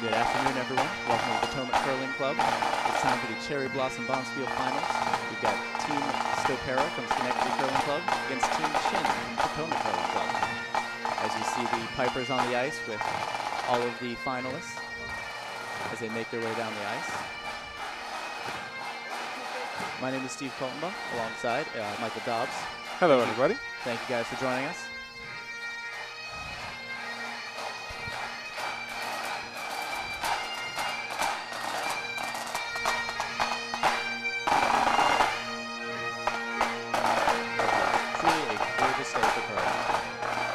Good afternoon, everyone. Welcome to the Potomac Curling Club. It's time for the Cherry Blossom Bonspiel Finals. We've got Team Stopera from Schenectady Curling Club against Team Chin from Potomac Curling Club. As you see the Pipers on the ice with all of the finalists as they make their way down the ice. My name is Steve Coltonbaugh, alongside Michael Dobbs. Hello, everybody. Thank you guys for joining us.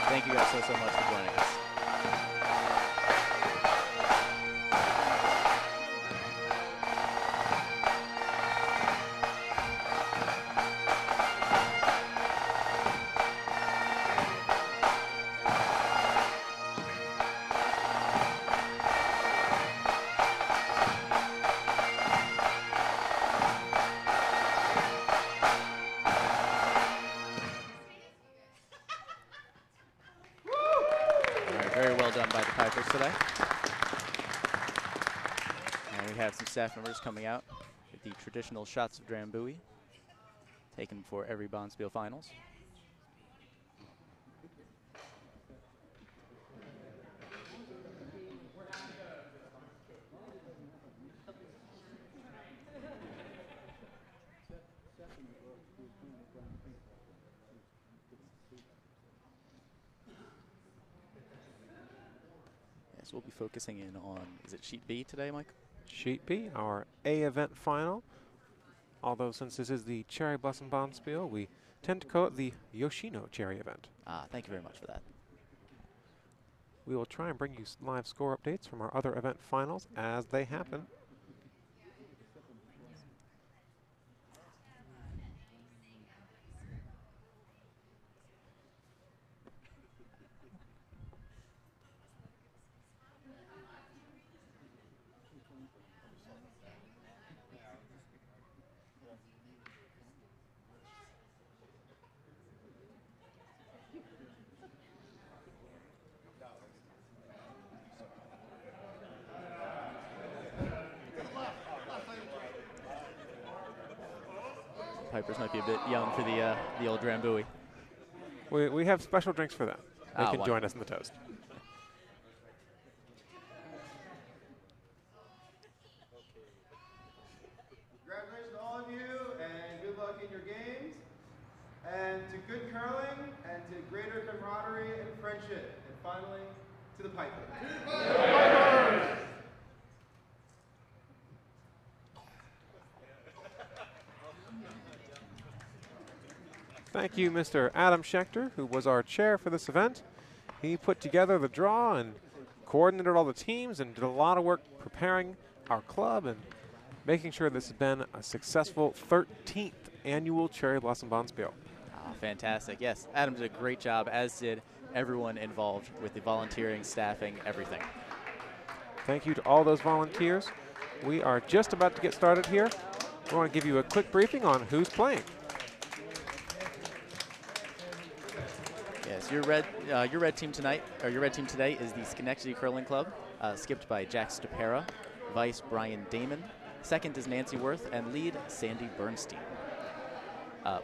Thank you guys so much for joining us. Very well done by the Pipers today. And we have some staff members coming out with the traditional shots of Drambuie taken for every Bonspiel Finals. We'll be focusing in on, is it Sheet B today, Mike? Sheet B, our A event final. Although since this is the Cherry Blossom Bonspiel, we tend to call it the Yoshino Cherry event. Thank you very much for that. We will try and bring you live score updates from our other event finals as they happen. Pipers might be a bit young for the old Drambuie. We have special drinks for them. They can wonderful. join us in the toast. Congratulations to all of you, and good luck in your games, and to good curling, and to greater camaraderie and friendship, and finally, to the Pipers. Thank you, Mr. Adam Schechter, who was our chair for this event. He put together the draw and coordinated all the teams and did a lot of work preparing our club and making sure this has been a successful 13th annual Cherry Blossom Bonspiel. Fantastic. Yes, Adam did a great job, as did everyone involved with the volunteering, staffing, everything. Thank you to all those volunteers. We are just about to get started here. We want to give you a quick briefing on who's playing. Yes, your red team tonight, or your red team today, is the Schenectady Curling Club, skipped by Jack Stopera, vice Brian Damon, second is Nancy Worth, and lead Sandy Bernstein.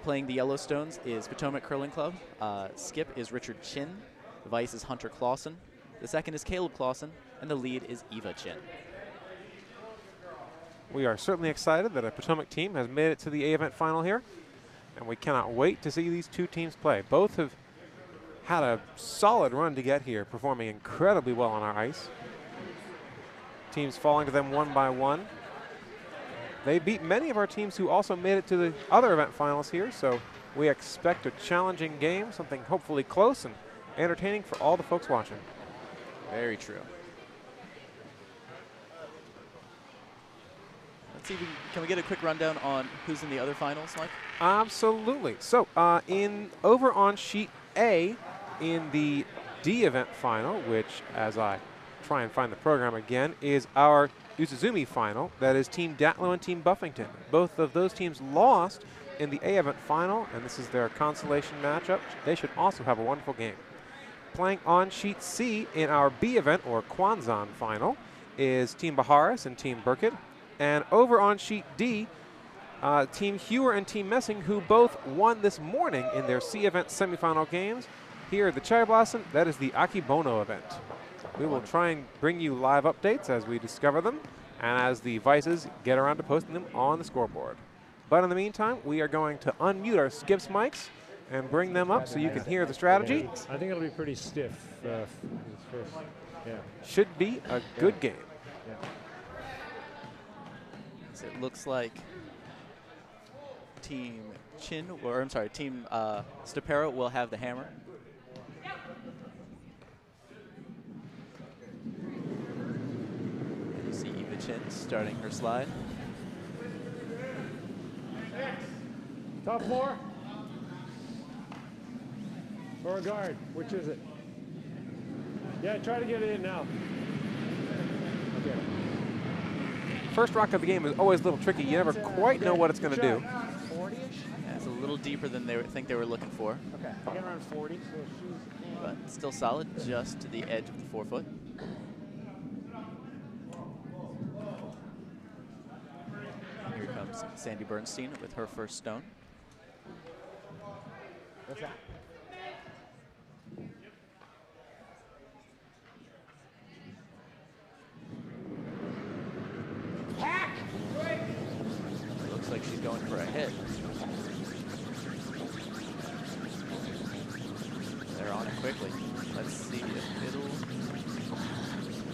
Playing the Yellowstones is Potomac Curling Club. Skip is Richard Chin, the vice is Hunter Clausen, the second is Caleb Clausen, and the lead is Eva Chin. We are certainly excited that a Potomac team has made it to the A event final here, and we cannot wait to see these two teams play. Both have had a solid run to get here, performing incredibly well on our ice. Teams falling to them one by one. They beat many of our teams who also made it to the other event finals here, so we expect a challenging game, something hopefully close and entertaining for all the folks watching. Very true. Let's see, can we get a quick rundown on who's in the other finals, Mike? Absolutely. So over on sheet A, in the D event final, which, as I try and find the program again, is our Uzuzumi final. That is Team Datlow and Team Buffington. Both of those teams lost in the A event final, and this is their consolation matchup. They should also have a wonderful game. Playing on sheet C in our B event, or Kwanzan final, is Team Baharis and Team Burkett. And over on sheet D, Team Hewer and Team Messing, who both won this morning in their C event semifinal games. Here at the Cherry Blossom, that is the Akibono event. We will try and bring you live updates as we discover them and as the Vices get around to posting them on the scoreboard. But in the meantime, we are going to unmute our Skips mics and bring them up so you can hear the strategy. I think it'll be pretty stiff. Yeah. Should be a good game. Yeah. So it looks like Team Stopera will have the hammer. And you see Eva Chin starting her slide. Top four. Or a guard, which is it? Yeah, try to get it in now. Okay. First rock of the game is always a little tricky. You never quite know what it's going to do. 40-ish? Yeah, it's a little deeper than they think they were looking for, Okay, I get around 40. So she's but still solid, just to the edge of the forefoot. And here comes Sandy Bernstein with her first stone. what's that? Looks like she's going for a hit. They're on it quickly. Let's see if it'll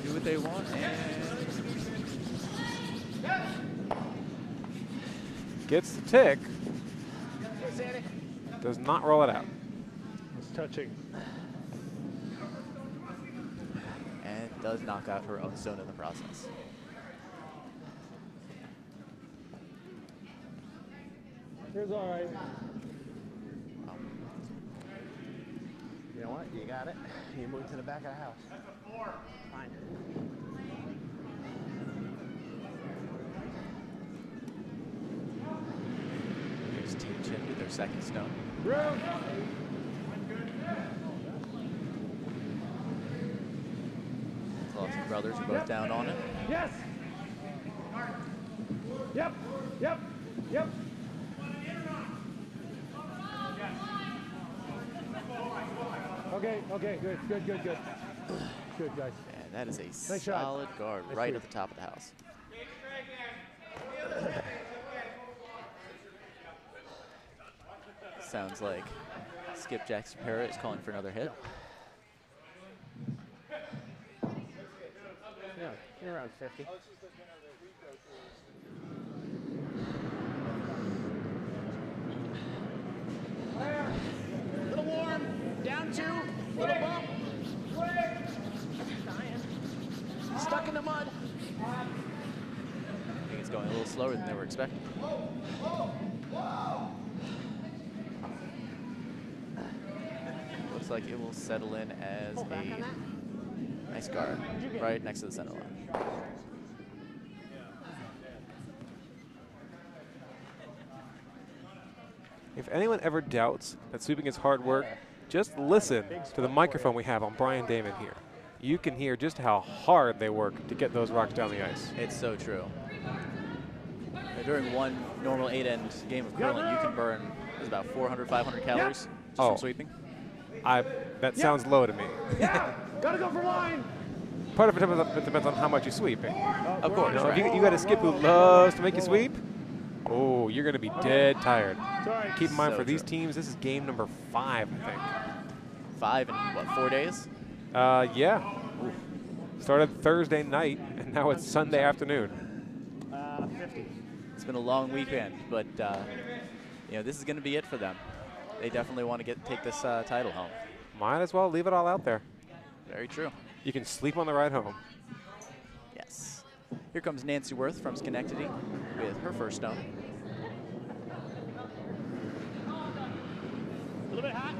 do what they want. And Gets the tick. Hey, Sandy. Does not roll it out. It's touching. and does knock out her own stone in the process. Here's all right. You know what? You got it. You move to the back of the house. Fine. Here's Team Chin with their second stone. Room. Clausen brothers are both down on it. Yes. Yep. Yep. Yep. Okay. Okay. Good. Good. Good. Good. Good, guys. And that is a Nice shot. solid guard Nice right move. at the top of the house. Sounds like Skipjack Stopera is calling for another hit. Yeah, you're around 50. Little warm. Down two. Little bump. Dying. Stuck in the mud. I think it's going a little slower than they were expecting. Looks like it will settle in as Pull back on a that. nice guard right next to the center line. If anyone ever doubts that sweeping is hard work, just listen to the microphone we have on Brian Damon here. You can hear just how hard they work to get those rocks down the ice. It's so true. During one normal 8-end game of curling, you can burn about 400, 500 calories just from sweeping. That sounds low to me. Yeah. Gotta go for line. Part of it depends on how much you're sweeping. Of course, You know, if right. you got a skip who loves to make you sweep, oh, you're going to be dead tired. Sorry. Keep in mind, So for these true. teams, this is game number 5, I think. 5 in, what, 4 days? Yeah. Started Thursday night, and now it's Sunday afternoon. 50. It's been a long weekend, but you know, this is going to be it for them. They definitely want to take this title home. Might as well leave it all out there. Very true. You can sleep on the ride home. Yes. Here comes Nancy Worth from Schenectady with her first stone. A little bit hot.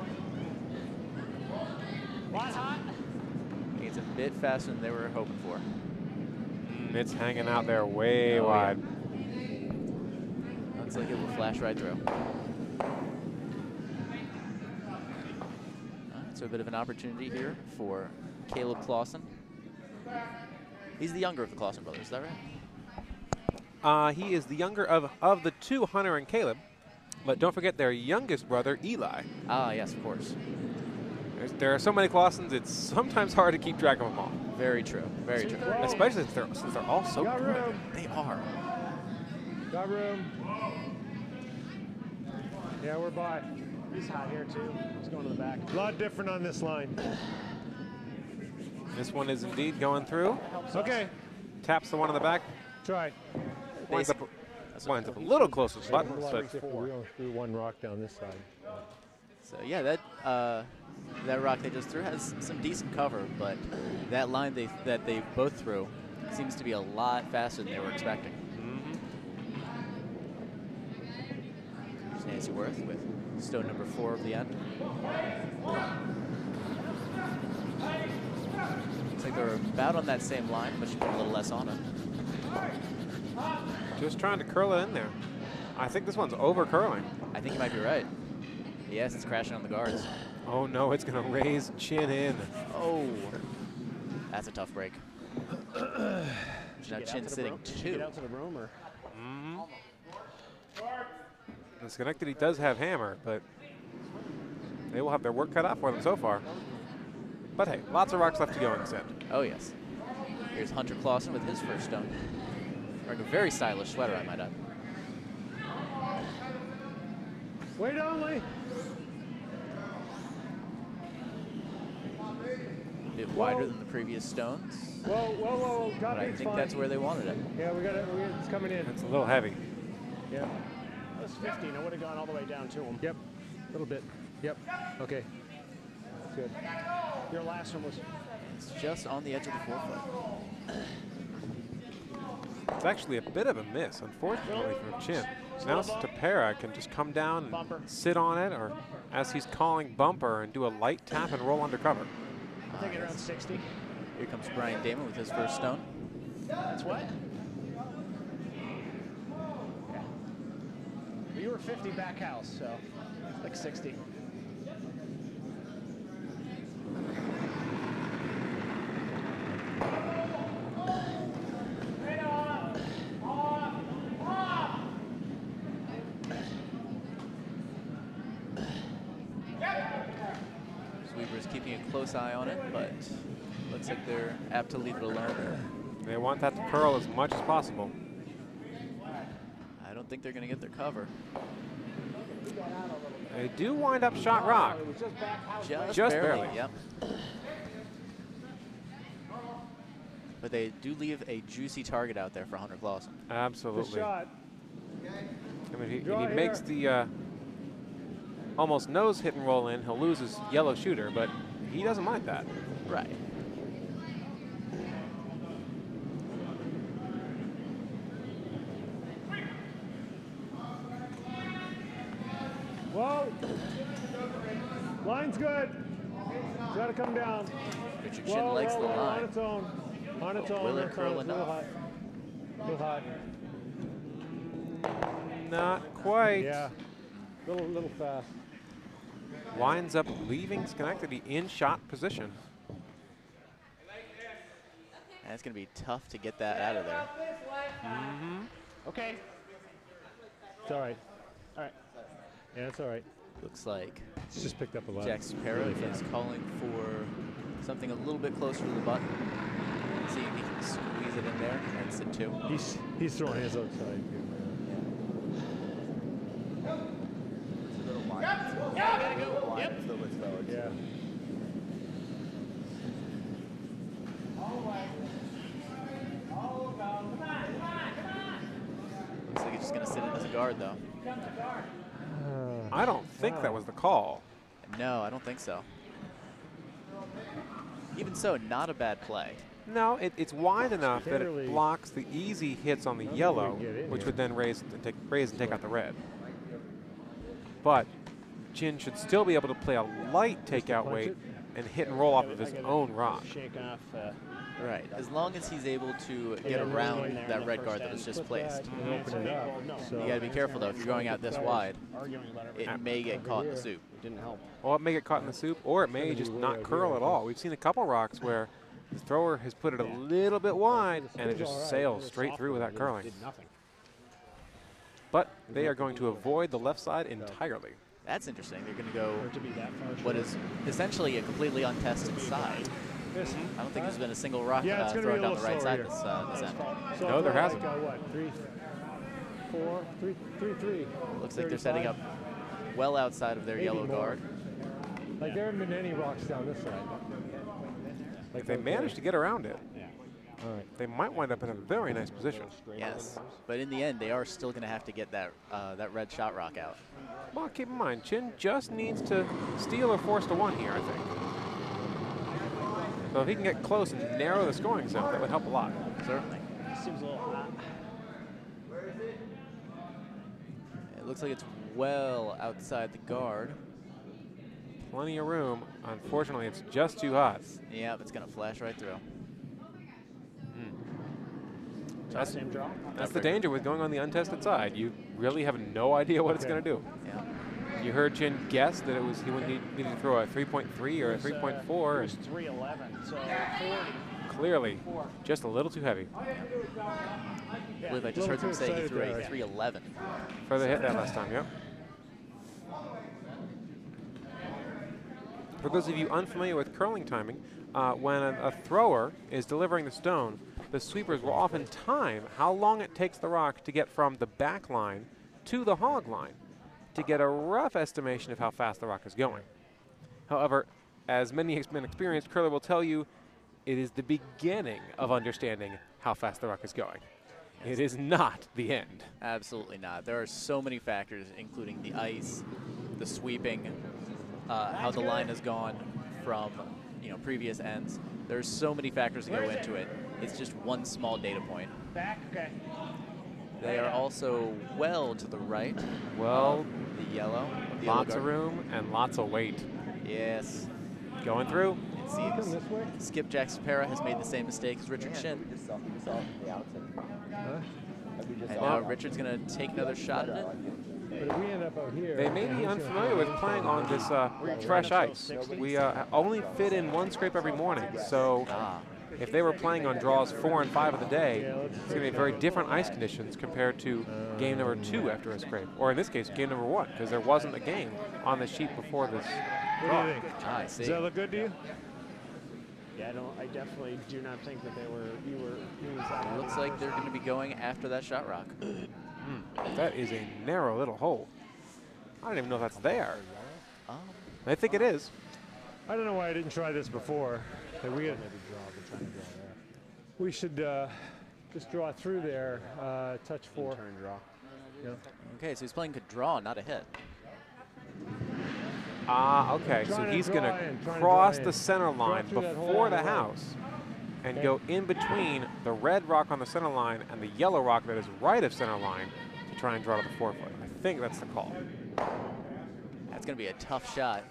Lot hot. I think it's a bit faster than they were hoping for. It's hanging out there way Oh, wide. Looks like it will flash right through. So a bit of an opportunity here for Caleb Clausen. He's the younger of the Clausen brothers, is that right? He is the younger of the two, Hunter and Caleb. But don't forget their youngest brother, Eli. Ah, yes, of course. There are so many Clausens, it's sometimes hard to keep track of them all. Very true. Very true. Especially since they're all so Got good. room. They are. Got room. Yeah, we're by. He's hot here too. He's going to the back. A lot different on this line. This one is indeed going through. Okay. Taps the one in the back. Try. Winds up a little closer to the button, but We only threw one rock down this side. So yeah, that rock they just threw has some decent cover, but that line that they both threw seems to be a lot faster than they were expecting. There's Nancy Worth with stone number 4 of the end. Looks like they're about on that same line, but she put a little less on it. just trying to curl it in there. I think this one's over curling. I think you might be right. Yes, it's crashing on the guards. Oh no, it's going to raise chin in. Oh, that's a tough break. Now chin sitting 2. Get out to the room or? And Schenectady does have hammer, but they will have their work cut out for them so far. But hey, lots of rocks left to go in this end. Oh yes. Here's Hunter Clausen with his first stone. Wearing a very stylish sweater, I might add. Wait only. A bit wider than the previous stones, Whoa, whoa, whoa. but I Copy's think fine. that's where they wanted it. Yeah, it's coming in. It's a little heavy. Yeah. That was 15. I would have gone all the way down to him. Yep. A little bit. Yep. Okay. That's good. Your last one was. It's just on the edge of the 4-foot. It's actually a bit of a miss, unfortunately, for Chin. Now Stopera can just come down and sit on it, or as he's calling, bumper and do a light tap and roll under cover. I think around 60. Here comes Brian Damon with his first stone. That's what? Yeah. Well, you were 50 back house, so like 60. Weaver's keeping a close eye on it, but looks like they're apt to leave it alone. They want that to curl as much as possible. I don't think they're going to get their cover. They do wind up shot rock. Just barely. Yep. But they do leave a juicy target out there for Hunter Clausen. Good Absolutely. shot. I mean, he Draw makes here. the almost nose hit and roll in. He'll lose his yellow shooter, but he doesn't mind that. Right. Whoa. Line's good. It's got to come down. Richard Chin likes the On line. its own. On its own. Will it on its curl own. It's a little enough? hot. A little hot. Not quite. Yeah. Little fast. Winds up leaving Schenectady in shot position. And it's going to be tough to get that out of there. Okay. It's all right. All right. Yeah, it's all right. Looks like It's just picked up a lot. Jack Stopera is calling for something a little bit closer to the button. See if he can squeeze it in there and sit 2. He's throwing his outside. Yep. Yeah. Looks like he's just going to sit in as a guard, though. I don't think that was the call. No, I don't think so. Even so, not a bad play. No, it's wide enough that Barely. it blocks the easy hits on the think we yellow, can get in which here. would then raise and take out the red. But Chin should still be able to play a light takeout punch weight it? and hit and roll off of his I gotta own rock. Shake off. Right. As long as he's able to get then around in there in that the red first guard that end. was just Put placed. that and open it up. No. So You got to be careful, though. If you're going out this wide, Arguing about it everything. may get caught in the soup. It didn't help. Or it may get caught in the soup, or it may gonna just be way not out curl here, at I all. think. We've seen a couple rocks where The thrower has put it a little bit wide, and it just sails straight through without curling. Did nothing. But they are going to avoid the left side entirely. That's interesting. They're going to go For it to be that far what short. is essentially a completely untested side. This, I don't think there's been a single rock yeah, it's going to be thrown a down little the right slower side this end. So No, there like, hasn't. What, 3, 4, 3, 3, 3. Looks like they're setting up well outside of their Maybe yellow more. guard. Like there haven't been any rocks down this side. Like If they manage to get around it, Yeah. All right. they might wind up in a very nice position. Yes, but in the end, they are still going to have to get that that red shot rock out. Well, keep in mind, Chin just needs to steal or force to 1 here, I think. So if he can get close and narrow the scoring zone, that would help a lot. Certainly. Seems a little hot. It looks like it's well outside the guard. Plenty of room. Unfortunately, it's just too hot. Yeah, it's going to flash right through. That's, Same draw. that's the danger with going on the untested side. You really have no idea what it's going to do. Yeah. You heard Chin guess that it was he would need to throw a 3.3 or a 3.4. It was and 311, so 40. clearly, just a little too heavy. I believe I just heard them say he threw a 311. Further hit that last time, yep. For those of you unfamiliar with curling timing, when a thrower is delivering the stone, the sweepers will often time how long it takes the rock to get from the back line to the hog line to get a rough estimation of how fast the rock is going. However, as many experienced curler will tell you, it is the beginning of understanding how fast the rock is going. It is not the end. Absolutely not. There are so many factors, including the ice, the sweeping, how the line has gone from previous ends. There's so many factors that go into it. It's just one small data point. Back, okay. They are also well to the right. Well, The yellow. The lots yellow of room and lots of weight. guard. Yes. Going through. It Come seems this way. Skip Jack Stopera has made the same mistake as Richard Shin. Huh? And now Richard's going to take another shot at it. But if we end up out here, They may be unfamiliar with playing on this fresh ice. We only fit in 1 scrape every morning, so if they were playing on draws 4 and 5 of the day, it's going to be very different ice conditions compared to game number 2 after a scrape, or in this case, game number 1, because there wasn't a game on the sheet before this what draw. do you think? I see. Does that look good to you? Yeah, I definitely do not think that you were It looks like they're going to be going after that shot rock. That is a narrow little hole. I don't even know if that's there. Um, I think it is. I don't know why I didn't try this before. That we should just draw through there, touch 4. turn draw. Yeah. okay, so he's playing a draw, not a hit. Okay, so Trying to he's draw going to in, trying to cross draw the in. center line through that hole before on the the right. house and Okay. go in between the red rock on the center line and the yellow rock that is right of center line to try and draw to the 4 foot. I think that's the call. That's going to be a tough shot.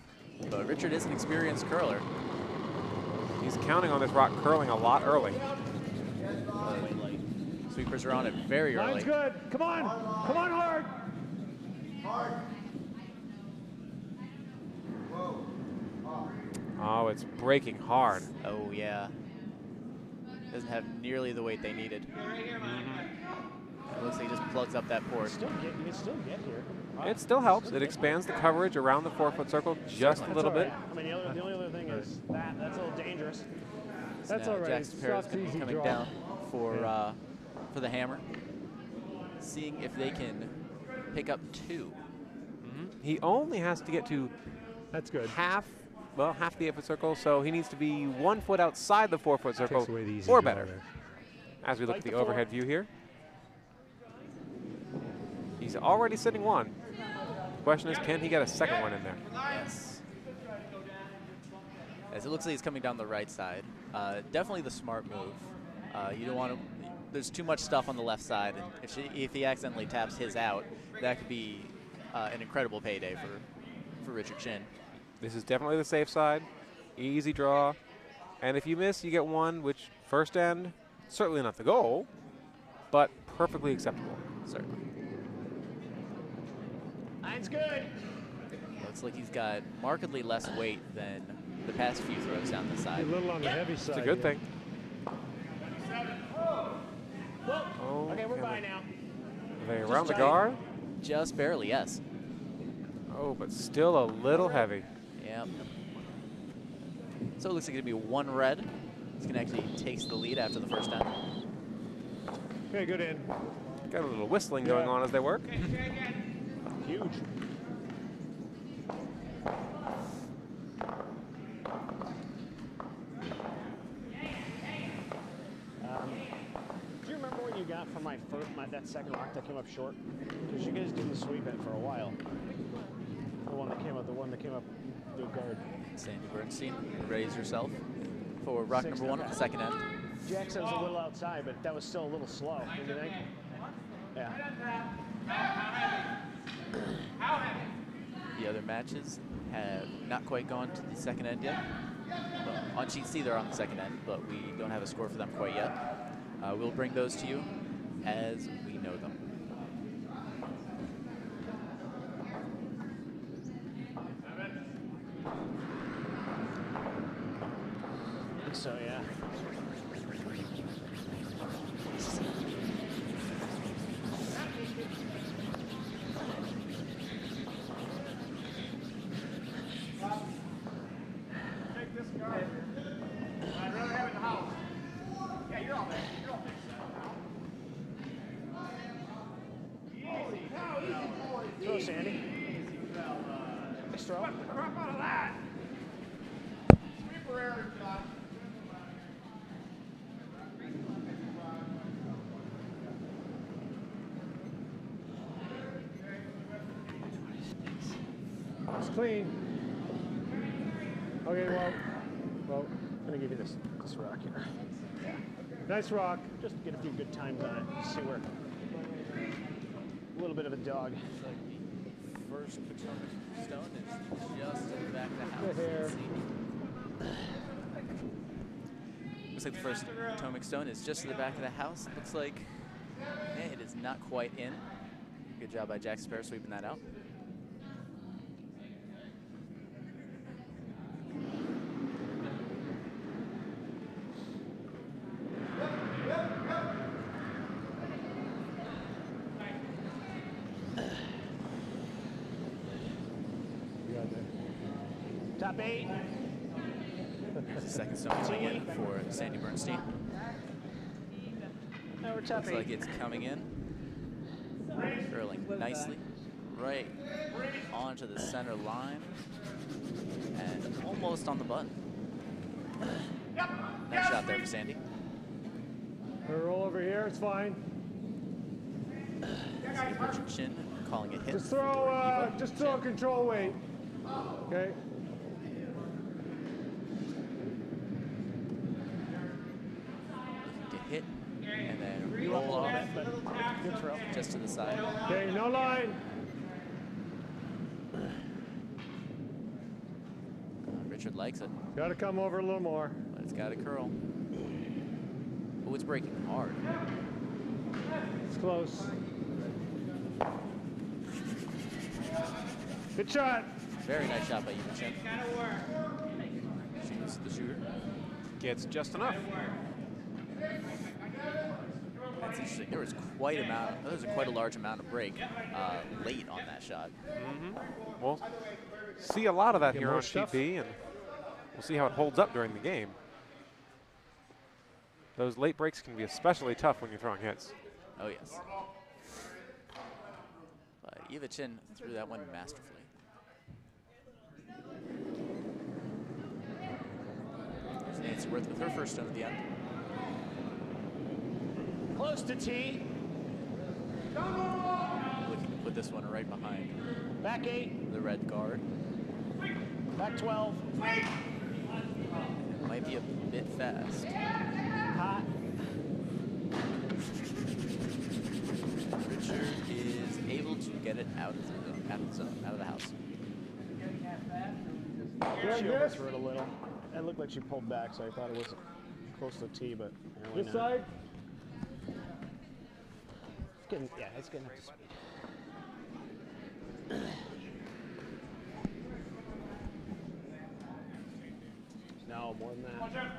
But Richard is an experienced curler. He's counting on this rock curling a lot early. Sweepers are on it very early. Line's good. Come on. Come on hard. Oh, it's breaking hard. Oh, yeah. Doesn't have nearly the weight they needed. It looks like he just plugs up that port. You can still get here. It still helps. It expands the coverage around the 4 foot circle just a little bit. I mean, the only other thing is that's a little dangerous. That's Now all right. Jack It's Stopera is soft, going to easy be coming draw. down for the hammer. Seeing if they can pick up 2. He only has to get to That's good. half the 8 foot circle, so he needs to be 1 foot outside the 4 foot circle Takes away the easy or draw better. there. As we look Like at the the 4. overhead view here. He's already sitting 1. Question is, can he get a second one in there? Yes. As it looks like he's coming down the right side. Definitely the smart move. You don't want to. There's too much stuff on the left side, and if he accidentally taps his out, that could be an incredible payday for Richard Shin. This is definitely the safe side. Easy draw. And if you miss, you get 1, which first end, certainly not the goal, but perfectly acceptable. Certainly. Line's good. Looks like he's got markedly less weight than the past few throws down the A side. little on the heavy side. It's a good here. thing. Oh, Okay, we're can by they- now. Are they around the tight. guard? Just barely, yes. Oh, but still a little heavy. Yep. So it looks like it'll be one red. Schenectady takes the lead after the first end. Okay, good in. Got a little whistling going on as they work. Huge. Do you remember what you got from that second rock that came up short? Because you guys didn't sweep it for a while. The one that came up the guard. Sandy Bernstein, raise yourself for rock Six, number one of okay. the second end. Jackson was a little outside, but that was still a little slow, don't you think? Yeah. The other matches have not quite gone to the second end yet. Well, on sheet C, they're on the second end, but we don't have a score for them quite yet. We'll bring those to you as we know them. I think so, yeah. Take this guard. I'd rather have it in the house. Yeah, you're all there. You're all there. Throw, Sandy. Nice throw. The crap out of that. Sweeper error, John. It's clean. Okay, well, I'm gonna give you this rock here. nice rock. Just to get a few good times on it. See where. A little bit of a dog. First Potomac stone is just in the back of the house. Good hair. Let's see. Looks like the first Potomac stone is just to the back of the house. Looks like it is not quite in. Good job by Jack Stopera sweeping that out. You got that. Top 8. There's a second stone coming in for Sandy Bernstein. Now we're top Looks 8. like it's coming in. Curling nicely. Right onto the center line. And almost on the button. Nice shot there for Sandy. Gonna roll over here. It's fine. Richard Chin calling it hit. Just for throw, Eva. just throw a control weight. Okay. To hit and then roll off Good throw. just to the side. Okay, no line. Richard likes it, Got to come over a little more. but it's got to curl. Oh, it's breaking hard. It's close. Good shot. Very nice shot by Eva Chin. She's the shooter. Gets just enough. That's interesting. There was quite a large amount of break late on that shot. We'll see a lot of that Get here more on sheet stuff. B, and we'll see how it holds up during the game. Those late breaks can be especially tough when you're throwing hits. Oh yes. But Eva Chin threw that one masterfully. There's Nancy Worth with her first stone at the end. Close to T. Looking to put this one right behind Back 8. the red guard. Back 12. It might be a bit fast. Hot. Richard is able to get it out of the house. She overthrew it a little. It looked like she pulled back, so I thought it was close to T, but apparently This not. side. It's getting up to speed. No, more than that.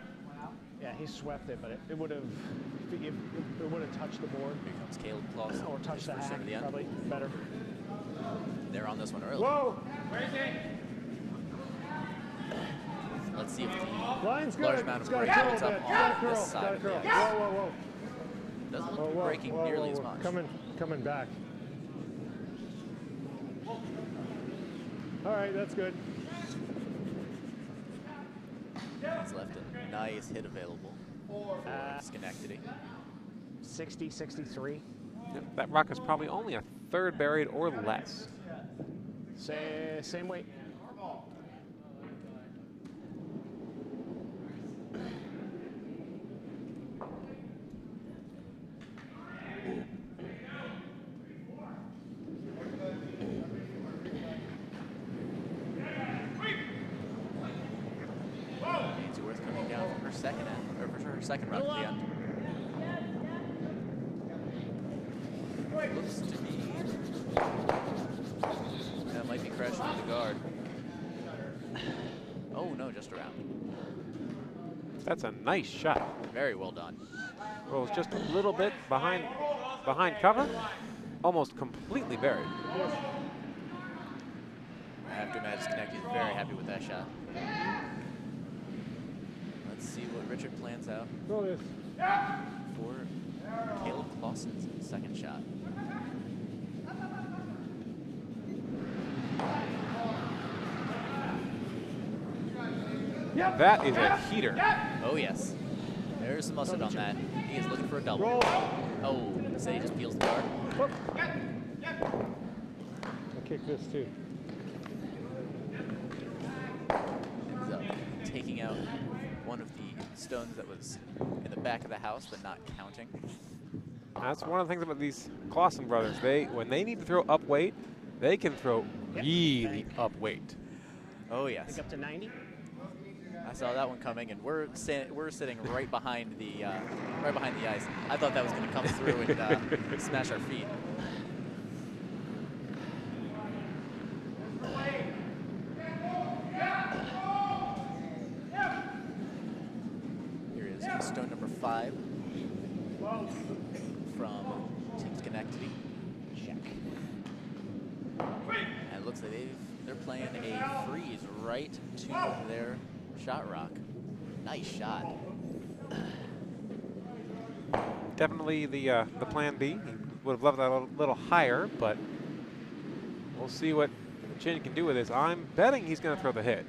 Yeah, he swept it, but it would have it would have touched the board. Here comes Caleb Clausen. Or touched the First hack, shot of the end. probably better. They're on this one early. Whoa! Let's see if the Line's large good. amount It's of got a break curl ends a up bit. It's got a on curl. this It's got side a of the curl. ice. Whoa, whoa, whoa. Doesn't Whoa, look to be whoa, breaking whoa, nearly whoa, as whoa. much. Coming back. All right, that's good. He's left a nice hit available for Schenectady. 60, 63. Yep, that rock is probably only a third buried or less. Same weight. Ainsworth coming down from her second end, or for her second run at the end. Looks to be that might be crashing with the guard. Oh no, just around. That's a nice shot. Very well done. Rolls just a little bit behind cover, almost completely buried. I have to imagine Schenectady is very happy with that shot. Let's see what Richard plans out Roll this. for Caleb Clausen's second shot. That is a heater. Oh yes. There's the mustard on that. He is looking for a double. Roll. Oh, say he just peels the guard. Whoop. I kick this too. Ends up taking out one of the stones that was in the back of the house, but not counting. That's one of the things about these Clausen brothers. When they need to throw up weight, they can throw really up weight. Oh yes. Think up to 90. I saw that one coming, and we're sitting right behind the ice. I thought that was going to come through and smash our feet. Here is stone number 5 from Team Schenectady. Check. And it looks like they're playing a freeze right to their shot rock. Nice shot. Definitely the plan B. He would have loved that a little higher, but we'll see what Chin can do with this. I'm betting he's going to throw the hit.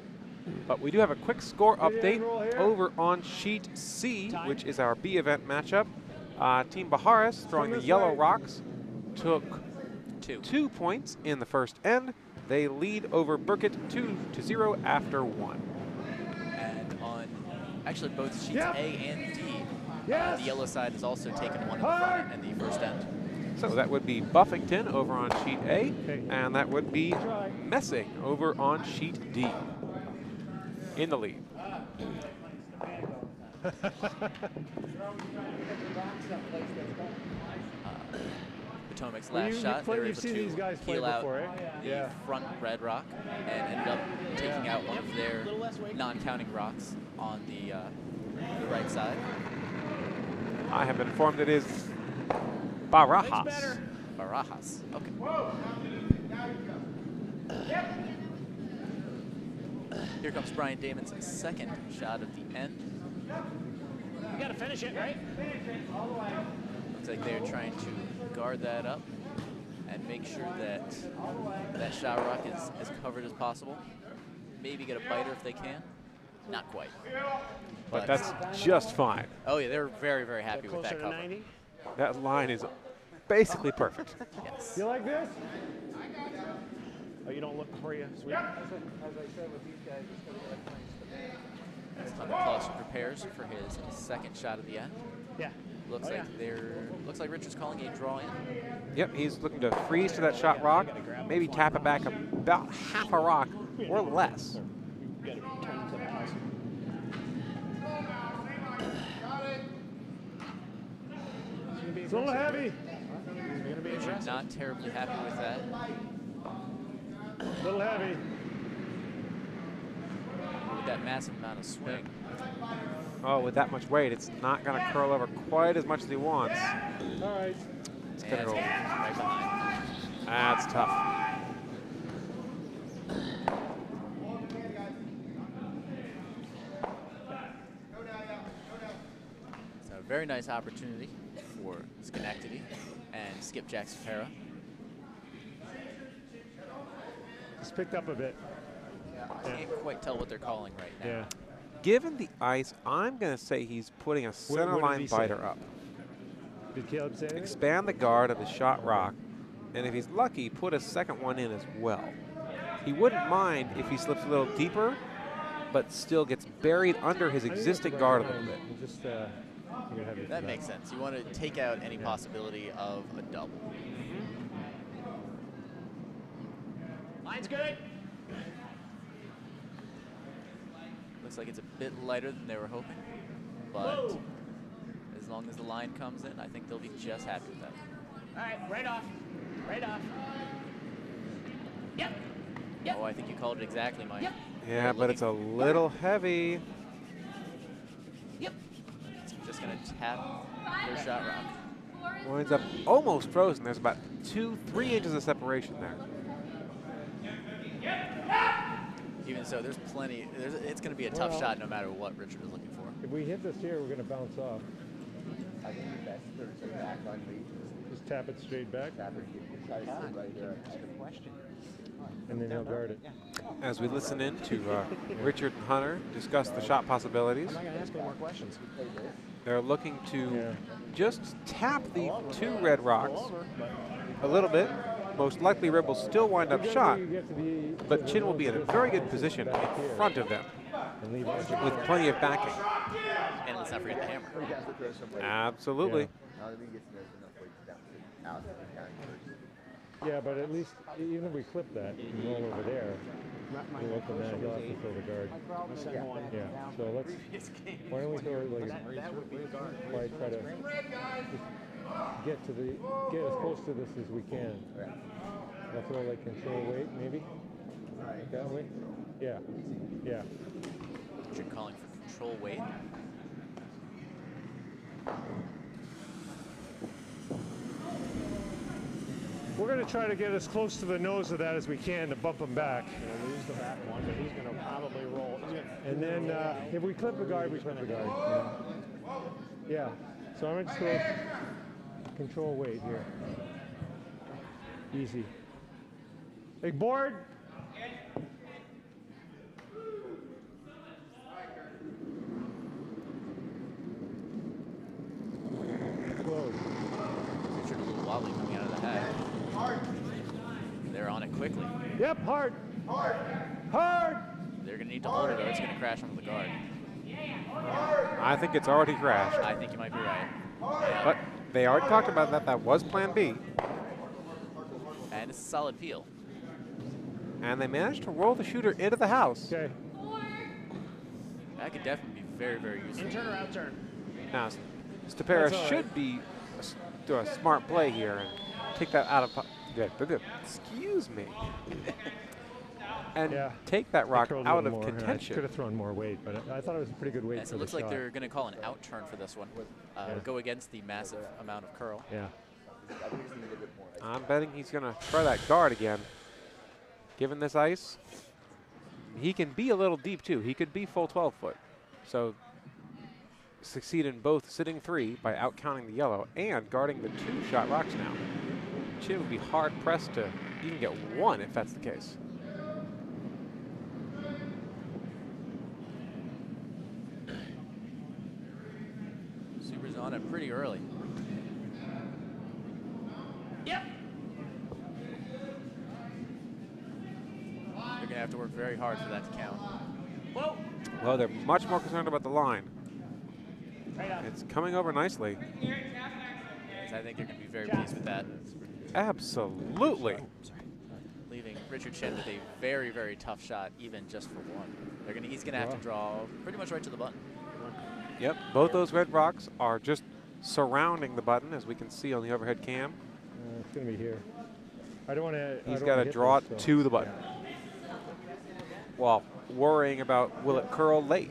But we do have a quick score update over on sheet C, which is our B event matchup. Team Baharis, throwing the yellow rocks, took 2 points in the first end. They lead over Burkett 2-0 after 1. And on actually both sheets A and D, Yes. the yellow side has also taken one in the front and the first end. So that would be Buffington over on sheet A, and that would be Messing over on sheet D in the lead. Potomac's last shot, they were able to peel out the front red rock and ended up taking out one of their non-counting rocks on the right side. I have been informed it is Barajas. Barajas, okay. Here comes Brian Damon's second shot of the end. You got to finish it, right? Looks like they're trying to guard that up and make sure that that shot rock is as covered as possible. Maybe get a biter if they can. Not quite. But that's just fine. Oh yeah, they're very, very happy with that cover. 90? That line is basically perfect. Yes. You like this? Oh, you don't look before you sweep? As I said with these guys, it's going to get a place. Hunter Clausen prepares for his second shot of the end. Yeah. Looks like Richard's calling a draw in. Yep, he's looking to freeze to that shot rock, maybe tap it back about half a rock or less. You got to turn to the house. It's a little heavy. Richard not terribly happy with that. A little heavy. that massive amount of swing. Oh, with that much weight, it's not going to curl over quite as much as he wants. All right. It's And going to it's go. right behind. That's tough. So a very nice opportunity for Schenectady and skip Jack Stopera. It's picked up a bit. Can't quite tell what they're calling right now. Yeah. Given the ice, I'm going to say he's putting a center what did line he say? biter up. Did Caleb say anything? Expand the guard of his shot rock, and if he's lucky, put a second one in as well. He wouldn't mind if he slips a little deeper, but still gets buried under his I think existing it's guard a about little bit. time. We'll just, you're gonna have your That feet makes up. sense. You want to take out any possibility of a double. Line's good. Looks like it's a bit lighter than they were hoping, but as long as the line comes in, I think they'll be just happy with that. All right, right off. Right off. Yep. Yep. Oh, I think you called it exactly, Mike. Yep. Yeah, but it's a little heavy. Yep. So I'm just going to tap their shot rock. Winds up almost frozen. There's about 2-3 inches of separation there. Even so, there's plenty. It's going to be a tough shot no matter what Richard is looking for. If we hit this here, we're gonna bounce off. I think the best to back on me. Just tap it straight back, Tap it, try to sit right here. That's a good question. and then he'll guard it. As we listen in to Richard and Hunter discuss the shot possibilities, I'm not gonna ask any more questions. they're looking to Yeah. just tap the two red rocks a little bit. Most likely, Rib will still wind up shot, but Chin will be in a very good position in front of them with plenty of backing. And let's not forget the hammer. Absolutely. Now that he gets enough weight down to out of the county first. Yeah, but at least even if we clip that and roll over there, we'll open that. He'll have to throw the guard. Yeah. So let's. Why don't we throw it like? Why try to just get as close to this as we can. I'll throw like control weight maybe. That way. Yeah. Yeah. Richard calling for control weight. We're going to try to get as close to the nose of that as we can to bump him back. Gonna lose the back one, but he's gonna probably roll. And then if we clip the guard, we clip the guard. Yeah. So I'm going to just throw control weight here. Easy. Big board. Close. Richard a little wobbly coming out of the hat. They're on it quickly. Yep, hard. Hard. They're going to need to hold it or it's going to crash onto the guard. I think it's already crashed. I think you might be right. But they already talked about that. That was plan B. And it's a solid peel. And they managed to roll the shooter into the house. Okay. That could definitely be very, very useful. In turn or out turn? Now, Stopera That's all right. should be do a smart play here and take that out of good. Excuse me. And Yeah. take that rock Curled a out little of more. I contention. could have thrown more weight, but I thought it was a pretty good weight Yes, for it the looks like shot. they're going to call an out turn for this one. Go against the massive amount of curl. Yeah. I'm betting he's going to try that guard again. Given this ice, he can be a little deep too. He could be full 12 foot. So succeed in both sitting three by out counting the yellow and guarding the two shot rocks now. Chin would be hard pressed to even get one if that's the case. Super's on it pretty early. Yep. They're going to have to work very hard for that to count. Whoa. Well, they're much more concerned about the line. Right up. It's coming over nicely. I think they're going to be very pleased with that. Absolutely. Leaving Richard Chen with a very, very tough shot, even just for one. He's going to have to draw pretty much right to the button. Yep, both those red rocks are just surrounding the button, as we can see on the overhead cam. It's going to be here. I don't want to. He's got to draw it to the button. well, worrying about will it curl late?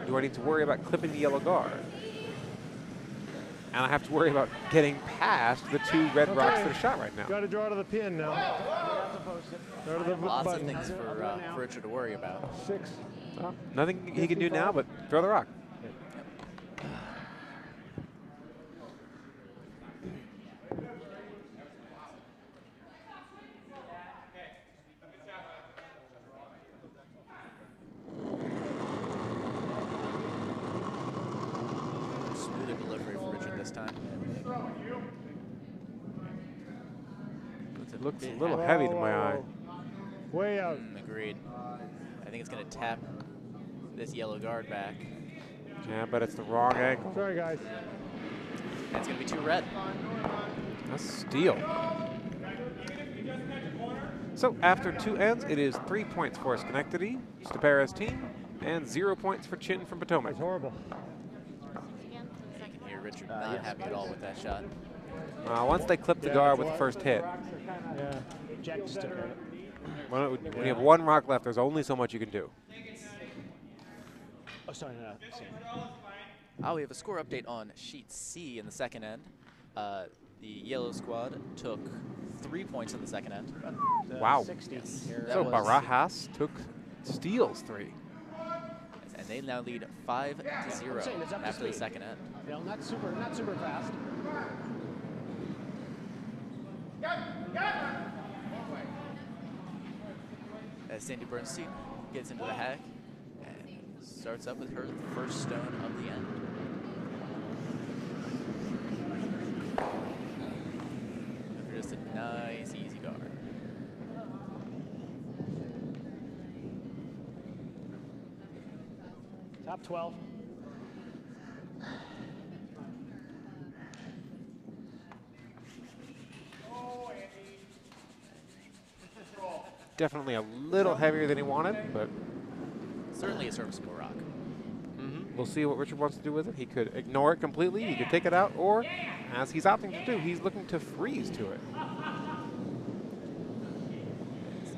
Do I need to worry about clipping the yellow guard? And I have to worry about getting past the 2 red rocks that are shot right now. Got to draw to the pin now. Draw to the Lots button. of things for Richard to worry about. 6. Nothing he can do now but throw the rock. Smoother delivery for Richard this time. Looks a little heavy to my eye. Way out. Agreed. I think it's going to tap this yellow guard back. Yeah, but it's the wrong angle. Sorry, guys. That's going to be 2 red. A steal. So after 2 ends, it is 3 points for Schenectady, Stopera's team, and 0 points for Chin from Potomac. That's horrible. You can hear Richard not happy at all with that shot. Once they clip the guard with the first hit, Yeah. Jack just took it. when you have 1 rock left, there's only so much you can do. Oh, sorry, no. We have a score update on sheet C in the second end. The yellow squad took 3 points in the second end. Wow. 60 Yes. here. That So was- Barajas steals 3. And they now lead 5-0 saying it's up to after the speed. second end. You know, not super fast. As Sandy Bernstein gets into the hack and starts up with her first stone of the end. Looking for just a nice, easy guard. Top 12. Definitely a little heavier than he wanted, but Certainly a serviceable rock. we'll see what Richard wants to do with it. He could ignore it completely, he could take it out, or, as he's opting to do, he's looking to freeze to it.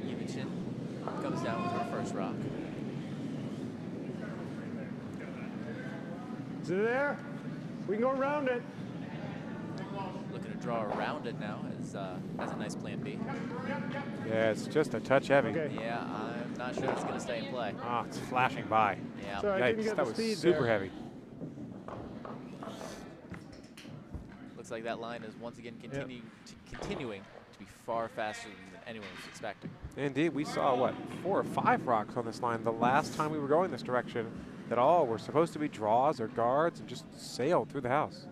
Yevichin comes down with her first rock. Is it there? We can go around it. Looking to draw around it now as a nice plan B. Yeah, it's just a touch heavy. Okay. Yeah, I'm not sure it's going to stay in play. Ah, it's flashing by. Yeah. Sorry, I didn't Yikes, get that the was speed super there. heavy. Looks like that line is once again continuing to be far faster than anyone was expecting. Indeed, we saw, what, 4 or 5 rocks on this line the last time we were going this direction that all were supposed to be draws or guards and just sailed through the house.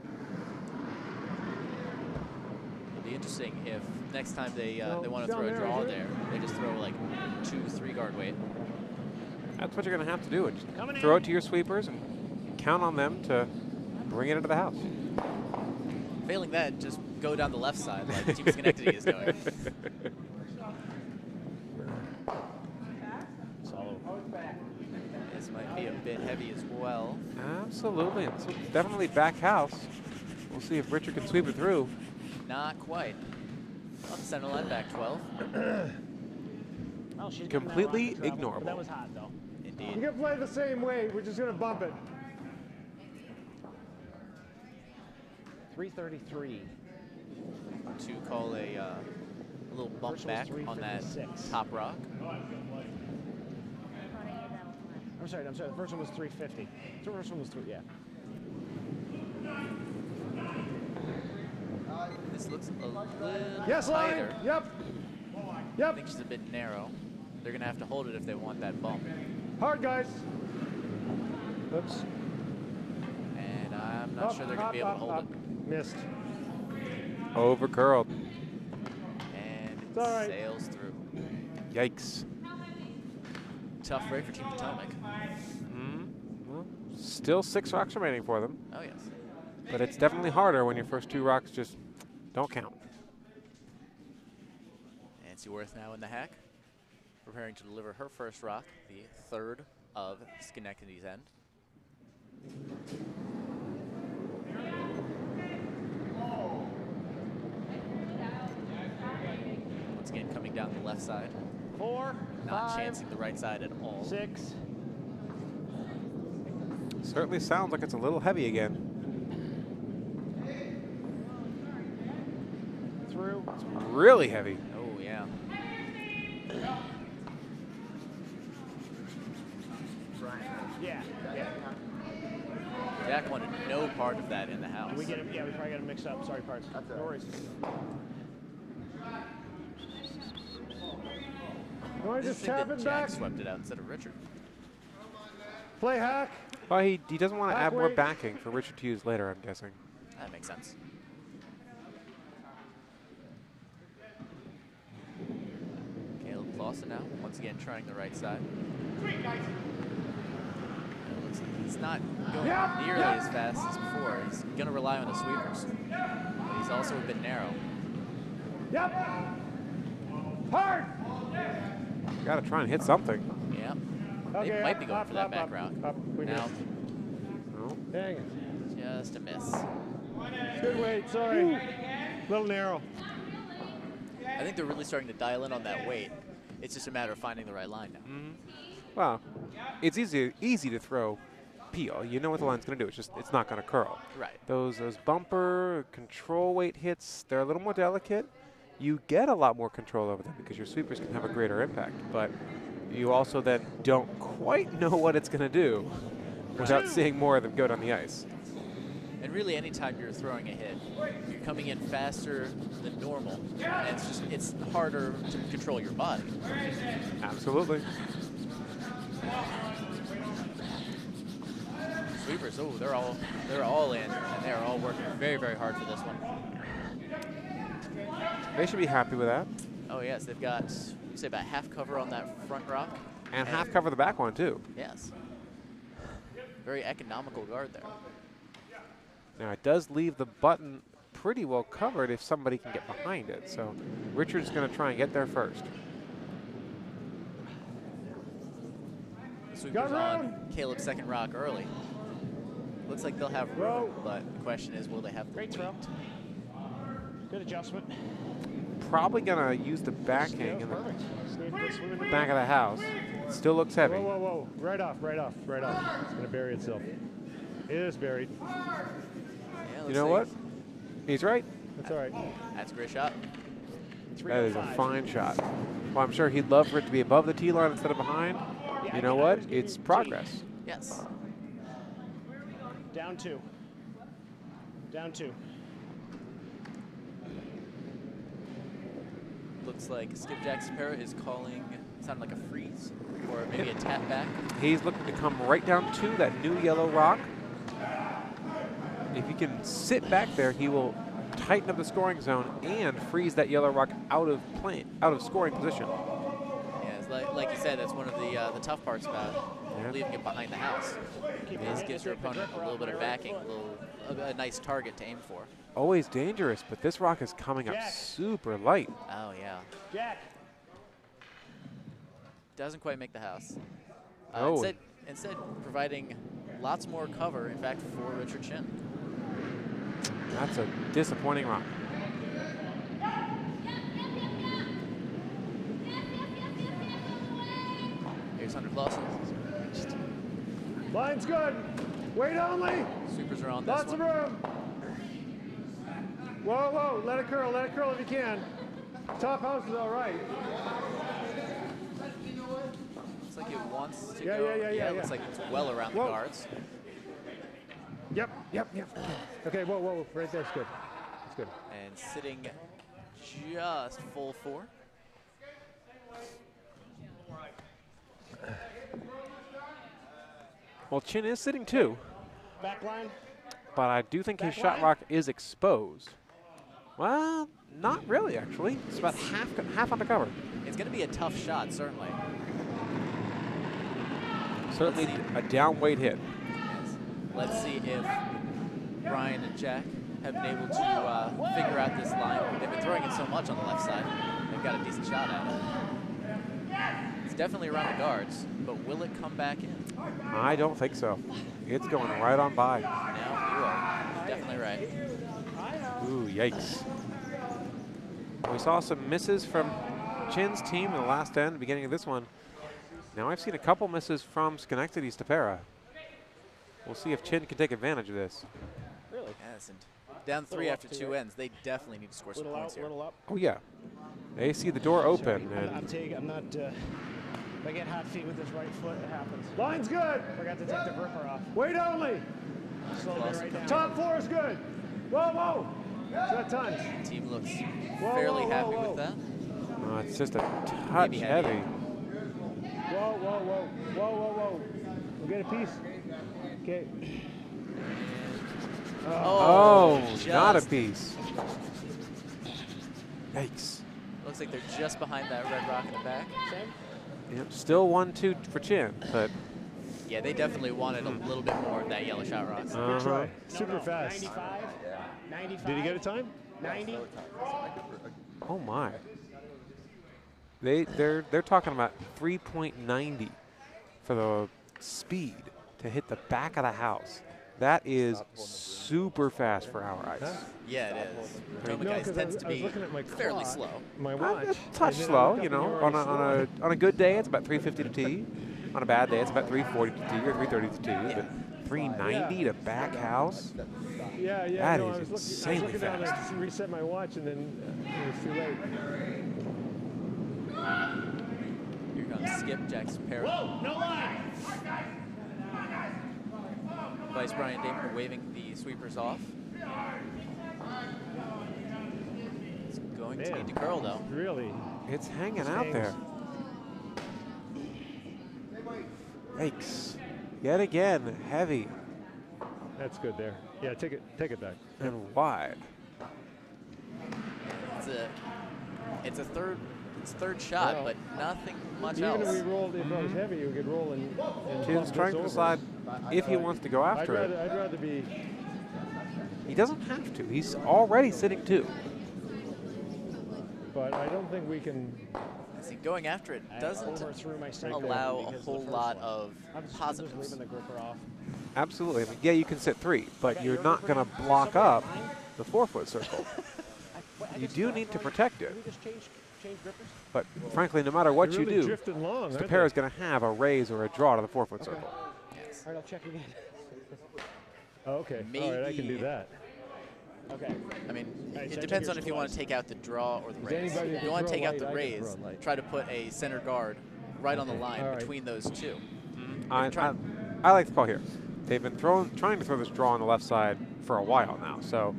It'll be interesting if next time they No, want to down throw a there, draw is it? there, they just throw like 2-3 guard weight. That's what you're going to have to do. Just Coming throw in. it to your sweepers and count on them to bring it into the house. Failing that, just go down the left side like Team Schenectady is doing. Solo. This might be a bit heavy as well. Absolutely. So definitely back house. We'll see if Richard can sweep it through. Not quite. Off the center line, back 12. Oh, she's getting that Completely rocket travel, ignorable. But that was hot, though. You Indeed. can play the same way. We're just going to bump it. 333. To call a little bump First one's back on that 356. top rock. I'm sorry. The first one was 350. The first one was yeah. This looks a little Yes, line. tighter. Yep. I Yep. think she's a bit narrow. They're going to have to hold it if they want that bump. Hard, guys. Oops. And I'm not sure they're going to be able to hold it. Missed. Over curled. And it It's all right. sails through. Yikes. Tough break for Team Potomac. Well, still 6 rocks remaining for them, Oh, yes. but it's definitely harder when your first 2 rocks just don't count. Nancy Worth now in the hack, preparing to deliver her first rock, the third of Schenectady's end. Once again, coming down the left side. 4, Not 5, chancing the right side at all. 6. Certainly sounds like it's a little heavy again. Through. It's really heavy. Oh, yeah. Yeah. Yeah. Jack wanted no part of that in the house. We get him. Yeah, we probably got him mixed up. Sorry, parts. No worries. No, I This just thing that tap it Jack back. swept it out instead of Richard. Play hack. Well, he doesn't want to Back add more weight. backing for Richard to use later, I'm guessing. That makes sense. Caleb Clausen now, once again trying the right side. It looks like he's not going nearly as fast as before. He's going to rely on the sweepers. But he's also a bit narrow. Yep. Hard. Got to try and hit something. Yeah. Okay, They might be going up, for that up, back up, route. up. We Now, missed. No. Dang it. just a miss. Good weight. Sorry. Little narrow. I think they're really starting to dial in on that weight. It's just a matter of finding the right line now. Well, it's easy to throw peel. You know what the line's going to do. It's not going to curl. Right. Those bumper control weight hits, they're a little more delicate. You get a lot more control over them because your sweepers can have a greater impact. But you also then don't quite know what it's going to do without seeing more of them go down the ice. And really, anytime you're throwing a hit, you're coming in faster than normal, and it's harder to control your body. Absolutely. Sweepers, oh, they're all in, and they're all working very, very hard for this one. They should be happy with that. Oh yes, they've got, you say about half cover on that front rock. And half cover the back one, too. Yes. Very economical guard there. Now, it does leave the button pretty well covered if somebody can get behind it. So Richard's going to try and get there first. Sweepers on Caleb's second rock early. Looks like they'll have room, but the question is, will they have the Great weight? throw. Good adjustment. Probably going to use the backing Yeah, in the perfect. Just need to put swim in the back of the house. Still looks heavy. Whoa, whoa, whoa. Right off, right off, right off. It's going to bury itself. It is buried. Yeah, You looks know like what? He's right. That's all right. That's a great shot. That is a fine shot. Well, I'm sure he'd love for it to be above the tee line instead of behind. Yeah, You know what? It's progress. Yes. Down 2. Down 2. Looks like Skipjack Stopera is calling, sounded like a freeze, or maybe a tap back. He's looking to come right down to that new yellow rock. If he can sit back there, he will tighten up the scoring zone and freeze that yellow rock out of scoring position. Yeah, it's like you said, that's one of the tough parts about leaving it behind the house. This gives your opponent a little bit of backing, a nice target to aim for. Always dangerous, but this rock is coming up super light. Oh yeah, Jack. doesn't quite make the house. Oh. Instead, providing lots more cover, in fact, for Richard Chin. That's a disappointing rock. Here's Hunter Clausen. Line's good. Weight only. Sweepers are on this Lots one. of room. Whoa, whoa. Let it curl if you can. Top house is all right. Looks like it wants to Yeah, go. yeah, yeah, Looks yeah. like it's well around Whoa. the guards. Yep. Okay, whoa, whoa. Right there's good. It's good. And sitting just full 4. Well, Chin is sitting too, Back line. but I do think his shot rock is exposed. Well, not really, actually. It's about half undercover. It's going to be a tough shot, certainly. Certainly a down weight hit. Yes. Let's see if Brian and Jack have been able to figure out this line. They've been throwing it so much on the left side. They've got a decent shot at it. It's definitely around the guards, but will it come back in? I don't think so. It's going right on by. Now you are definitely right. Ooh, yikes. We saw some misses from Chin's team in the last end, beginning of this one. Now I've seen a couple misses from Schenectady's Stopera. We'll see if Chin can take advantage of this. Really? Yes, and down 3 after 2 ends. They definitely need to score some Little points out, here. little up. Oh yeah, they see the door open. I'm not. If I get hot feet with this right foot, it happens. Line's good. Forgot to take the gripper off. Wait only. Slow it right down. Top 4 is good. Whoa, whoa. Shut tons. Team looks fairly happy with that. It's just a touch Maybe heavy. heavy. Whoa, whoa, whoa, whoa, whoa, whoa. We'll get a piece. Okay. Oh, just not a piece. Yikes. Looks like they're just behind that red rock in the back. Yep, still 1-2 for Chin, but Yeah, they definitely wanted a little bit more of that yellow shot rock. Good try. Super fast. 95. 95. Did he get a time? 90. oh my. They're talking about 3.90 for the speed to hit the back of the house. That is super fast for our ice. Yeah, it is. Potomac No, ice 'cause tends to I was be looking at my fairly clock, slow. My watch. A touch and then I slow, look you up and know. you're On already a a good day, it's about 350 to tee. On a bad day, it's about 340 to tee or 330 to tee. But 390 to back house. Yeah, yeah. That no, is I was insanely looking down fast. to reset my watch, and then it was too late. Here comes Skip Jack Stopera. Whoa, no line. Vice Brian Damon waving the sweepers off. It's going to need to curl though. Really? It's hanging out there. Yikes. Yet again, heavy That's good there. Yeah, take it back. and wide. It's a third shot, Well, but nothing much Even else. if we rolled, if it was heavy, we could roll and Chin's bump trying this to over. decide if he wants to go after it. I'd rather be. He doesn't have to. He's already sitting 2. But I don't think we can. See, going after it doesn't Overthrew my second allow a because of whole the first lot one. of I'm just positives. leaving the gripper off. Absolutely. I mean, yeah, you can sit 3, but Okay, you're your not gripper going to now? block Somebody up mine? the 4-foot circle. I You guess do that's need to why- protect it. Can we just change grippers? But frankly, no matter what They're you really do, drifting long, aren't Stopera is they? going to have a raise or a draw to the 4-foot circle. Yes. All right, I'll check again. Oh, okay. All right, I can do Maybe- that. Okay. I mean, Alright, so it I depends check on if your you want to supplies. take out the draw or the Is raise. anybody If you want to throw take out light, the I can raise, throw light. try to put a center guard right on the line All right. between those two. I like the call here. They've been trying to throw this draw on the left side for a while now. So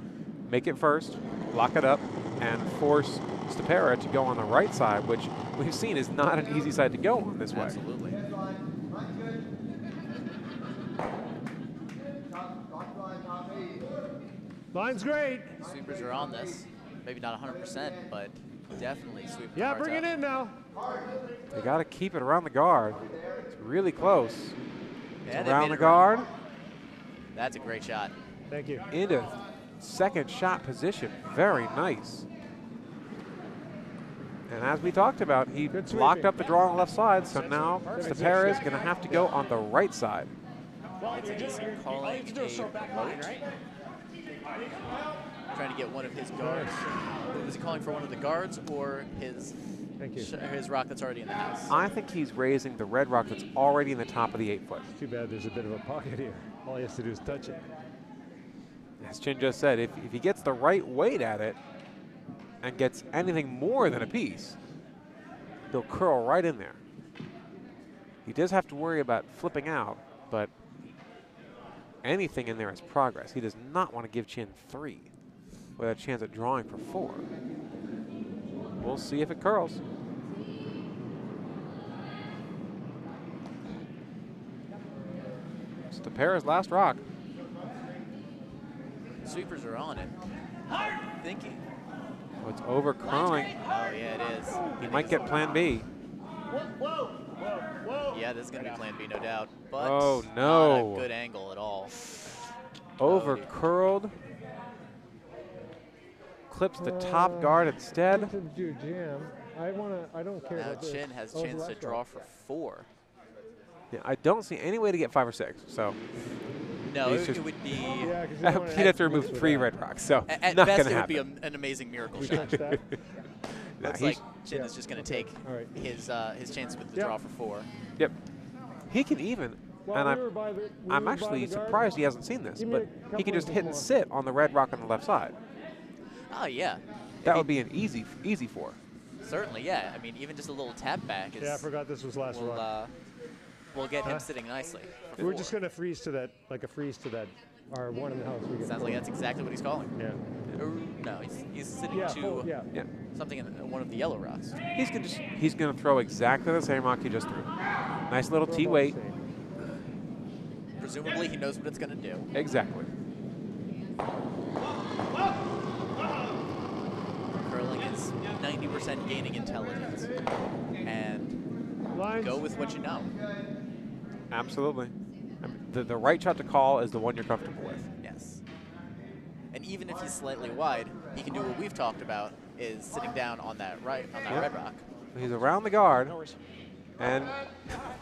make it first, lock it up, and force Stopera to go on the right side, which we've seen is not an easy side to go on this way. Absolutely. Line's great. Sweepers are on this. Maybe not 100%, but definitely sweeping. Yeah, cards bring it out. in now. They got to keep it around the guard. It's really close. Yeah, they Around made the it guard, That's a great shot. Thank you. into second shot position. Very nice. And as we talked about, he Good locked sweeping. up the draw on the left side, so now Stopera is going to have to go on the right side. Well, you're just, all you have to do is throw back line, right? Trying to get one of his guards. Was he calling for one of the guards or his Thank you. his rock that's already in the house? I think he's raising the red rock that's already in the top of the 8-foot. Too bad there's a bit of a pocket here. All he has to do is touch it. As Chin just said, if he gets the right weight at it and gets anything more than a piece, he'll curl right in there. He does have to worry about flipping out, but anything in there is progress. He does not want to give Chin 3 with a chance at drawing for 4. We'll see if it curls. Stopera's last rock. Sweepers are on it. Thinking. Oh, it's over curling. Oh yeah, it is. He might get plan B. Yeah, this is gonna be Plan B, no doubt. But Oh, not no. a good angle at all. Over curled. Clips the top guard instead. To do jam. I don't care Now about this. Chin has Oh, chance to last draw rock. for 4. Yeah, I don't see any way to get 5 or 6. So No, He's it just- would be. Yeah, 'cause you he'd don't wanna have to mix remove with 3 that. red rocks. So At not best, gonna it would be happen. an amazing miracle We shot. touch that. No, Looks he's- like Chin is just going to take his chance with the draw for 4. Yep. He can even, and I'm actually surprised he hasn't seen this, but he can just hit and sit on the red rock on the left side. Oh, yeah. That would be an easy 4. Certainly, yeah. I mean, even just a little tap back is. Yeah, I forgot this was last rock. We'll get him sitting nicely. We're just going to freeze to that, like a freeze to that, our one in the house. Sounds like that's exactly what he's calling. Yeah. No, he's sitting to something in one of the yellow rocks. He's gonna throw exactly the same rock he just threw. Nice little T weight. Presumably, he knows what it's gonna do. Exactly. Curling is 90% gaining intelligence, and go with what you know. Absolutely. I mean, the right shot to call is the one you're comfortable with. Yes. And even if he's slightly wide, he can do what we've talked about, is sitting down on that red rock. He's around the guard, and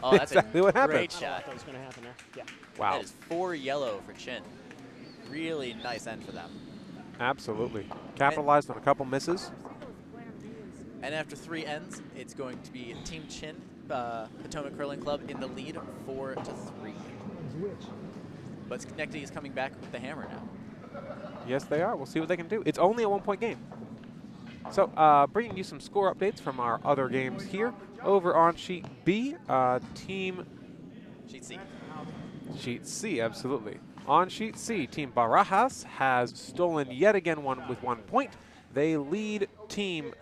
that's exactly what happened. Great shot. That was going to happen there. Yeah. Wow. That is 4 yellow for Chin. Really nice end for them. Absolutely. Capitalized on a couple misses. And after 3 ends, it's going to be Team Chin, Potomac Curling Club, in the lead, 4-3. But Schenectady is coming back with the hammer now. Yes, they are. We'll see what they can do. It's only a 1-point game. So, bringing you some score updates from our other games here. Over on Sheet B, Team... Sheet C. Sheet C, absolutely. On Sheet C, Team Barajas has stolen yet again with 1 point. They lead Team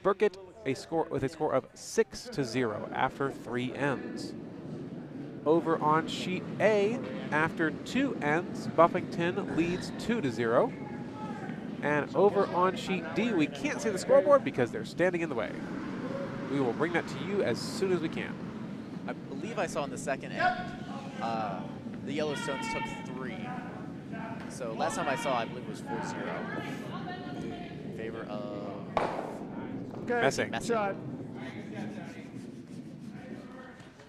Burkett with a score of 6-0 after 3 ends. Over on Sheet A, after 2 ends, Buffington leads 2-0. And over on Sheet D, we can't see the scoreboard because they're standing in the way. We will bring that to you as soon as we can. I believe I saw in the second end, the Yellowstones took 3. So last time I saw, I believe it was 4-0 in favor of Messing. Shot.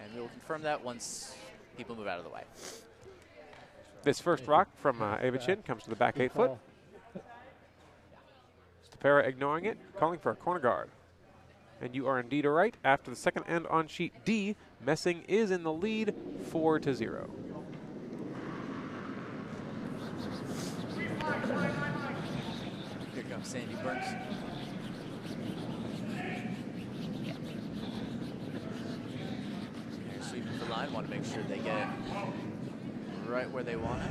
And we will confirm that once people move out of the way. This first rock from Ava Chin comes to the back 8 foot. Stopera ignoring it, calling for a corner guard. And you are indeed right. After the second end on Sheet D, Messing is in the lead 4-0. Here comes Sandy Burns. They're sweeping the line, want to make sure they get it right where they want it.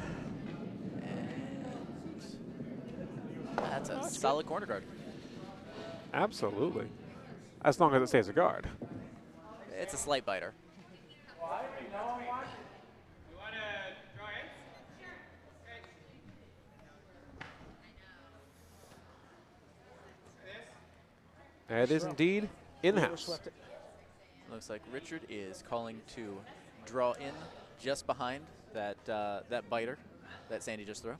And that's a solid corner guard. Absolutely. As long as it stays a guard. It's a slight biter. It is indeed in the house. Looks like Richard is calling to draw in just behind that that biter that Sandy just threw.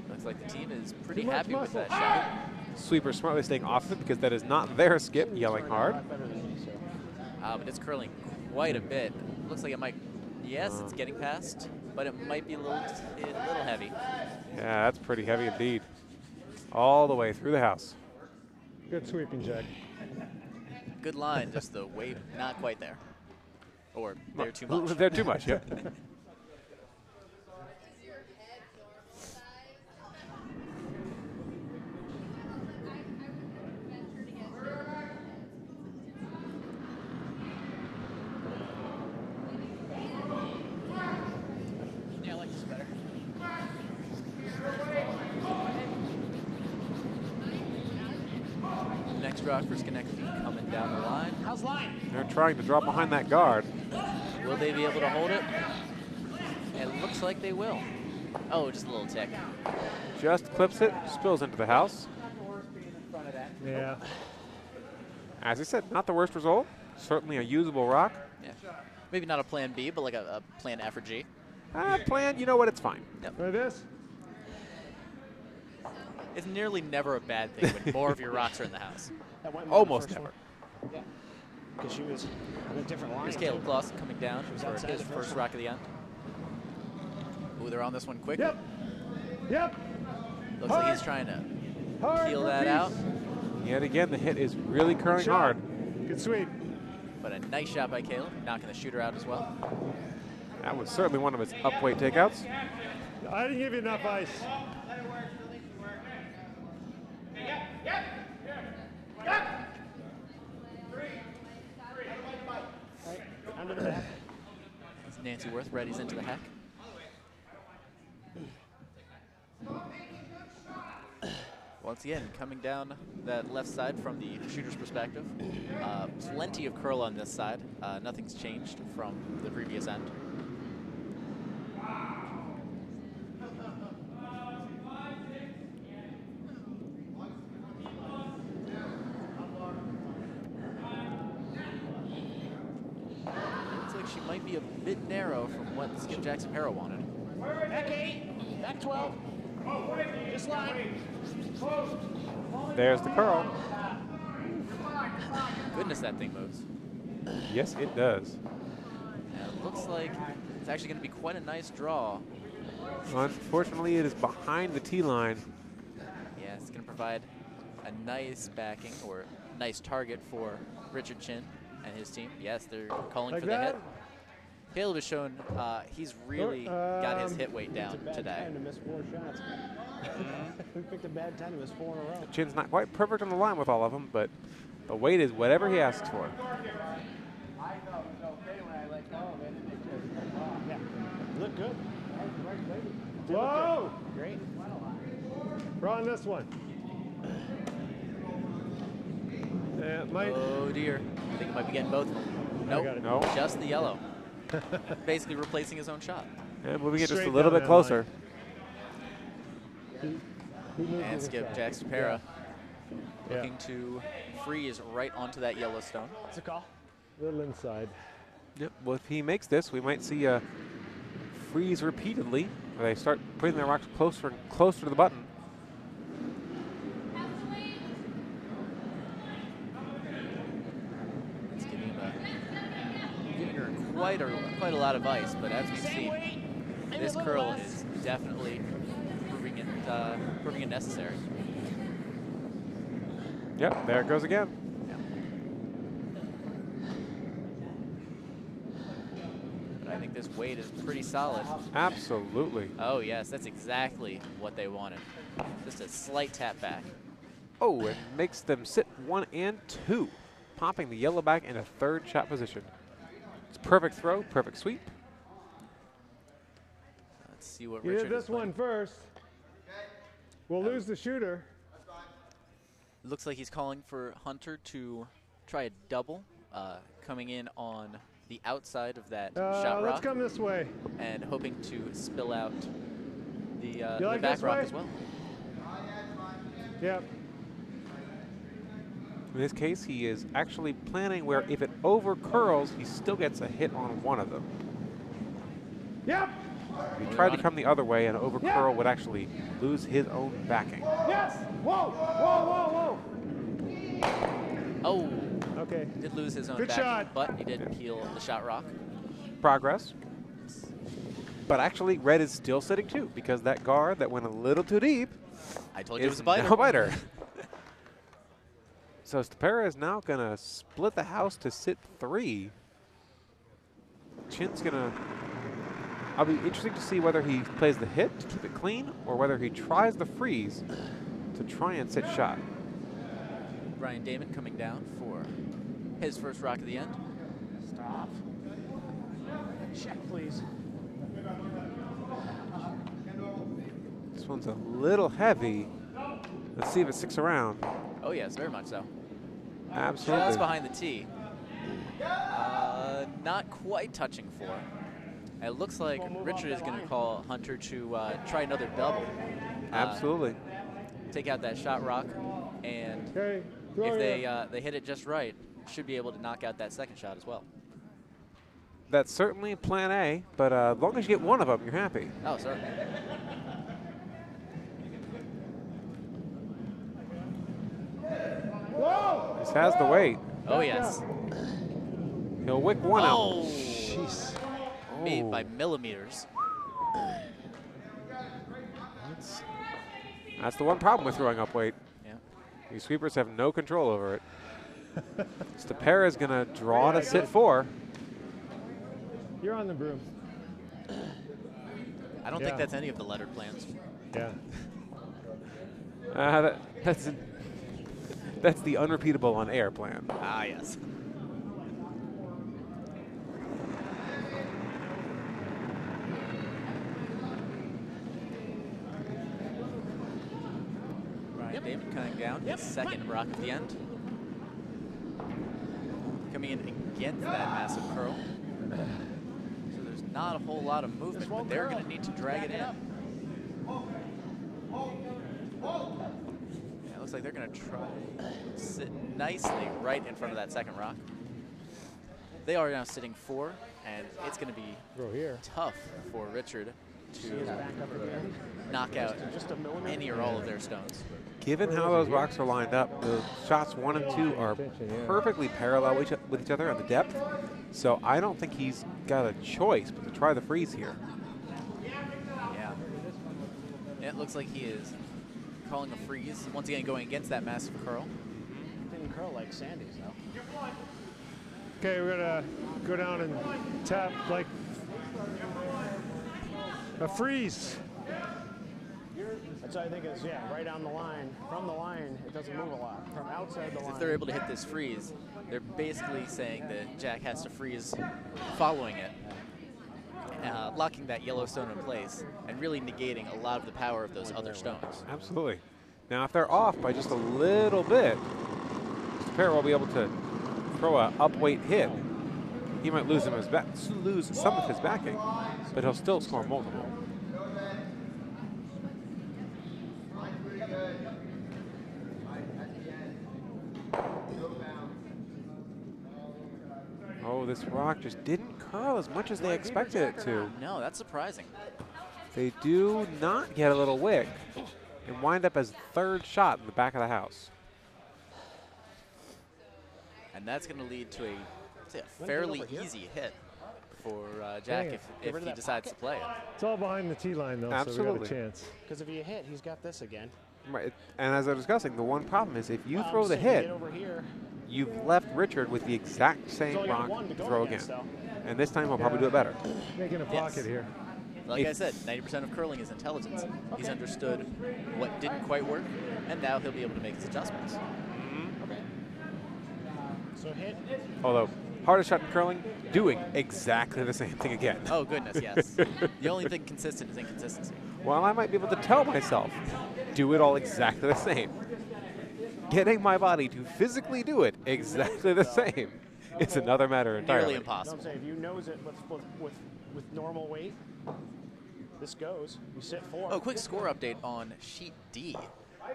Looks like the team is pretty happy with that shot. Sweeper smartly staying off of it because that is not their skip, yelling hard. But it's curling quite a bit. Looks like it might, yes, it's getting past, but it might be a little heavy. Yeah, that's pretty heavy indeed. All the way through the house. Good sweeping, Jack. Good line, just the wave not quite there. Or they're too much. They're too much, yep. Yeah, I like this better. Next rock for Schenectady coming down the line. How's line? They're trying to drop behind that guard. Will they be able to hold it? It looks like they will. Oh, just a little tick. Just clips it, spills into the house. Yeah. As I said, not the worst result. Certainly a usable rock. Yeah. Maybe not a plan B, but like a plan F or G. Plan, you know what, it's fine. Yep. Like this? It's nearly never a bad thing when more of your rocks are in the house. Almost never. Yeah. because she was on a different line. Here's Caleb Clausen coming down was for outside his the first first one. rock of the end. Ooh, they're on this one quickly. Yep. Yep. Looks like he's trying to Hard peel for that peace. out. Yet again, the hit is really curling Shot. hard. Good sweep. But a nice shot by Caleb, knocking the shooter out as well. That was certainly one of his upweight takeouts. I didn't give you enough ice. Right, under the back. As Nancy Worth readies into the hack. Once again, coming down that left side from the shooter's perspective. Plenty of curl on this side. Nothing's changed from the previous end. Looks like she might be a bit narrow from what Skip Jackson-Hara wanted. Back 8, back 12. Just line. There's the curl. Goodness, that thing moves. Yes, it does. And it looks like it's actually going to be quite a nice draw. Unfortunately, it is behind the tee line. Yeah, it's going to provide a nice backing or nice target for Richard Chin and his team. Yes, they're calling Like for the that? hit. Caleb has shown he's really got his hit weight down Bad today. time to miss 4 shots. We picked a bad time to miss 4 in a row. Chin's not quite perfect on the line with all of them, but the weight is whatever he asks for. I thought it was okay when I let go of it and it just took off. Yeah, look good. Whoa! Great. We're on this one. Might. Oh dear, I think it might be getting both of them. Nope, got it. No. just the yellow. Basically replacing his own shot. And moving it just a Straight little down bit that closer. He moved And to the Skip side. Jackson-Hara Yeah. looking to freeze right onto that Yellowstone. What's the call? Little inside. Yep. Well, if he makes this, we might see a freeze repeatedly. Where they start putting their rocks closer and closer to the button. It's giving her quite a lot of ice, but as we've seen, this curl is definitely proving it necessary. Yep, there it goes again. But I think this weight is pretty solid. Absolutely. Oh yes, that's exactly what they wanted. Just a slight tap back. Oh, it makes them sit 1 and 2, popping the yellow back in a third shot position. It's perfect throw, perfect sweep. Let's see what You Richard did is this one first. We'll lose the shooter. Looks like he's calling for Hunter to try a double, coming in on the outside of that shot Let's rock come this way. and hoping to spill out the like back this rock way? as well. Yep. In this case, he is actually planning where if it over curls, he still gets a hit on one of them. Yep. If he tried to come the other way and over curl would actually lose his own backing. Yes. Whoa. Whoa. Whoa. Whoa. Oh, Okay. did lose his own Good backing, shot. but he did peel the shot rock. Progress. But actually, red is still sitting too, because that guard that went a little too deep I told you it was is a biter. now a biter. So Stopera is now going to split the house to sit 3. Chin's going to... I'll be interested to see whether he plays the hit to keep it clean or whether he tries the freeze to try and sit shot. Brian Damon coming down for his first rock of the end. Stop. Check, please. This one's a little heavy. Let's see if it sticks around. Oh yes, very much so. Absolutely. Just behind the tee. Not quite touching 4. It looks like Richard is going to call Hunter to try another double. Absolutely. Take out that shot rock, and Okay. if they hit it just right, should be able to knock out that second shot as well. That's certainly plan A, but as long as you get one of them, you're happy. Oh, sorry. Whoa. This has the weight. Oh yes. He'll wick one out. Oh, Jeez. made by millimeters. That's the one problem with throwing up weight. Yeah. These sweepers have no control over it. Stopera is going to draw to sit 4. You're on the broom. I don't think that's any of the lettered plans. Yeah. That's the unrepeatable on air plan. Ah, yes. Brian Damon coming down, his second rock at the end. Coming in against that massive curl. So there's not a whole lot of movement, but they're going to need to drag it in. Yeah, it looks like they're going to try to sit nicely right in front of that second rock. They are now sitting 4, and it's going to be tough for Richard to knock out any or all of their stones. Given how those rocks are lined up, the shots 1 and 2 are perfectly parallel with each other on the depth. So I don't think he's got a choice but to try the freeze here. Yeah. It looks like he is calling a freeze. Once again, going against that massive curl. Didn't curl like Sandy's, though. Okay, we're gonna go down and tap like a freeze. That's what I think is, right on the line. From the line, it doesn't move a lot. From outside the line. If they're able to hit this freeze, they're basically saying that Jack has to freeze following it, locking that yellow stone in place, and really negating a lot of the power of those other stones. Absolutely. Now, if they're off by just a little bit, Stopera will be able to throw a up-weight hit. He might lose some of his backing, but he'll still score multiple. Oh, this rock just didn't curl as much as they expected it to. No, that's surprising. They do not get a little wick and wind up as third shot in the back of the house. And that's going to lead to a fairly easy hit for Jack if he decides to play it. It's all behind the tee line, though, so we got a chance. Because if you hit, he's got this again. Right, and as I was discussing, the one problem is if you throw the hit, you've left Richard with the exact same rock to throw again. And this time he'll probably do it better. Making a pocket here. Like I said, 90% of curling is intelligence. He's understood what didn't quite work, and now he'll be able to make his adjustments. Okay. So hit. Although, hardest shot in curling, doing exactly the same thing again. Oh, goodness, yes. The only thing consistent is inconsistency. Well, I might be able to tell myself, do it all exactly the same. Getting my body to physically do it exactly the same is another matter entirely. Nearly impossible. I'm saying, if you nose it with normal weight, this goes. You sit 4. Oh, quick score update on sheet D.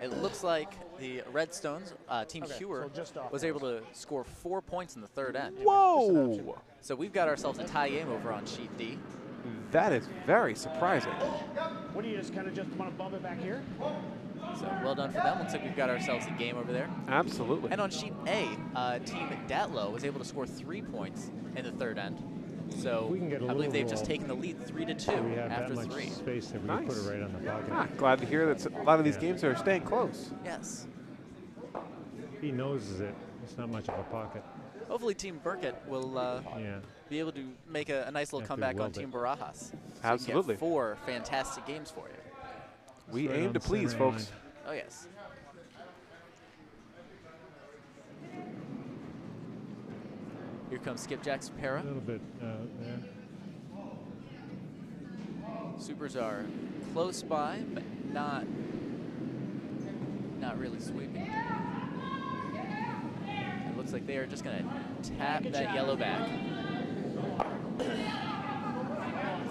It looks like the Redstones, Team Hewer, was able to score 4 points in the third end. Whoa! So we've got ourselves a tie game over on sheet D. That is very surprising. What do you just want to bump it back here? So well done for them. Looks like we've got ourselves a game over there. Absolutely. And on sheet A, Team Datlow was able to score 3 points in the third end. So I believe they've just taken the lead 3-2 after 3. Space that we Nice. put it right on the pocket. Ah, glad to hear that a lot of these games are staying close. Yes. He noses it. It's not much of a pocket. Hopefully Team Burkett will be able to make a nice little comeback on Team Barajas. So Absolutely. We can get 4 fantastic games for you. We aim to please, folks. Oh, yes. Here comes Skipjack Stopera. A little bit there. Supers are close by, but not really sweeping. It looks like they are just going to tap that yellow back.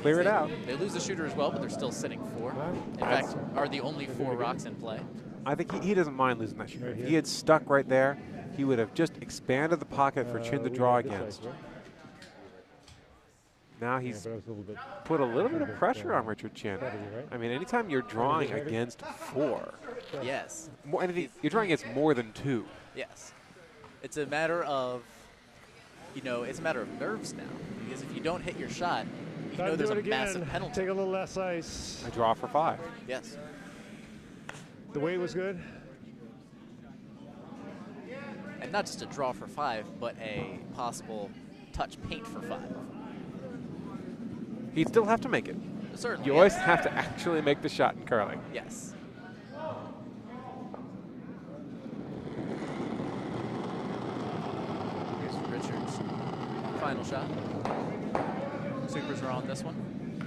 Clear it out. They lose the shooter as well, but they're still sitting 4. In fact, are the only 4 rocks in play. I think he doesn't mind losing that shooter. If he had stuck right there, he would have just expanded the pocket for Chin to draw against. Now he's put a little bit of pressure on Richard Chin. I mean, anytime you're drawing against 4, Yes. you're drawing against more than 2. Yes. It's a matter of you know, it's a matter of nerves now. Because if you don't hit your shot, you Time know to there's do a it massive again. penalty. Take a little less ice. A draw for 5. Yes. The weight was good. And not just a draw for 5, but a possible touch paint for 5. He'd still have to make it. Certainly. You always have to actually make the shot in curling. Yes. Here's Richard's final shot. Supers are on this one.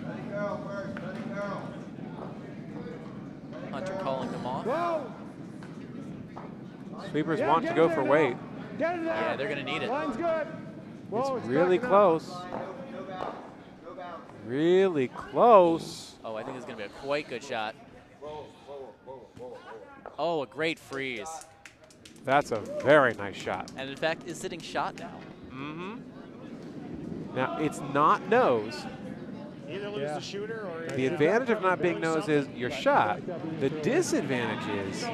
Let it go first. Let it go. Hunter calling them off. Whoa! Sweepers Yeah, want get to go in for there weight. now. Get in there. Yeah, they're going to need it. Line's good. Whoa, It's really backing up. close. No bounce. No bounce. Really close. Oh, I think it's going to be a quite good shot. Oh, a great freeze. That's a very nice shot. And in fact, is sitting shot now. Mm-hmm. Now, it's not nose. Either lose the shooter or The advantage of not being nose is your shot. The disadvantage is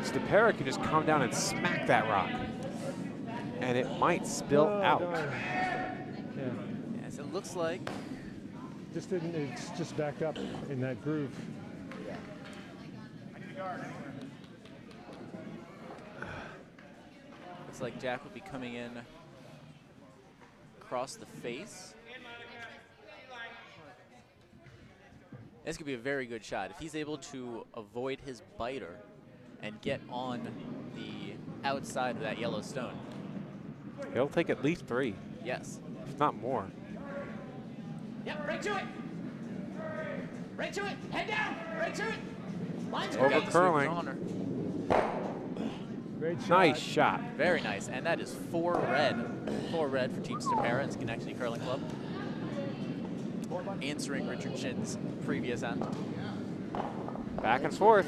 Stopera can just come down and smack that rock. And it might spill out. Yeah. Yes, it looks like. Just didn't. It's just backed up in that groove. Looks like Jack would be coming in across the face. This could be a very good shot. If he's able to avoid his biter and get on the outside of that yellow stone. He'll take at least 3, Yes. if not more. Yep, right to it. Right to it. Head down. Right to it. Line's Over Got the curling. sweep corner. Great shot. Nice shot. Very nice. And that is 4 red. 4 red for Team Stopera and Schenectady Curling Club. Answering Richard Shin's previous end. Back and forth.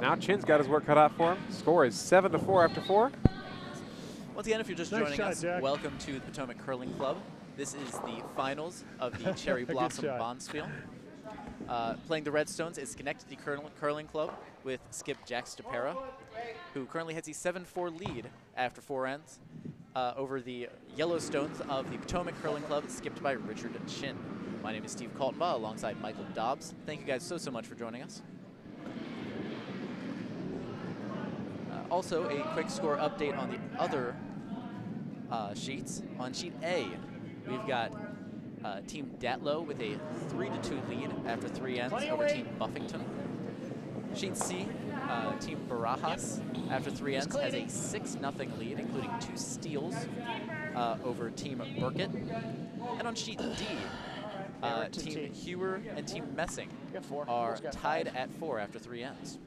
Now Chin's got his work cut out for him. Score is 7-4 after 4. Once again, if you're just Nice joining shot, us, Jack. welcome to the Potomac Curling Club. This is the finals of the Cherry Good Blossom shot. Bonspiel. Playing the Redstones is Schenectady Curling Club with skip Jack Stopera, who currently has a 7-4 lead after 4 ends over the Yellowstones of the Potomac Curling Club, skipped by Richard Shin. My name is Steve Kaltenbaugh alongside Michael Dobbs. Thank you guys so much for joining us. Also, a quick score update on the other sheets. On sheet A, we've got Team Datlow with a 3-2 lead after 3 ends over Team Buffington. Sheet C, Team Barajas after 3 ends has a 6-0 lead, including 2 steals over Team Burkett. And on sheet D, Team Hewer and Team Messing are tied at 4 after 3 ends.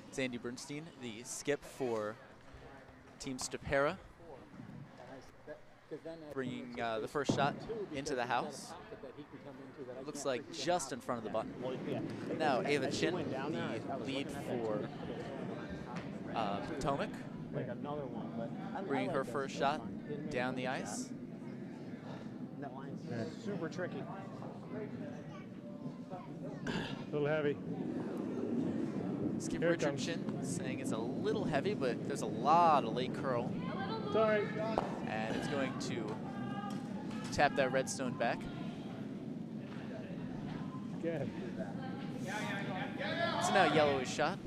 Sandy Bernstein, the skip for Team Stopera, bringing the first shot into the house. Looks like just in front of the button. Now Ava Chin, the lead for Potomac, bringing her first shot down the ice. Super tricky. A little heavy. Skip Here it Richard comes. Chin saying it's a little heavy, but there's a lot of late curl. It's all right. And it's going to tap that redstone back. Good. So now yellow is shot.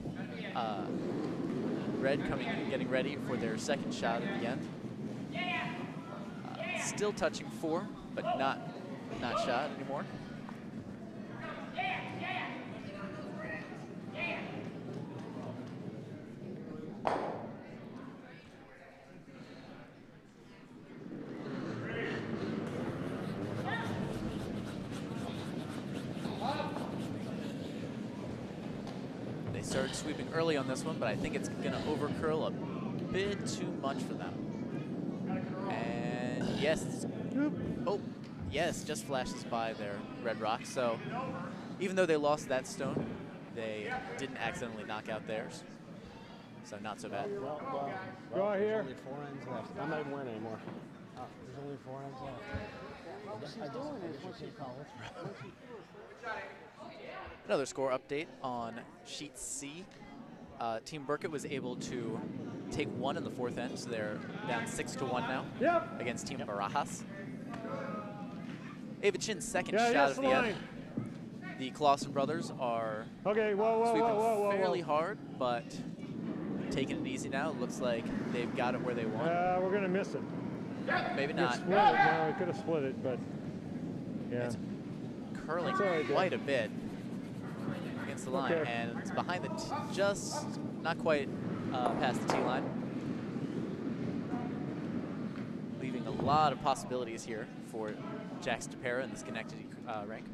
Red coming in, getting ready for their second shot at the end. Still touching 4, but not shot anymore. They started sweeping early on this one, but I think it's going to overcurl a bit too much for them. And yes, oh, yes, just flashes by their red rock. So even though they lost that stone, they didn't accidentally knock out theirs. So not so bad. Draw here. There's only 4 ends left. I'm not even wearing anymore. There's only 4 ends left. What she's doing is what she calls. Another score update on sheet C. Team Burkett was able to take one in the fourth end, so they're down 6-1 now against Team Barajas. Ava Chin's second shot of the end. The Clausen brothers are sweeping fairly hard, but taking it easy now. It looks like they've got it where they want. We're going to miss it. Maybe not. Split it. No, we could have split it, but yeah. It's curling quite a bit against the line, and it's behind the just not quite past the T-line. Leaving a lot of possibilities here for Jack Stopera in the Schenectady rank.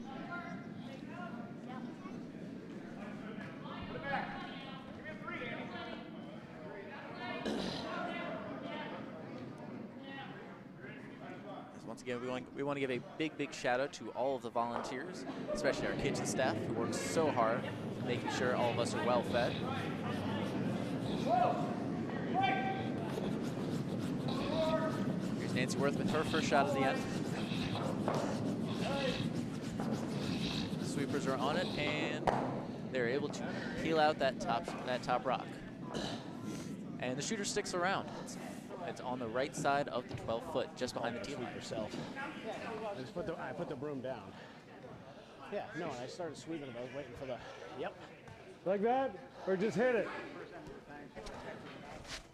Once again, we want to give a big shout out to all of the volunteers, especially our kitchen staff who work so hard making sure all of us are well fed. Here's Nancy Worth with her first shot of the end. The sweepers are on it, and they're able to peel out that top rock. And the shooter sticks around. It's on the right side of the 12-foot, just behind the tee line. Yourself. I put the broom down. Yeah, no, I started sweeping it. I was waiting for the, Like that, or just hit it.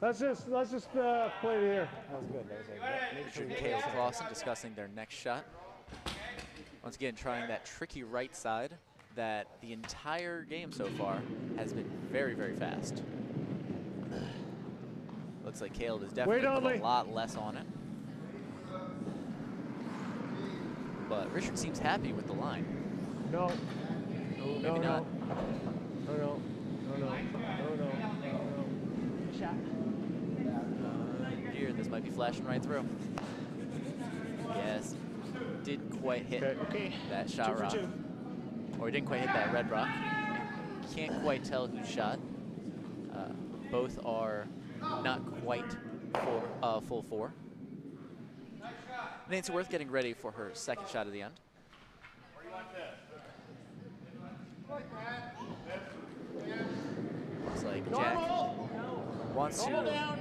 Let's just play it here. That was good. Richard and Caleb Clausen discussing their next shot. Once again, trying that tricky right side that the entire game so far has been very fast. Looks like Caleb is definitely put a lot less on it. But Richard seems happy with the line. No. Maybe not. No. Shot. Here, this might be flashing right through. Yes. Didn't quite hit that shot rock. Or he didn't quite hit that red rock. Can't quite tell who shot. Both are not quite full four. Nancy Worth getting ready for her second shot of the end. Looks like Jack wants to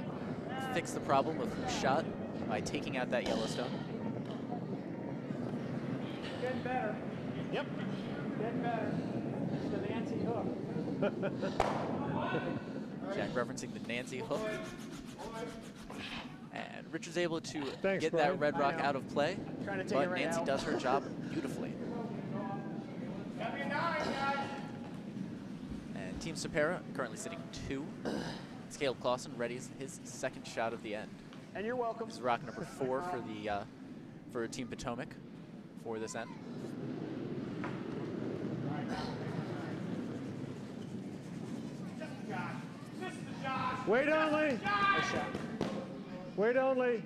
fix the problem of who shot by taking out that Yellowstone. Getting better. Yep. Getting better. The Nancy hook. Jack referencing the Nancy hook. And Richard's able to get Brian. that red rock out of play, but Nancy does her job beautifully. And Team Stopera currently sitting 2. It's Caleb Clausen readies his second shot of the end. And you're welcome. This is rock number 4 for Team Potomac for this end. Wait only. Wait only.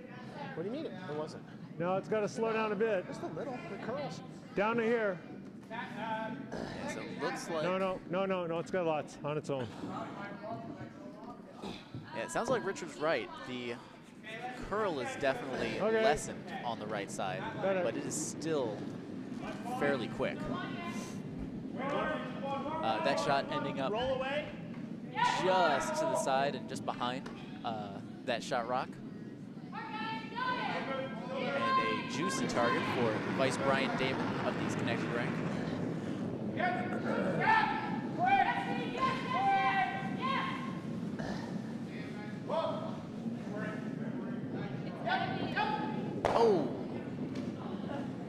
What do you mean it wasn't? No, it's got to slow down a bit. Just a little. The curls. Down to here. Yeah, so it looks like... No, it's got lots on its own. Yeah, it sounds like Richard's right. The curl is definitely lessened on the right side, but it is still fairly quick. That shot ending up just to the side and just behind that shot rock. And a juicy target for Vice Brian Damon of the Schenectady rank. Oh!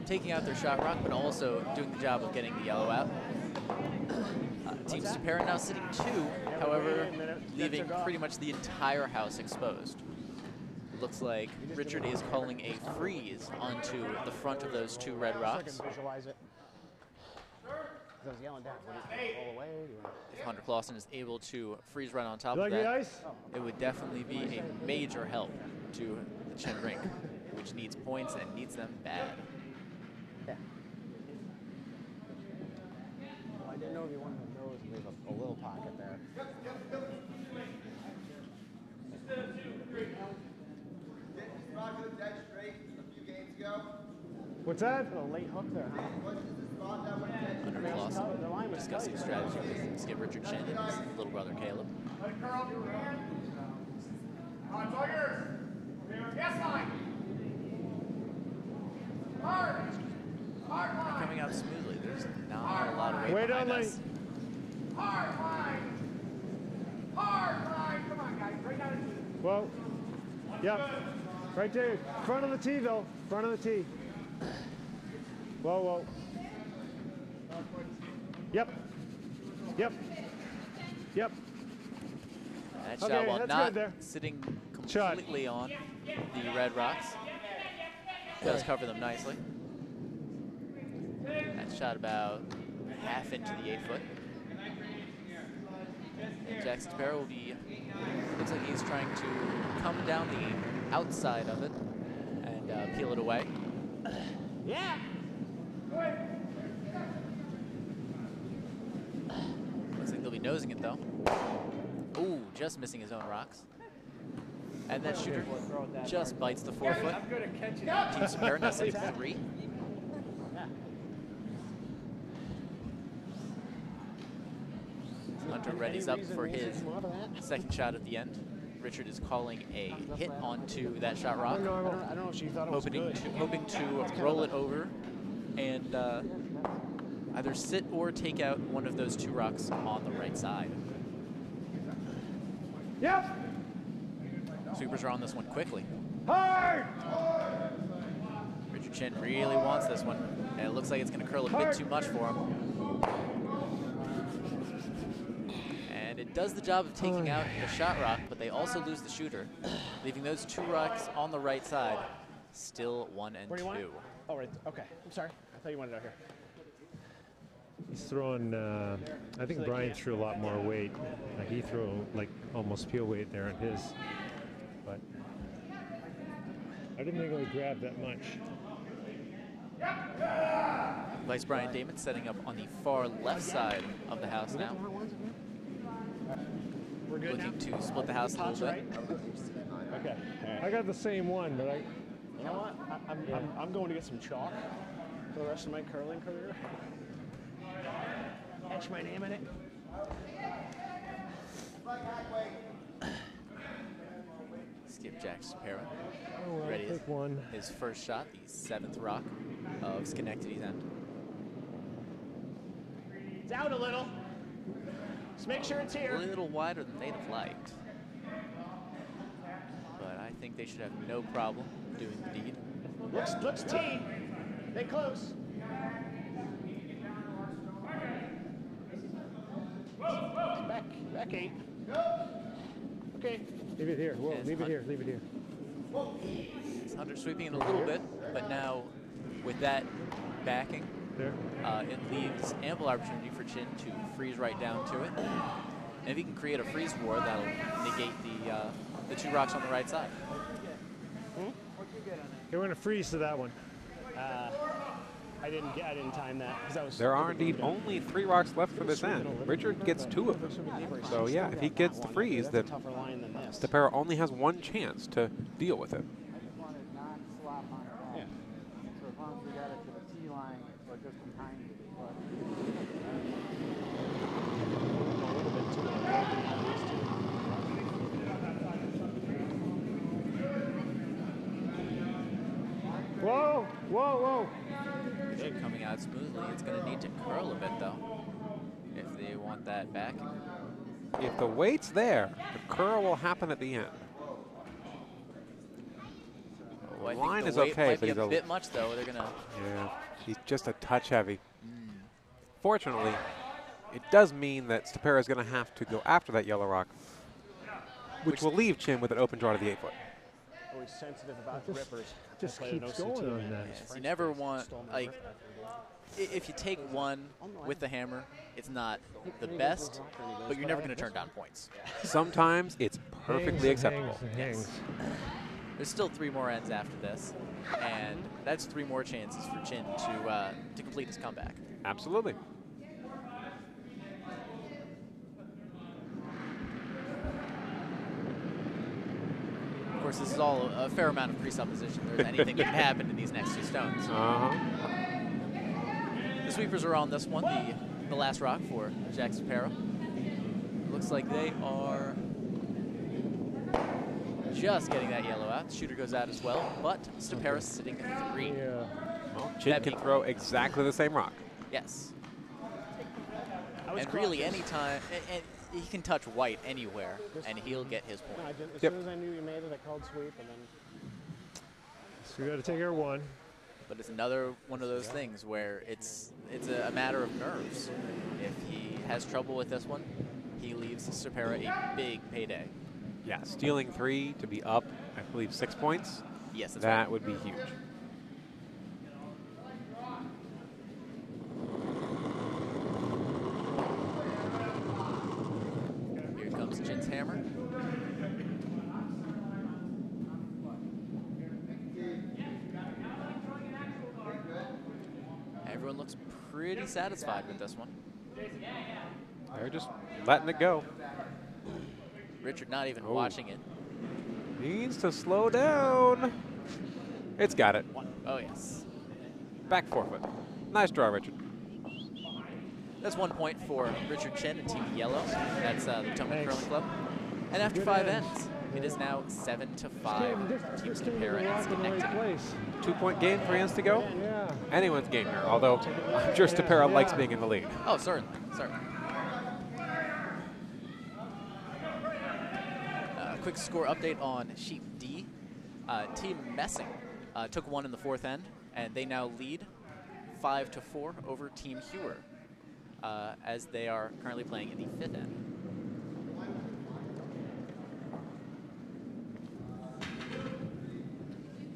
Taking out their shot rock, but also doing the job of getting the yellow out. Team Stopera now sitting 2, however, leaving pretty much the entire house exposed. It looks like Richard is calling a freeze onto the front of those 2 red rocks. Visualize it. I was yelling down. Roll away. If Hunter Clausen is able to freeze right on top You of like that, the ice? it would definitely be a major help to the Chen rink, which needs points and needs them bad. Yeah. Well, I didn't know if you wanted to nose and leave a little pocket there. Rock to the deck straight a few games ago. What's that? A late hook there, huh? What is this Under Clausen, discussing strategy with skip Richard Chin and his little brother Caleb. They're coming out smoothly. There's not a lot of weight behind us. Well, yep. Right there. Front of the tee, though. Front of the tee. Whoa, whoa. Yep. Yep. Yep. That Okay, shot, while that's not good there. sitting completely on the red rocks, does cover them nicely. That shot about half into the 8-foot. And Jack Stopera will be, looks like he's trying to come down the outside of it and peel it away. Yeah. Looks like they'll be nosing it though. Ooh, just missing his own rocks. And that shooter just bites the 4-foot. Team Stopera now sitting 3. Hunter readies up for his second shot at the end. Richard is calling a hit onto that shot rock, Oh, I don't know if she thought it was good. hoping to roll it over and either sit or take out one of those 2 rocks on the right side. Yep. Sweepers are on this one quickly. Hard. Richard Chin really wants this one, and it looks like it's going to curl a bit too much for him. And it does the job of taking out the shot rock, but they also lose the shooter, leaving those 2 rocks on the right side, still 1 and 2. Where do you want it? Oh, right. Okay. I'm sorry. I thought you wanted it out here. He's throwing, I think Brian threw a lot more weight. Like he threw like almost peel weight there on his, but I didn't think it would grab that much. Vice Brian Damon setting up on the far left side of the house now. We're good Looking now? to split the house a little bit. Okay. I got the same one, but You know what? I'm going to get some chalk for the rest of my curling career. Etch my name in it. Skip Jack Stopera. I'll Ready take one. his first shot, the 7th rock of Schenectady's end. It's out a little. Just make sure it's A here. little wider than they'd have liked. But I think they should have no problem doing the deed. Looks tee. They close. Back 8. Okay. Leave it here. Whoa, Yes, leave it here. Leave it here. Hunter sweeping it a little bit, but now with that backing, There. it leaves ample opportunity for Chin to freeze right down to it. And if he can create a freeze war, that'll negate the 2 rocks on the right side. Okay, we're gonna freeze to that one. I didn't time that because I was. There are indeed only 3 rocks left for this end. Richard gets 2 of them. So yeah, if he gets the freeze, then Tougher line than this. Stopera only has 1 chance to deal with it. Yeah. So as long as we got it to the tee line or just behind it. A little bit to the left behind these 2. Whoa, whoa, whoa. Richard coming out smoothly. It's going to need to curl a bit, though, if they want that back. If the weight's there, the curl will happen at the end. Oh, I think Line the is weight okay, might but be he's a a- bit much, though. They're going to... Yeah, he's just a touch heavy. Fortunately, it does mean that Stopera is going to have to go after that yellow rock, which will leave Chin with an open draw to the 8-foot. Always sensitive about the rippers. Just I played an keeps OCT going on man. that. Yes, you never want, like, if you take one with the hammer, it's not the best, but you're never going to turn down points. Sometimes it's perfectly Hangs and acceptable. hangs and hangs. There's still 3 more ends after this, and that's 3 more chances for Chin to complete his comeback. Absolutely. Of course, this is all a fair amount of presupposition. There's anything that can happen in these next 2 stones. Uh-huh. The sweepers are on this one, the last rock for Jack Stopera. Looks like they are just getting that yellow out. The shooter goes out as well, but Stopera's sitting at 3. Yeah. Well, Chin can throw exactly the same rock. Yes. And really, anytime, and he can touch white anywhere, and he'll get his point. No, as soon as I knew you made it, I called sweep, and then. So we got to take our 1. But it's another one of those things where it's a matter of nerves. If he has trouble with this one, he leaves Stopera a big payday. Yeah, stealing 3 to be up, I believe, 6 points. Yes, that's that right. would be huge. Here comes Chin's hammer. Everyone looks pretty satisfied with this one. They're just letting it go. Richard not even watching it. Needs to slow down. It's got it. Oh, yes. Back forfeit. Nice draw, Richard. That's 1 point for Richard Chin and Team Yellow. That's the Potomac Thanks. Curling Club. And after Good 5 ends. ends, it is now 7-5. Team This team Stopera is and in the right Schenectady. place. 2-point game, 3 ends to go. Yeah. Anyone's game here, although I'm sure Stopera likes being in the lead. Oh, certainly, certainly. Quick score update on Sheet D. Team Messing took 1 in the 4th end, and they now lead 5-4 over Team Hewer, as they are currently playing in the 5th end.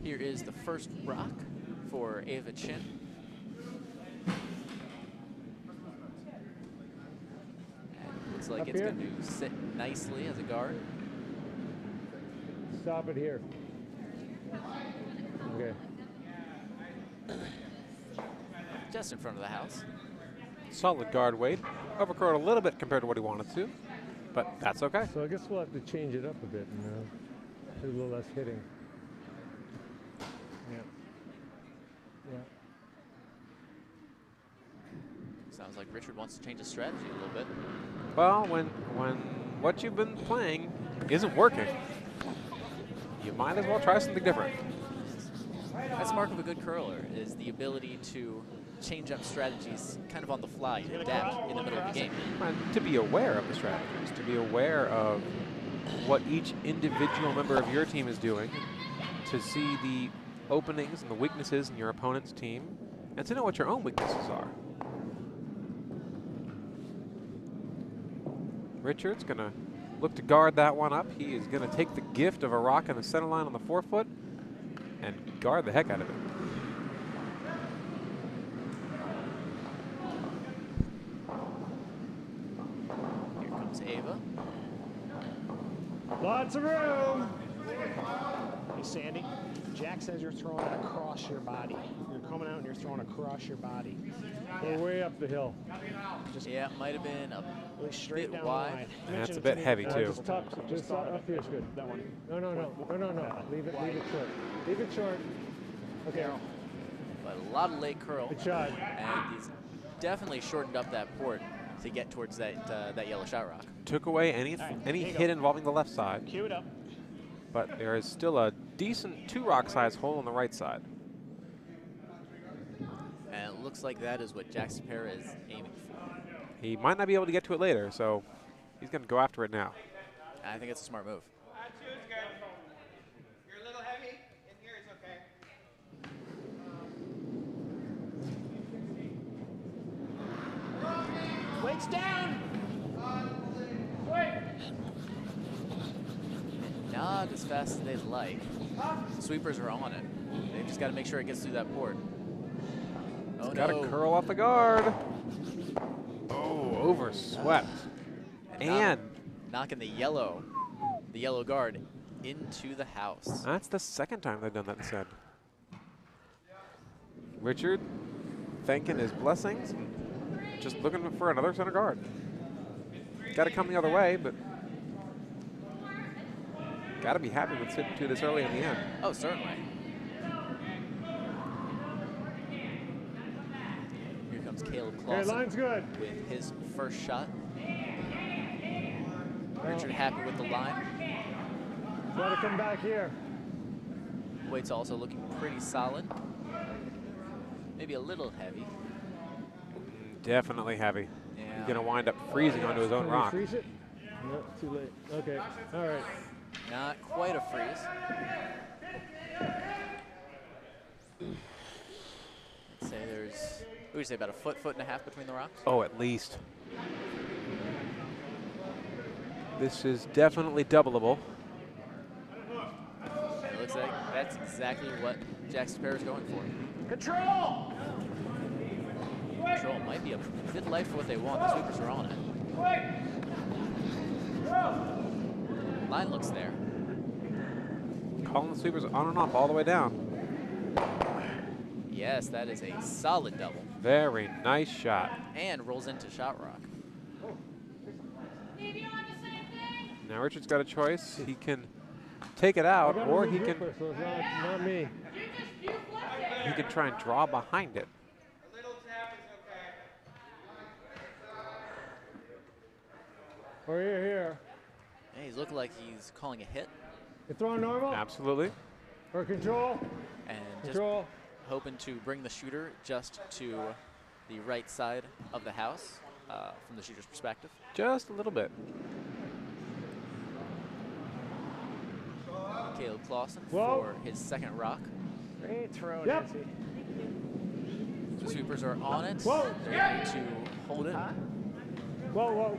Here is the first rock for Ava Chin. And looks like Up it's here? going to sit nicely as a guard. Stop it here. Okay. Just in front of the house. Solid guard weight. Overcurled a little bit compared to what he wanted to, but that's okay. So I guess we'll have to change it up a bit and do a little less hitting. Yeah. Yeah. Sounds like Richard wants to change his strategy a little bit. Well, when what you've been playing isn't working, you might as well try something different. That's the mark of a good curler, is the ability to change up strategies kind of on the fly and adapt in the middle of the game. And to be aware of the strategies, to be aware of what each individual member of your team is doing, to see the openings and the weaknesses in your opponent's team, and to know what your own weaknesses are. Richard's going to look to guard that one up. He is going to take the gift of a rock in the center line on the 4-foot and guard the heck out of it. Here comes Ava. Lots of room. Hey, Sandy, Jack says you're throwing it across your body. You're coming out and you're throwing across your body. We're way up the hill. Yeah, might have been a Really straight bit down wide. the line. That's a Mention it bit to me. heavy, too. Just up here is good. That one. No. Leave it short. Leave it short. Okay. But a lot of late curl. Good shot. And he's definitely shortened up that port to get towards that that yellow shot rock. Took away any here you hit go. involving the left side, Cue it up. but there is still a decent 2-rock size hole on the right side. And it looks like that is what Jack Stopera is aiming for. He might not be able to get to it later, so he's going to go after it now. I think it's a smart move. Two is good. You're a little heavy. In here it's okay. Weights down. Not as fast as they'd like. The sweepers are on it. They've just got to make sure it gets through that port. Oh, Got to no. curl off the guard. Oh, overswept. And knocking the yellow guard into the house. that's the second time they've done that instead. Richard thanking his blessings and just looking for another center guard. Got to come the other way, but got to be happy with sitting 2 this early in the end. Oh, certainly. Here comes Clausen line's good. with his first shot. Richard happy with the line. Try to come back here. Weight's also looking pretty solid. Maybe a little heavy. Definitely heavy. Yeah. He's going to wind up freezing onto his own Can we rock. freeze it? No, too late. Okay. All right. Not quite a freeze. Let's say there's, what would you say, about a foot and a half between the rocks? Oh, at least. This is definitely doubleable. It looks like that's exactly what Jack Stopera is going for. Control! Control might be a bit light for what they want. The sweepers are on it. Line looks there. Calling the sweepers on and off all the way down. Yes, that is a solid double. Very nice shot. And rolls into shot rock. Now Richard's got a choice. He can take it out, or he can So it's not me. try and draw behind it. A little tap is okay. Or here. Yeah, he's looking like he's calling a hit You throwing normal? Absolutely. Or control? and just Control. hoping to bring the shooter just to the right side of the house from the shooter's perspective. Just a little bit. Caleb Clausen Whoa. for his second rock. Great throw, Yep. Nancy. The sweepers are on it. Whoa. They're going to hold it. Whoa, whoa.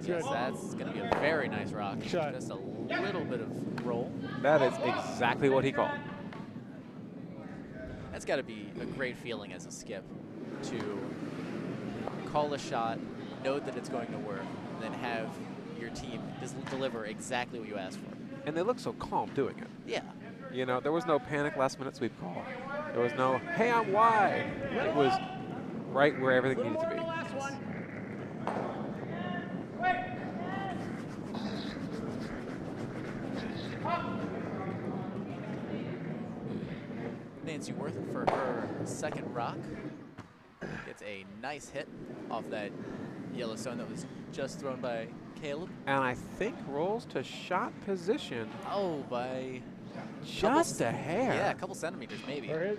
Yes, that's going to be a very nice rock. Shot. Just a little bit of roll. That is exactly what he called. That's got to be a great feeling as a skip to call a shot, know that it's going to work, and then have your team deliver exactly what you asked for. And they look so calm doing it. Yeah. You know, there was no panic last minute sweep call. There was no, hey, I'm wide. It was right where everything needed to be. Nancy Worth for her second rock gets a nice hit off that yellow stone that was just thrown by Caleb. And I think rolls to shot position Oh, by just a hair. yeah, a couple centimeters maybe. Or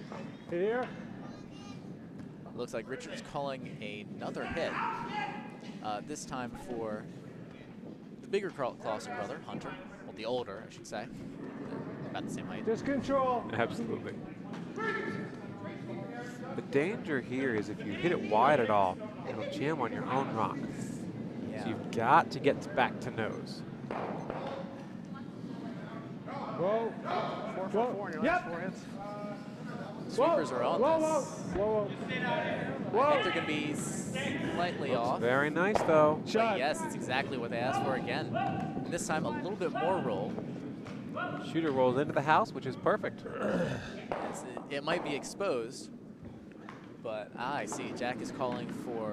here. Looks like Richard's calling another hit. This time for the bigger Clausen brother, Hunter. Well, the older, I should say. They're about the same height. Just control. Absolutely. The danger here is if you hit it wide at all, it'll jam on your own rock. Yeah. So you've got to get back to nose. Whoa. 4 for 4 in your last 4 hits. Sweepers are on Whoa, this. whoa, whoa. I think they're going to be slightly off. Very nice, though. But Shot. yes, it's exactly what they asked for again. This time a little bit more roll. Shooter rolls into the house, which is perfect. Yes, it might be exposed, but I see. Jack is calling for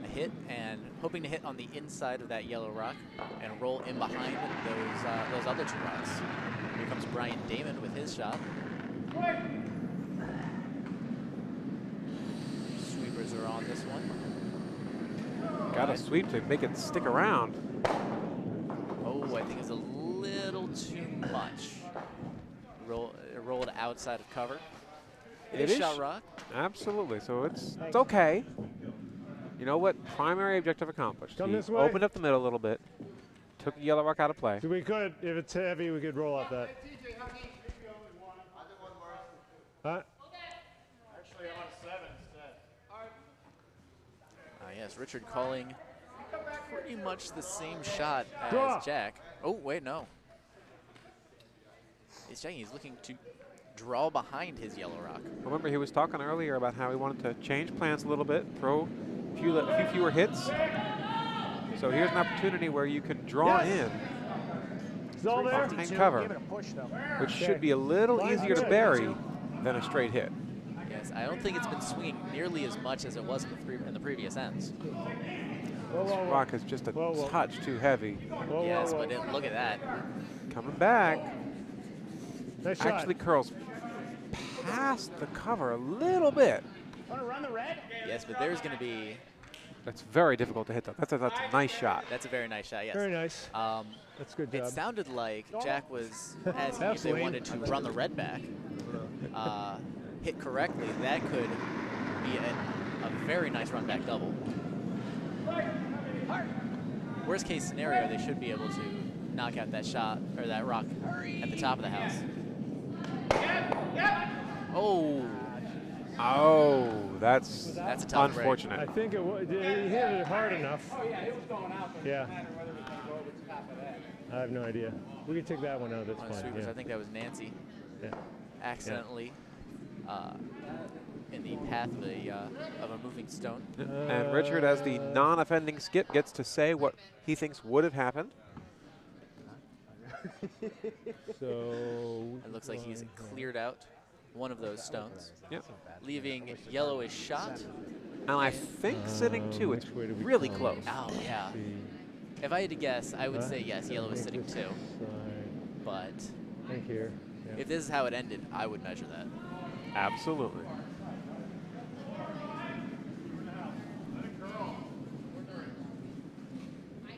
a hit and hoping to hit on the inside of that yellow rock and roll in behind those other two rocks. Here comes Brian Damon with his shot. Sweepers are on this one. Got to sweep to make it stick around. Oh, I think it's a little too much. Rolled outside of cover. It is shot rock. Absolutely. So it's okay. You know what? Primary objective accomplished. Come He this way. opened up the middle a little bit. Took the yellow rock out of play. So we could, if it's heavy, we could roll up that. Huh? Actually, I'm on 7 instead. Yes, Richard calling pretty much the same shot as Draw. Jack. Oh, wait, no. He's checking. He's looking to draw behind his yellow rock. Remember, he was talking earlier about how he wanted to change plans a little bit, throw a few fewer hits. So here's an opportunity where you can draw in, It's all there. behind cover, Give it a push, though. which should be a little Line's easier to good. bury than a straight hit. Yes, I don't think it's been swinging nearly as much as it was in the previous ends. Whoa, whoa, whoa. Rock is just a Whoa, whoa. touch too heavy. Whoa, Yes, whoa, whoa. but look at that. Coming back, Nice shot. actually curls past the cover a little bit. Want to run the red? Yes, but there's going to be. That's very difficult to hit, though. That's a nice shot. That's a very nice shot, yes. Very nice. That's a good job. It sounded like Jack was asking if they wanted to run the red back. Hit correctly, that could be a very nice run back double. Worst case scenario, they should be able to knock out that shot or that rock at the top of the house. Oh. Oh, that's a tough unfortunate. I think he hit it hard enough. Oh, yeah, it was going out, but Yeah. no matter whether it was going to go over the top of that. I have no idea. We can take that one out. That's One of the fine. sweepers, Yeah. I think that was Nancy, Yeah. accidentally in the path of a moving stone. And Richard, as the non-offending skip, gets to say what he thinks would have happened. So It looks like he's cleared out one of those stones, Yep. leaving yellow is shot. And I think sitting two, it's which way do we really come? close. Oh, yeah. see. If I had to guess, I would Huh? say yes, yellow is sitting This two. side. But Think here. Yeah. if this is how it ended, I would measure that. Absolutely.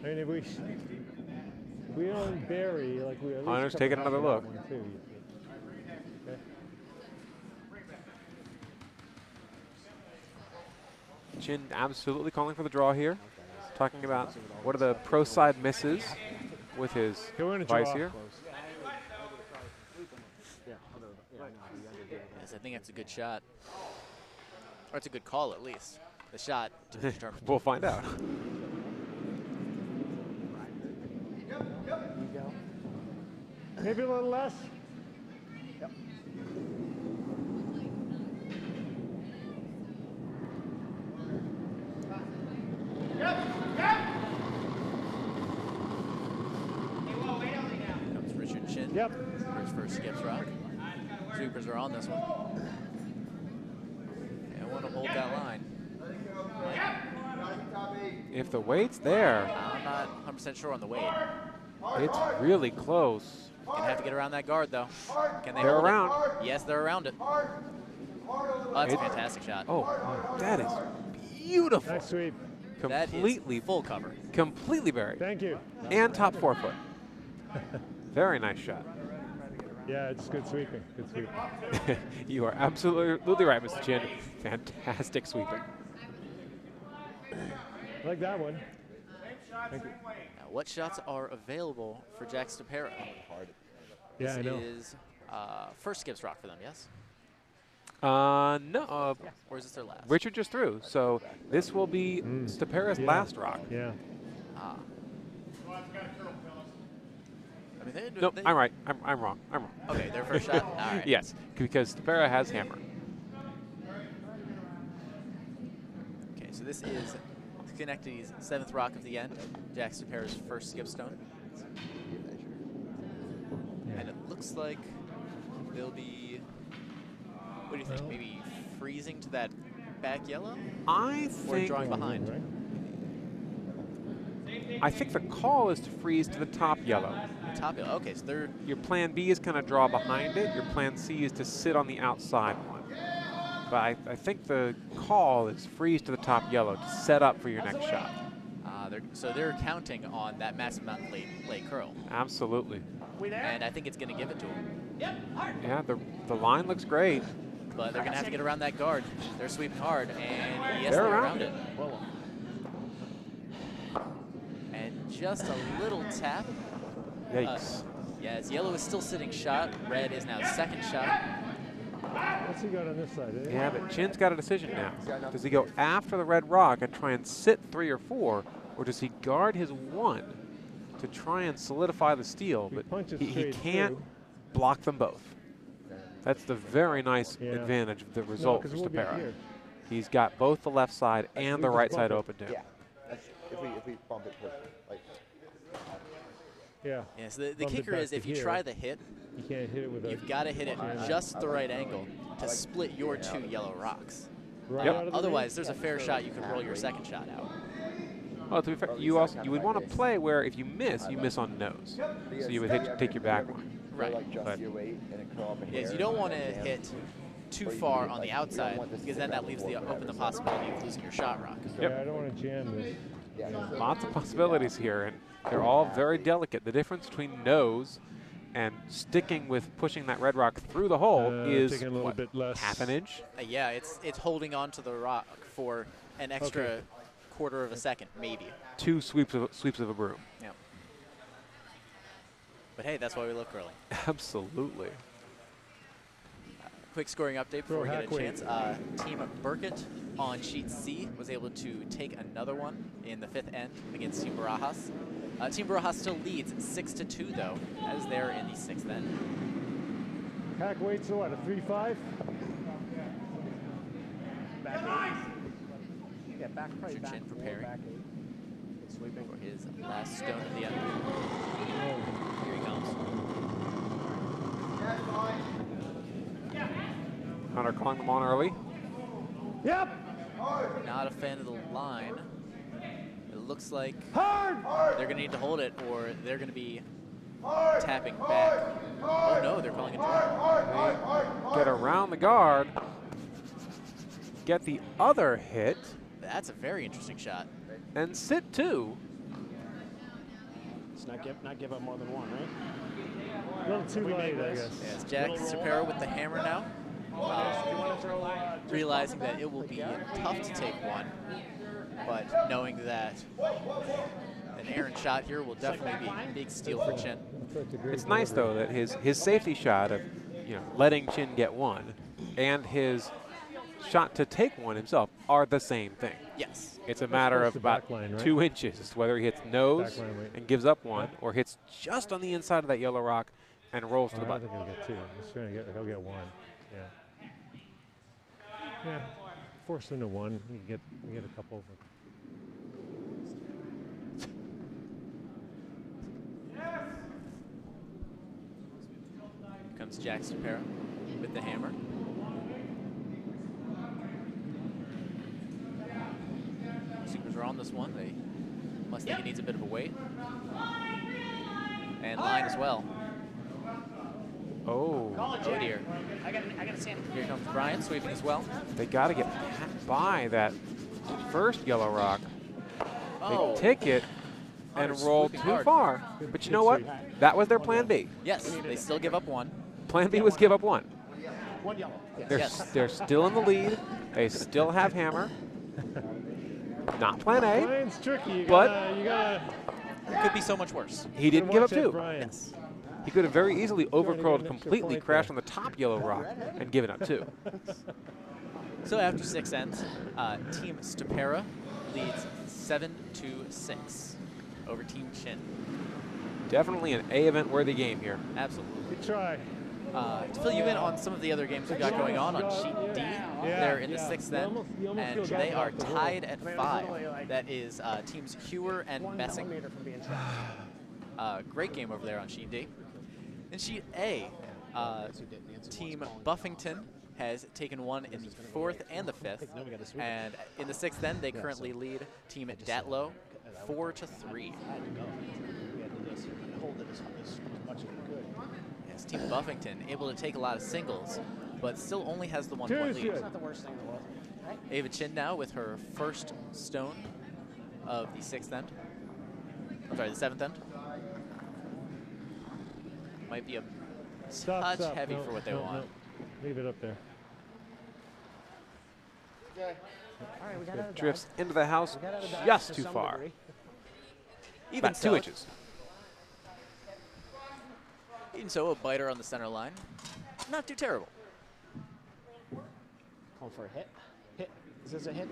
I mean, if we don't bury, like we at least Hunter's cut taking the top another of look. that one too, you see. Okay. Chin absolutely calling for the draw here. Talking about what are the pro side misses with his Okay, we're gonna vice draw. here. Yes, I think that's a good shot. Or it's a good call, at least. The shot to be determined. We'll find out. Maybe a little less. Comes Richard Chin Yep. for his first skips rock. Sweepers are on this one. And want to hold that line. If the weight's there, I'm not 100% sure on the weight. it's really close. Gonna have to get around that guard, though. Can they They're hold around. it? Yes, they're around it. Oh, that's a It- fantastic shot. Oh, that is beautiful. Nice sweep. That Completely, is full cover. completely buried. Thank you. And top 4 foot. Very nice shot. Yeah, it's good sweeping. Good sweep. You are absolutely right, Mr. Chin. Fantastic sweeping. I like that one. Thank you. Now, what shots are available for Jack Stopera? Yeah, This I know. is first skips rock for them, yes? No. Or is this their last? Richard just threw, so this will be Stopera's Yeah. last rock. Yeah. Ah. I mean, No, they, I'm right. I'm wrong. I'm wrong. Okay, their first shot? All right. Yes, because Stopera has hammer. Okay, so this is Schenectady's 7th rock of the end. Jack Stopera's first skip stone. And it looks like they'll be, what do you think, maybe freezing to that back yellow? I Or think drawing behind? Right? I think the call is to freeze to the top yellow. Top yellow. Okay, so they're Your plan B is kind of draw behind it. Your plan C is to sit on the outside one. But I think the call is freeze to the top yellow to set up for your next shot. they're counting on that massive amount of late curl, Absolutely. and I think it's going to give it to them. Yeah, the line looks great. But they're going to have to get around that guard. They're sweeping hard, and yes, They're they're around around it. And just a little tap. Yikes. Yes, yellow is still sitting shot. Red is now second shot. What's he got on this side? Eh? Yeah, but Chin's got a decision now. Does he go after the red rock and try and sit 3 or 4, or does he guard his 1 to try and solidify the steal? He But punches he straight can't through. block them both. That's the very nice Yeah. advantage of the result for 'cause we'll be Stopera. here. He's got both the left side and the just right bump side it. open to him. Yeah. That's, if we bump it, like, Yeah. Yes, the Bump it kicker back is to if you here. try the hit, You can't hit it with you've a got to hit it just the right angle to split your 2 yellow rocks. right Yep. out of the Otherwise, ring. there's a fair shot you could roll your second shot out. Well, to be fair, you would want to play where if you miss on nose. So you would take your back one. Right. like just But- your weight and it curl up a hair. Yes, you don't want to hit too far on the outside, because then that leaves open the possibility of losing your shot rock. Yep. Yeah, I don't want to jam this. Lots of possibilities here, and they're all very delicate. The difference between nose and sticking with pushing that red rock through the hole is taking a little what, bit less. half an inch? Yeah, it's holding on to the rock for an extra quarter of a second, maybe. 2 sweeps of a broom. Yeah. But hey, that's why we love curling. Absolutely. Quick scoring update before we get a hack weight. chance. Team Burkett on sheet C was able to take another one in the 5th end against Team Barajas. Team Barajas still leads 6-2 though, as they're in the 6th end. Hack weights are what, a 3.5? Yeah, back probably back Chin four, preparing. back 8. It's sweeping. For his last stone of the end. Oh, Here he comes. Hunter calling them on early. yep, Not a fan of the line. It looks like hard! they're going to need to hold it, or they're going to be tapping back. Oh no, they're calling a draw. Get around the guard. Get the other hit. That's a very interesting shot. And sit 2. Let's not give up more than one, right? A little too light, I guess. Yes, Jack Stopera with the hammer now. Realizing that it will be tough to take one, but knowing that an errant shot here will definitely be a big steal for Chin. It's nice though that his safety shot of letting Chin get one and his shot to take one himself are the same thing. Yes. It's a matter close of to about backline, right? 2 inches, whether he hits nose Backline weight. and gives up one, or hits just on the inside of that yellow rock and rolls to Oh, the I button. think he'll get 2. I'm just trying to get, he'll get 1. Yeah. Yeah. Force into 1. You get a couple. Here comes Jack Stopera with the hammer. Supers are on this one. They must think it needs a bit of a weight. And line as well. Oh, Oh dear. I got to stand. Here comes Brian sweeping as well. they got to get by that first yellow rock. Oh, They tick it and Hunter's roll sweeping too hard. far. But you know what? That was their plan B. yes, they still give up one. Plan B was give up 1. One yellow. Yes. They're, Yes. they're still in the lead. They still have hammer. Not plan A. Brian's tricky. You But- gotta It could be so much worse. He didn't give up watch that, 2. Brian. Yes. He could have very easily overcurled an extra completely, point crashed there. on the top yellow rock, and given up 2. So after 6 ends, Team Stopera leads 7-6 over Team Chin. Definitely an A event worthy game here. Absolutely. Good try. To fill you in on some of the other games we've got going on sheet D, they're in the 6th You end, almost- you almost and feel they bad are about the hole. tied at I mean, it was 5. literally like That is teams Hewer and 1 Messing. millimeter from being trapped. Great game over there on sheet D. In sheet A, Team Buffington has taken one in the 4th and the 5th, and in the 6th end they currently lead Team Datlow 4-3. I had to go. We had to just hold it as much as we could. Yes, Team Buffington able to take a lot of singles, but still only has the 1 Two point is lead. good. It's not the worst thing in the world. Right? Ava Chin now with her first stone of the 6th end. I'm sorry, the 7th end. Might be a touch heavy No, for what they no, want. no. Leave it up there. All right, we got out of Drifts into the house We got out of dodge just to too some far. degree. Even About 2 so, inches. even so, a biter on the center line. Not too terrible. Calling for a hit. Hit. Is this a hit?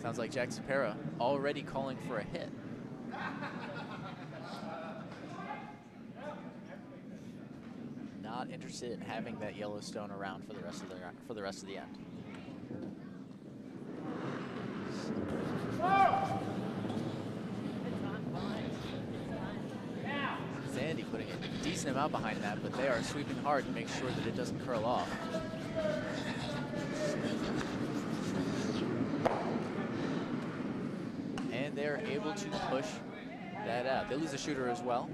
Sounds like Jack Stopera already calling for a hit. Not interested in having that Yellowstone around for the rest of the end. Sandy putting a decent amount behind that, but they are sweeping hard to make sure that it doesn't curl off. And they're able to push that out. They lose a shooter as well.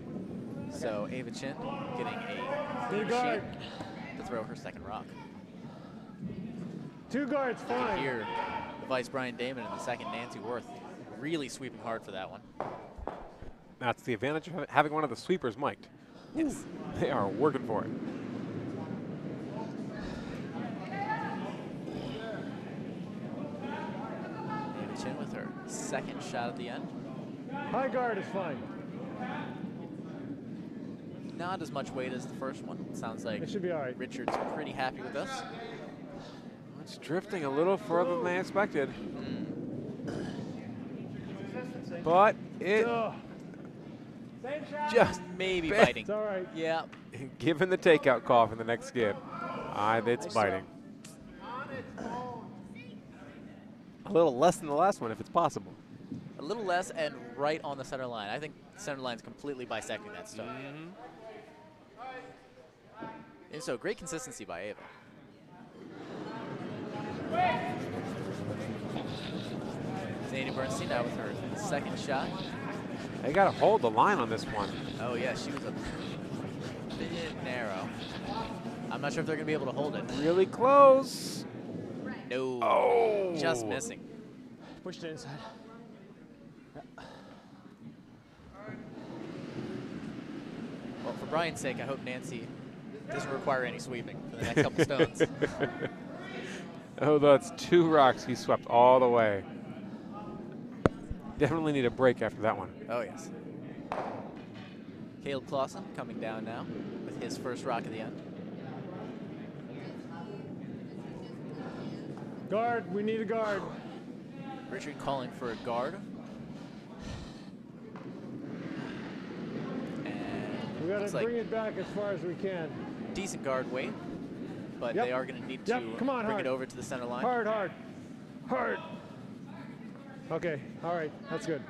So Ava Chin getting a clean guard. sheet to throw her second rock. 2 guards, You can fine. hear the vice Brian Damon and the second Nancy Worth really sweeping hard for that one. That's the advantage of having one of the sweepers mic'd. Yes. They are working for it. Ava Chin with her second shot at the end. High guard is fine. Not as much weight as the first one. It sounds like It should be all right. Richard's pretty happy with this. It's drifting a little further than they expected. But it Ugh. just Maybe bit. biting. It's all right. Yeah. Given the takeout call for the next skip, it's biting. A little less than the last one if it's possible. A little less and right on the center line. I think the center line's completely bisecting that stone. And so great consistency by Ava. Zaney Bernstein now with her second shot. They got to hold the line on this one. Oh yeah, she was a bit narrow. I'm not sure if they're gonna be able to hold it. Really close. No, Oh. just missing. Pushed it inside. Well, for Brian's sake, I hope Nancy doesn't require any sweeping for the next couple stones. Oh, that's 2 rocks he swept all the way. Definitely need a break after that one. Oh yes. Caleb Clausen coming down now with his first rock at the end. Guard, we need a guard. Richard calling for a guard. And We got looks to like bring it back as far as we can. decent guard weight, but Yep. they are going to need Yep, to come on, bring hard. it over to the center line. Hard, hard, hard. Okay, all right, that's good.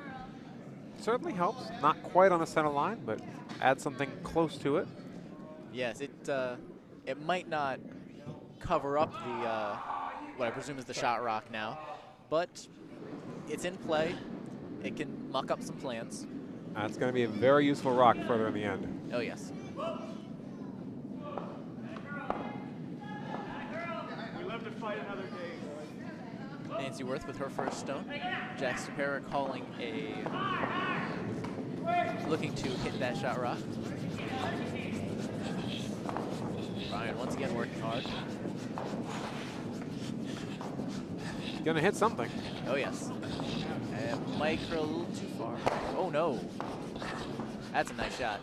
Certainly helps. Not quite on the center line, but add something close to it. Yes, it might not cover up the what I presume is the shot rock now, but it's in play. It can muck up some plans. It's going to be a very useful rock further in the end. Oh yes. We love to fight another day. Nancy Worth with her first stone. Jack Stopera calling looking to hit that shot rock. Brian once again working hard. Going to hit something. Oh yes. And Micro a little too far. Oh no. That's a nice shot.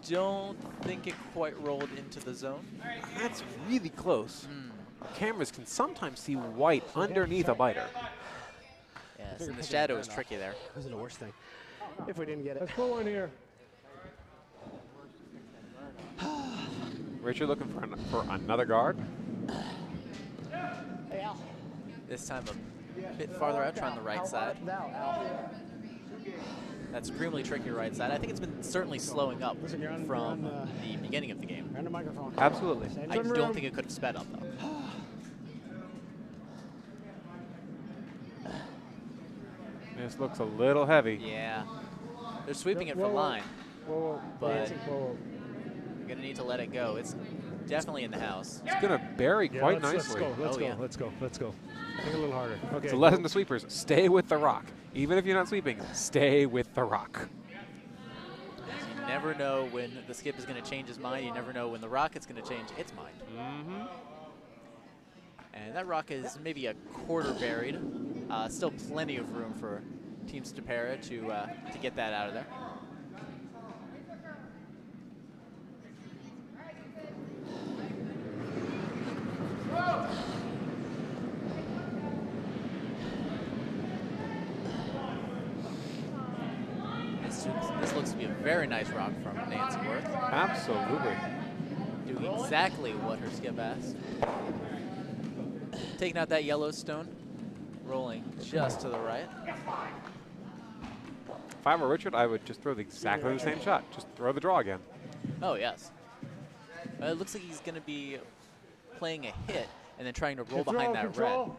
Don't think it quite rolled into the zone. That's really close. Cameras can sometimes see white underneath a biter. Yes, and the shadow is tricky there. This is the worst thing. If we didn't get it. Let's put one here. Richard looking for another guard. Hey, Al. This time a bit farther out, trying the right side. That supremely tricky right side. I think it's been certainly slowing up Listen, you're on- from you're on, the beginning of the game. Turn the microphone. Absolutely. I don't think it could have sped up though. This looks a little heavy. Yeah. They're sweeping it Whoa, for whoa. line. Whoa, But- Nancy, whoa. You're going to need to let it go. It's definitely in the house. It's going to bury Yeah, quite let's nicely. go. Let's Oh, go. yeah. Let's go. Let's go. Think a little harder. Okay. It's a lesson to sweepers. Stay with the rock. Even if you're not sweeping, stay with the rock. You never know when the skip is going to change his mind. You never know when the rocket's going to change its mind. And that rock is maybe a quarter buried. Still plenty of room for Team Stopera to get that out of there. This looks to be a very nice rock from Nancy Worth. Absolutely. Doing exactly what her skip asked. Taking out that yellow stone, rolling just to the right. If I were Richard, I would just throw exactly the same shot. Just throw the draw again. Oh, yes. It looks like he's going to be playing a hit and then trying to roll behind that red.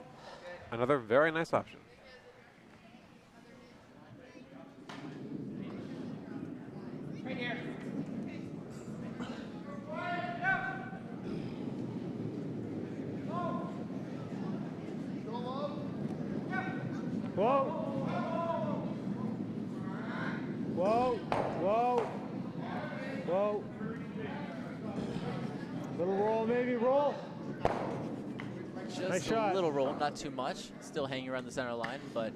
Another very nice option. Navy, roll. Just Nice a shot. little roll, not too much. Still hanging around the center line, but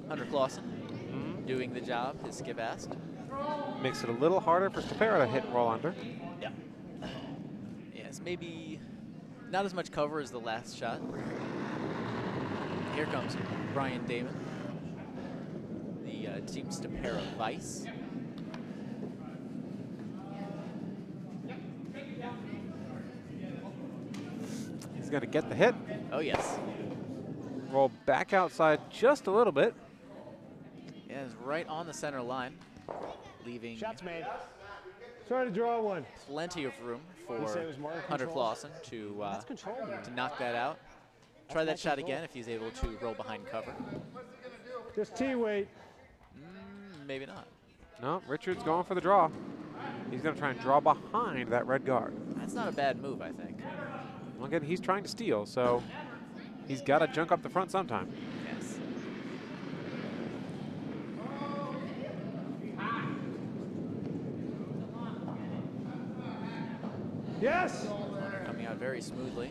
Hunter Clausen doing the job his skip asked. Makes it a little harder for Stopera to hit and roll under. Yeah. Yes, maybe not as much cover as the last shot. Here comes Brian Damon, the Team Stopera Vice. He's going to get the hit. Oh, yes. Roll back outside just a little bit. Yeah, it's right on the center line, leaving Shots made. Try to draw one. plenty of room for You say it was more Hunter control? Clausen to That's control, man. to knock that out. Try That's that more shot control. again if he's able to roll behind cover. Just T-weight. Maybe not. No, Richard's going for the draw. He's going to try and draw behind that red guard. That's not a bad move, I think. Well, again, he's trying to steal, so he's got to junk up the front sometime. Yes. Yes. Hunter coming out very smoothly.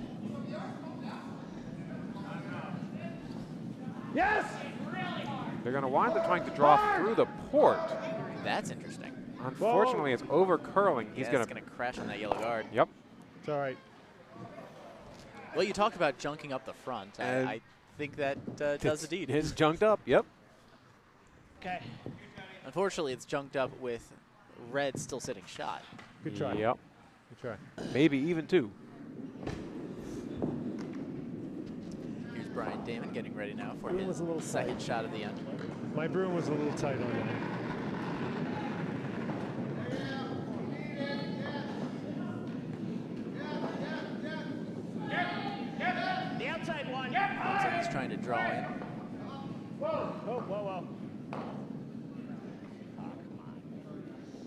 Yes. They're going to wind up trying to draw through the port. That's interesting. Unfortunately, it's over curling. He's Yeah, going it's going to crash on that yellow guard. Yep. It's all right. Well, you talk about junking up the front. And I think that does the deed. It's junked up. Yep. Okay. Unfortunately, it's junked up with red still sitting shot. Good try. Yep. Good try. Maybe even two. Here's Brian Damon getting ready now for Broom was his a little second tight. shot of the end. My broom was a little tight on that. The outside one. Looks like he's trying to draw in. Whoa, whoa.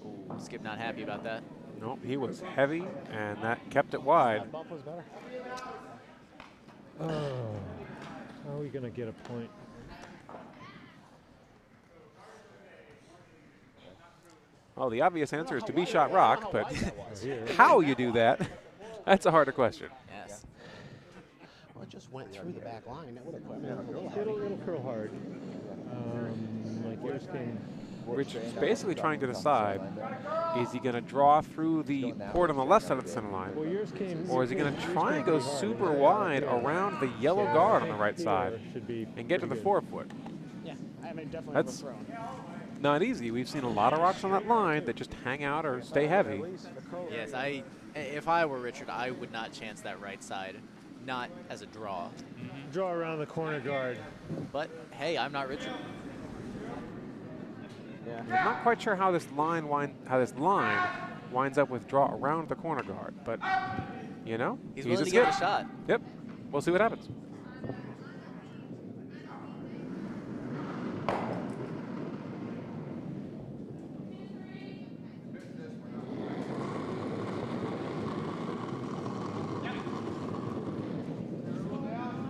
Ooh, Skip not happy about that. Nope, he was heavy, and that kept it wide. That bump was better. Oh, how are we going to get a point? Well, the obvious answer is to be shot rock, but Here. how you do that, that's a harder question. Yes. Well, it just went through the back line. That would have put me on a real heavy. It'll curl hard. Like yours came. Richard's basically trying to decide, is he going to draw through the port on the left side of the center line, Well, yours came. or is he going to try and go super wide around the yellow guard on the right side and get to the forefoot? Yeah, I mean, definitely That's overthrown. not easy. We've seen a lot of rocks on that line that just hang out or stay heavy. Yes, if I were Richard, I would not chance that right side, not as a draw. Draw around the corner guard. But hey, I'm not Richard. I'm not quite sure how this line winds up with draw around the corner guard, but you know, He's a willing to give it a skip. shot. Yep, we'll see what happens.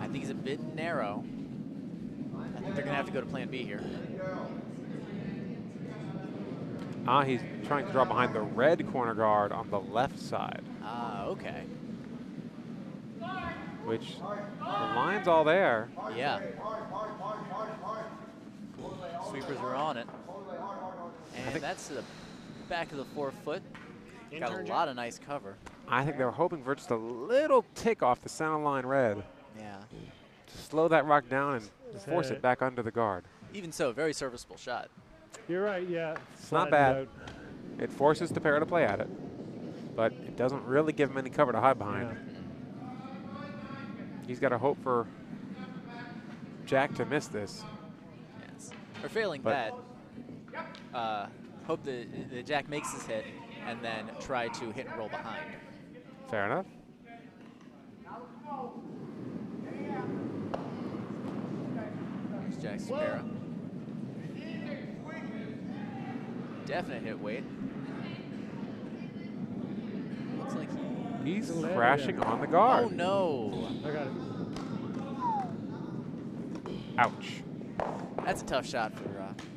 I think he's a bit narrow. I think they're gonna have to go to plan B here. He's trying to draw behind the red corner guard on the left side, Ah, okay. which the line's all there. Yeah. Sweepers are on it. And that's to the back of the forefoot. Got a lot of nice cover. I think they were hoping for just a little tick off the center line red Yeah. to slow that rock down and force it back under the guard. Even so, very serviceable shot. You're right, yeah. It's not Flattened bad. out. It forces Stopera to play at it, but it doesn't really give him any cover to hide behind. He's got to hope for Jack to miss this. Yes. Or failing But- that, hope the Jack makes his hit and then try to hit and roll behind. Fair enough. Here's Jack Stopera. Definite hit weight. Looks like He's Still there, crashing yeah. on the guard. Oh no! I got it. Ouch. That's a tough shot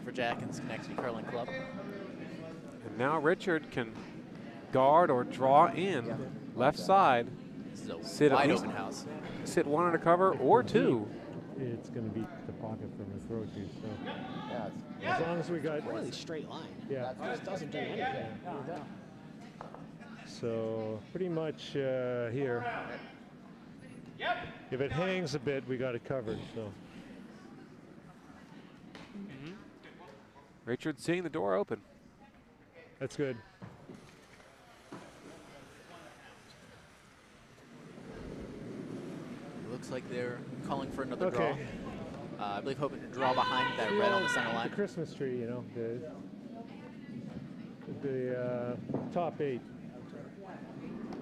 for Jack and the Schenectady Curling Club. And now Richard can guard or draw in left side. This is a Sit at wide least- open house. Sit one under cover or two. It's going to beat the pocket from the throw too. So Yeah, as long as we got really straight line. Yeah. It just doesn't do anything. so pretty much here. If it hangs a bit, we got it covered. So Richard seeing the door open. that's good. Looks like they're calling for another Okay. draw. I believe hoping to draw behind that red on the center line. The Christmas tree, you know, the top eight.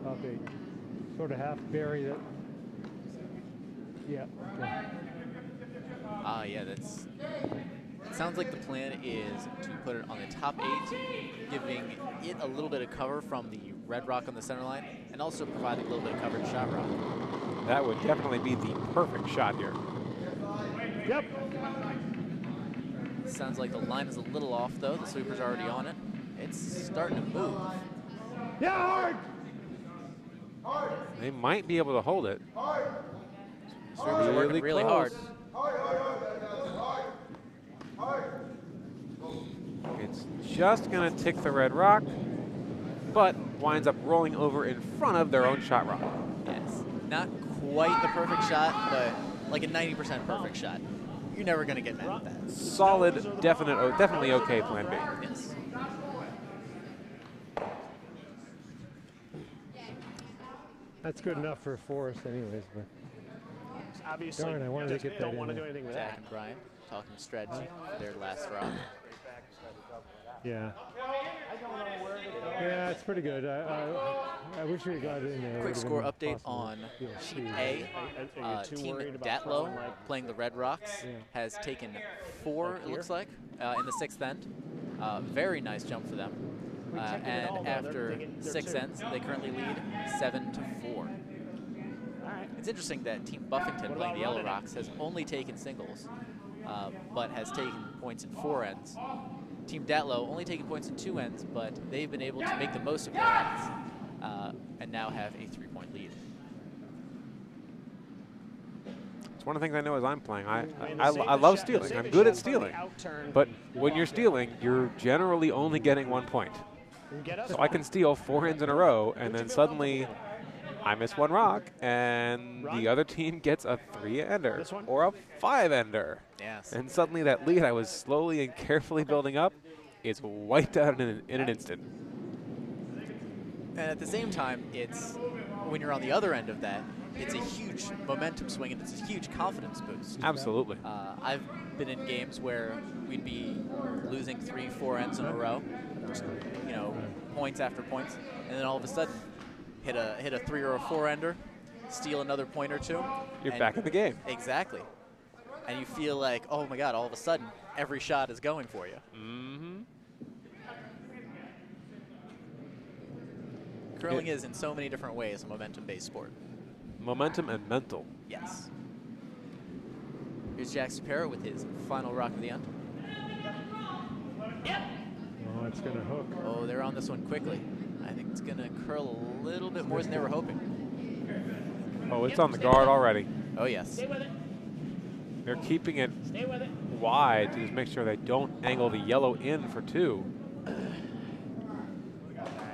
Top eight. Sort of half bury it. Yeah. Okay. Yeah, that's. It sounds like the plan is to put it on the top 8, giving it a little bit of cover from the red rock on the center line, and also providing a little bit of cover to shot rock. That would definitely be the perfect shot here. Yep. Sounds like the line is a little off, though. The sweeper's already on it. It's starting to move. Yeah, hard. They might be able to hold it. Sweeper's working really hard. It's just going to tick the red rock, but winds up rolling over in front of their own shot rock. Yes. Not quite the perfect shot, but like a 90% perfect shot. You're never going to get mad at that. Solid, definitely okay plan B. Yes. That's good enough for Forrest anyways, but Obviously, darn, I wanted to just get don't that want in to do there. anything with Jack that. and Brian talking strategy for their last round. yeah. Yeah, it's pretty good. I wish we got it in there. It Quick would've score been update possible. on Yeah, Sheet see. A. Are you too Team worried about Datlow, throwing, like, playing the Red Rocks, Yeah. has taken 4, it looks like, in the 6th end. Very nice jump for them. We checked it all, And though. after They're 6 2. ends, they currently lead 7-4. All right. It's interesting that Team Buffington, What playing about the Yellow running it? Rocks, has only taken singles, but has taken points in 4 ends. Team Datlow only taking points in 2 ends, but they've been able to make the most of their ends, and now have a 3-point lead. It's one of the things I know as I'm playing. I mean, I the love safest stealing. shot- the I'm safest good at shot from the stealing. outturn. But when you're stealing, you're generally only getting 1 point. Get up. So I can steal 4 ends in a row, and then suddenly I miss 1 rock, and the other team gets a 3-ender This one? or a 5-ender. Yes. And suddenly that lead I was slowly and carefully building up is wiped out in an instant. And at the same time, it's when you're on the other end of that, it's a huge momentum swing and it's a huge confidence boost. Absolutely. I've been in games where we'd be losing 3-4 ends in a row, just, you know, points after points, and then all of a sudden hit a 3 or a 4-ender, steal another point or two. You're and back in the game. Exactly. And you feel like, oh my God, all of a sudden every shot is going for you. Mm-hmm. Curling is in so many different ways a momentum-based sport. Momentum and mental. Yes. Here's Jack Stopera with his final rock of the end. Oh, it's going to hook. Oh, they're on this one quickly. I think it's going to curl a little bit more than they were hoping. Oh, it's on the guard already. Oh, yes. Stay with it. They're keeping it Stay with it. wide to just make sure they don't angle the yellow in for 2.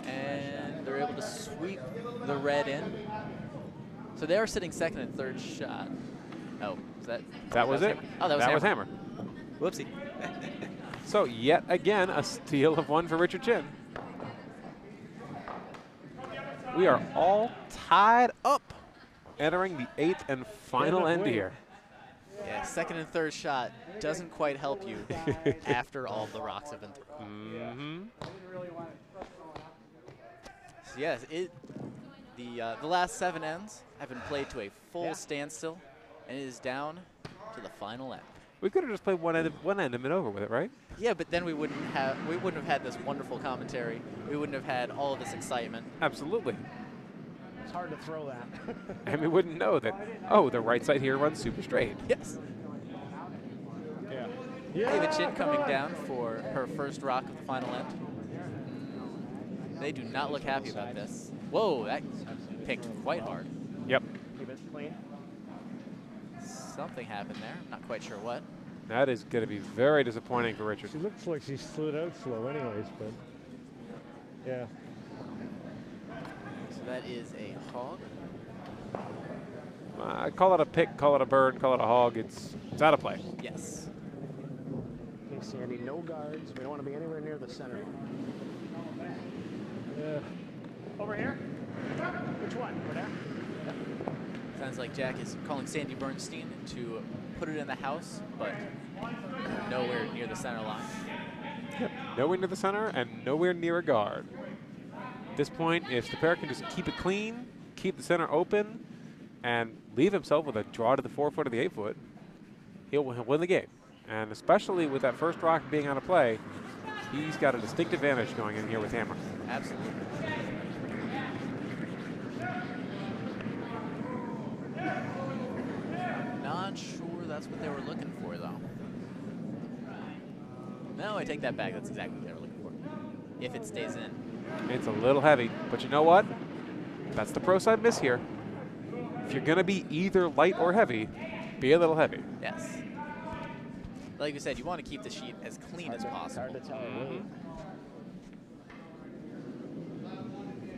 And they're able to sweep the red in. So they are sitting second and third shot. Oh, is that? That was it. Hammer? Oh, that was Hammer. Hammer. Whoopsie. So yet again, a steal of 1 for Richard Chin. We are all tied up, entering the 8th and final end here. Yeah, second and third shot doesn't quite help you after all the rocks have been thrown. Mm-hmm. So yes, the last 7 ends have been played to a full standstill, and it is down to the final end. We could have just played one end and been over with it, right? Yeah, but then we wouldn't have had this wonderful commentary. We wouldn't have had all of this excitement. Absolutely. It's hard to throw that. And we wouldn't know that, oh, the right side here runs super straight. Yes. Yeah. David Chin coming down for her first rock of the final end. They do not look happy about this. Whoa, that picked quite hard. Yep. Keep it clean. Something happened there. I'm not quite sure what. That is going to be very disappointing for Richard. She looks like she slid out slow anyways, but yeah. So that is a hog. Call it a pick, call it a bird, call it a hog. It's out of play. Yes. Okay, Sandy, no guards. We don't want to be anywhere near the center. Over here? Which one? Over there? Sounds like Jack is calling Sandy Bernstein to put it in the house, but nowhere near the center line. Yep. Nowhere near the center and nowhere near a guard. At this point, if Stopera can just keep it clean, keep the center open, and leave himself with a draw to the 4 foot or the 8 foot, he'll win the game. And especially with that first rock being out of play, he's got a distinct advantage going in here with hammer. Absolutely. Not sure that's what they were looking for, though. No, I take that back. That's exactly what they were looking for. If it stays in. It's a little heavy, but you know what? That's the pro side miss here. If you're going to be either light or heavy, be a little heavy. Yes. Like we said, you want to keep the sheet as clean as possible. Hard to tell. Really.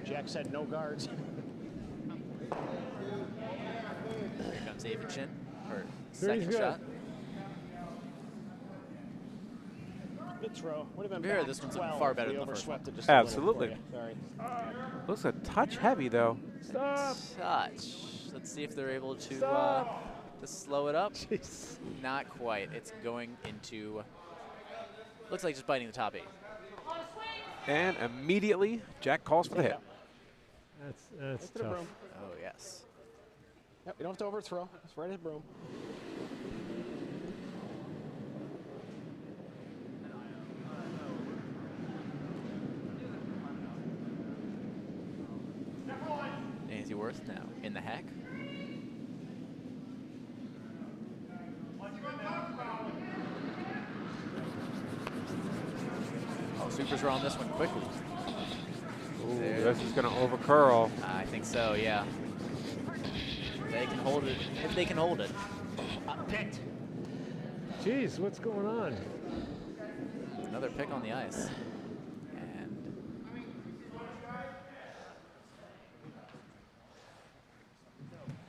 Jack said no guards. Here comes Ava Chin for Very second good. shot. Good throw. Would have been Here, back this one's 12 far if better we than the first one. overswept it just a little Absolutely. for you. Sorry. Looks a touch heavy, though. Stop. Touch. Let's see if they're able to slow it up. Jeez. Not quite. It's going into, looks like just biting the top 8. And immediately, Jack calls for the hit. That's To the tough. broom. Oh, yes. Yep, you don't have to overthrow. It's right at the broom. Nancy Worth now in the hack. Oh, supers are on this one quickly. Ooh, There. this is going to overcurl. I think so, yeah. They can hold it, if they can hold it. Picked. Jeez, what's going on? Another pick on the ice. And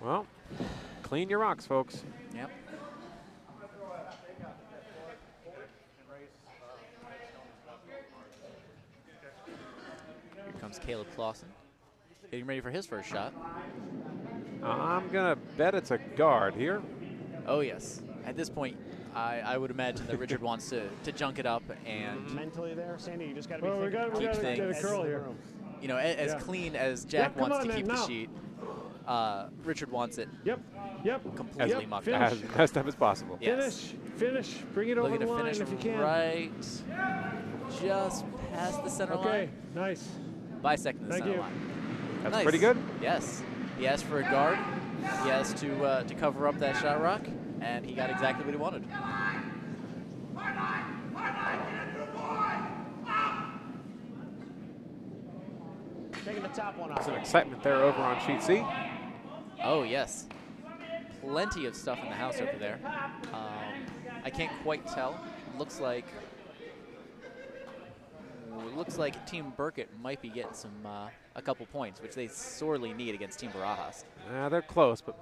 Well, clean your rocks, folks. yep. Here comes Caleb Clausen, getting ready for his first shot. I'm going to bet it's a guard here. Oh yes. At this point, I would imagine that Richard wants to junk it up and Mentally there, Sandy, you just got to be Well, we thinking. got Keep to get a things- curl here. you know, as Yeah. clean as Jack Yeah, come wants on to then, keep the now. sheet. Richard wants it Yep. completely Yep, mucked finish. up. As messed up as possible. Yes. Finish. Bring it over Looking the to line finish if you can. right just past the center Okay, line. nice. Bisecting the Thank center you. line. That's Nice. pretty good. Yes. He asked for a guard. He asked to cover up that shot rock, and he got exactly what he wanted. Taking the top one off. Some excitement there over on sheet C. Oh, yes. Plenty of stuff in the house over there. I can't quite tell. Looks like Team Burkett might be getting some a couple points, which they sorely need against Team Barajas. They're close, but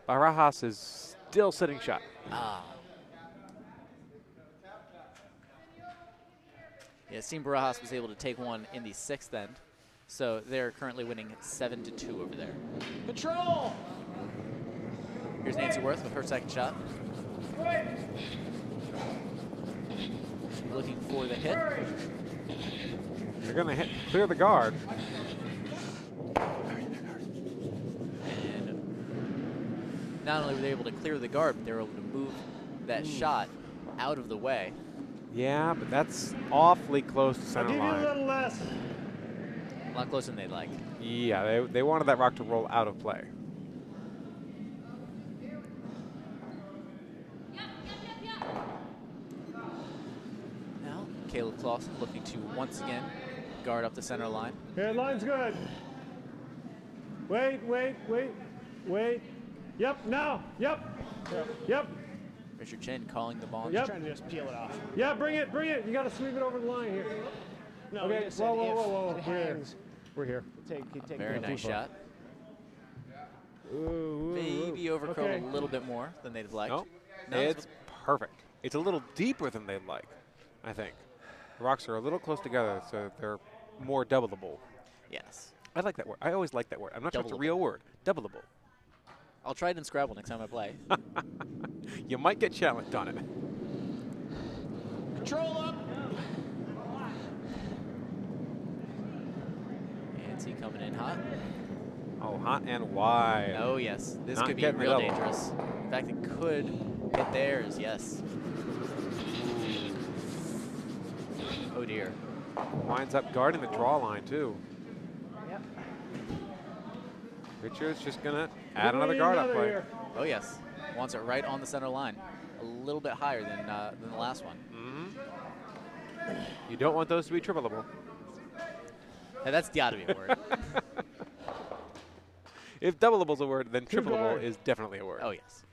Barajas is still sitting shot. Yeah, Team Barajas was able to take one in the 6th end, so they're currently winning 7-2 over there. Control! Here's Nancy Worth with her second shot. She's looking for the hit. They're going to clear the guard. And not only were they able to clear the guard, but they were able to move that shot out of the way. Yeah, but that's awfully close to I'll center give you a line. little less. A lot closer than they'd like. Yeah, they wanted that rock to roll out of play. Now, Caleb Clausen looking to once again guard up the center line. Here, line's good. Wait. Wait. Yep, now. Yep. Yep. Richard Chin calling the ball. Yep. Trying to just peel it off. Yeah, bring it, bring it. You got to sweep it over the line here. No, Okay, we just said whoa. if it We're here. hangs, We're here. take Very nice shot. Ooh, Maybe overcurled okay. a little bit more than they'd have liked. No, No, it's perfect. It's a little deeper than they'd like, I think. The rocks are a little close together, so they're more doubleable. Yes. I like that word. I always like that word. I'm not sure it's a Doubleable. real word. Doubleable. I'll try it in Scrabble next time I play. You might get challenged on it. control up. Nancy coming in hot. Oh, hot and wide. Oh, yes. This Not could be getting the real double. dangerous. In fact, it could hit theirs. Yes. Oh, dear. Winds up guarding the draw line, too. Yep. Richard's just going to add another guard up play. Here. Oh, yes. Wants it right on the center line. A little bit higher than the last one. You don't want those to be tripleable. Hey, that's got to be a word. If doubleable's a word, then Two tripleable guard. is definitely a word. Oh, yes.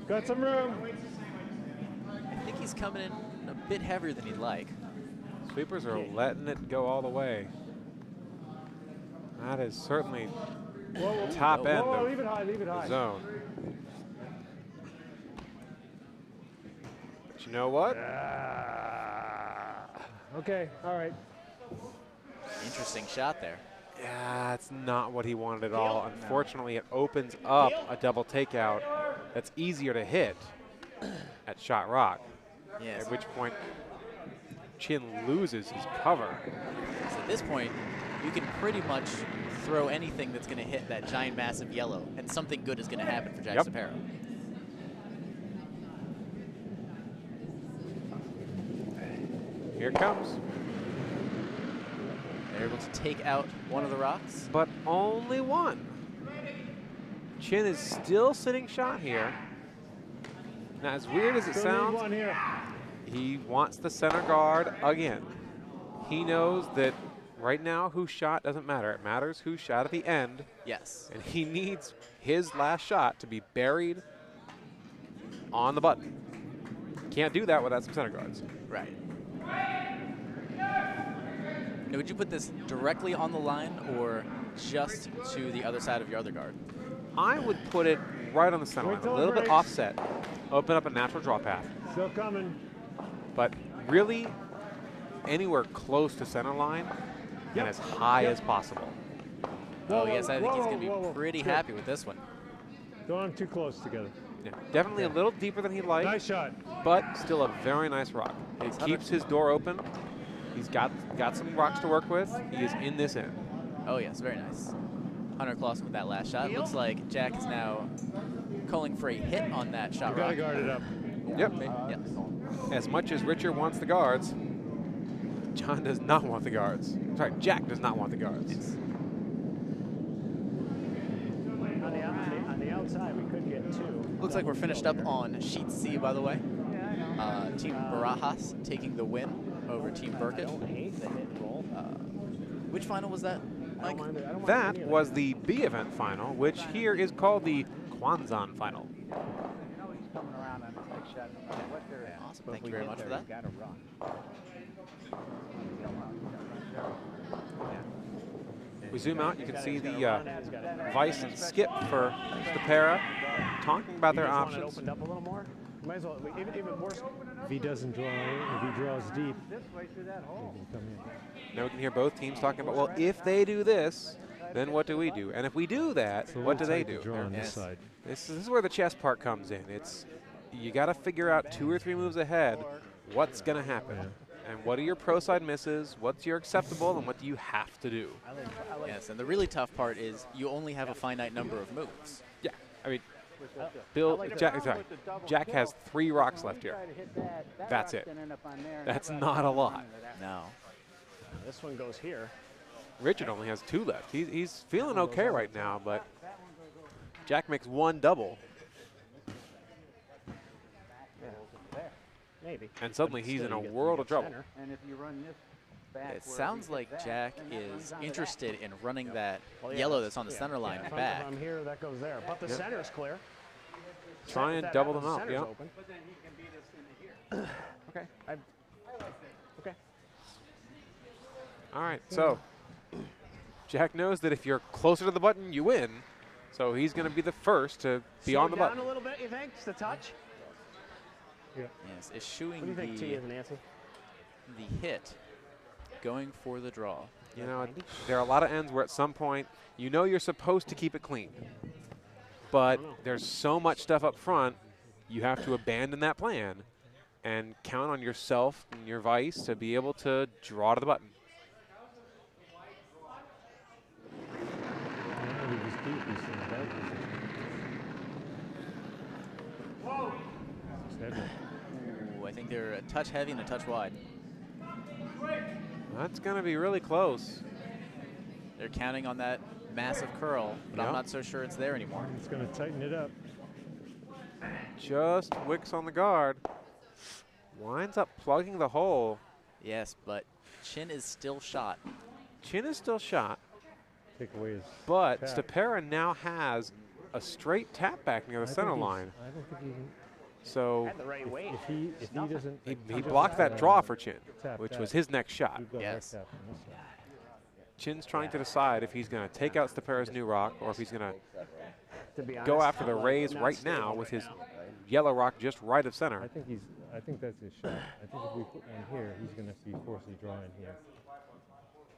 Got some room. I think he's coming in a bit heavier than he'd like. Sweepers are letting it go all the way. That is certainly top end Whoa, of leave it high, leave it the high. zone. But you know what? Okay, all right. Interesting shot there. Yeah, that's not what he wanted at all. Unfortunately, it opens up a double takeout that's easier to hit at shot rock. Yes. At which point, Chin loses his cover. So at this point, you can pretty much throw anything that's going to hit that giant, massive yellow, and something good is going to happen for Jack Yep. Stopera. Here it comes. They're able to take out one of the rocks. But only one. Chin is still sitting shot here. Now, as weird as it Still need sounds, one here. he wants the center guard again. He knows that right now who shot doesn't matter. It matters who shot at the end. Yes. And he needs his last shot to be buried on the button. Can't do that without some center guards. Right. Now, would you put this directly on the line or just to the other side of your other guard? I would put it right on the center Wait line, till a it little bit breaks. offset, open up a natural draw path. Still coming. But really, anywhere close to center line and as high as possible. Oh, yes, I think he's going to whoa, be whoa. pretty Good. happy with this one. Don't want them too close together. Yeah, definitely a little deeper than he'd like, Nice shot. but still a very nice rock. It keeps his door open. He's got some rocks to work with. He is in this end. Oh, yes, very nice. Hunter Clausen with that last shot. Looks like Jack is now calling for a hit on that shot You gotta rock. guard it up. Yep. Yes. As much as Richard wants the guards, John does not want the guards. Sorry, Jack does not want the guards. On the outside, we could get two. Looks like we're finished up on Sheet C, by the way. Team Barajas taking the win over Team I Burkett. don't hate the hit and roll. Which final was that, Mike? That was the B event final, which here is called the Kwanzan final. He's coming around on the next shot. No matter what they're in. Awesome. Thank you very much for that. Got to run. We zoom out, you can see the Vice and Skip for Stopera talking about their options. Opened up a little more. Might as well, even worse. If he doesn't draw, if he draws deep, This way through that hole. he can come in. Now we can hear both teams talking about, well, if they do this, then what do we do? And if we do that, It's a what do little they tight to do? draw on this Yes. side. This is where the chess part comes in. It's you got to figure out 2 or 3 moves ahead what's going to happen. And what are your pro side misses, what's your acceptable, and what do you have to do? Yes, and the really tough part is you only have a finite number of moves. Yeah, I mean, Jack has 3 rocks left here. That's it. That's not a lot. No. This one goes here. Richard only has 2 left. He's feeling okay right now, but Jack makes 1 double. Maybe. And suddenly But he's in still, a you get world of trouble. center. And if you run this back, It where sounds we like hit that, Jack then that is runs onto interested in running that Well, yeah, yellow that's on the center line If back. I'm here, that goes there. But the Yep. center's clear. Try If and that double happens, them up, center's yeah. open. But then he can beat us into here. Okay. Okay. All right, so Jack knows that if you're closer to the button, you win. So he's going to be the first to be Slow on the down button. a little bit, you think? Just a touch? Yes, eschewing What do you think, T, is Nancy? the hit, going for the draw. You know, there are a lot of ends where at some point, you know you're supposed to keep it clean. But there's so much stuff up front, you have to abandon that plan and count on yourself and your vice to be able to draw to the button. We just keep these in the back position. It's heavy. Ooh, I think they're a touch heavy and a touch wide. That's going to be really close. They're counting on that massive curl, but Yep. I'm not so sure it's there anymore. It's going to tighten it up. Just wicks on the guard. Winds up plugging the hole. Yes, but chin is still shot. Chin is still shot, Take away his but tap. Stopera now has a straight tap back near the I center think he's- line. I don't think he can. So Had the right weight. If he doesn't, he doesn't, blocked that draw for Chin, tap which that, was his next shot. you've got Yes. right tap on this side. Chin's trying to decide if he's going to take out Stopera's new rock or if he's going To be to honest, go after the I'm raise not right stable now with right his now. yellow rock just right of center. I think that's his shot. I think if we put one here, he's going to be forced to draw in here.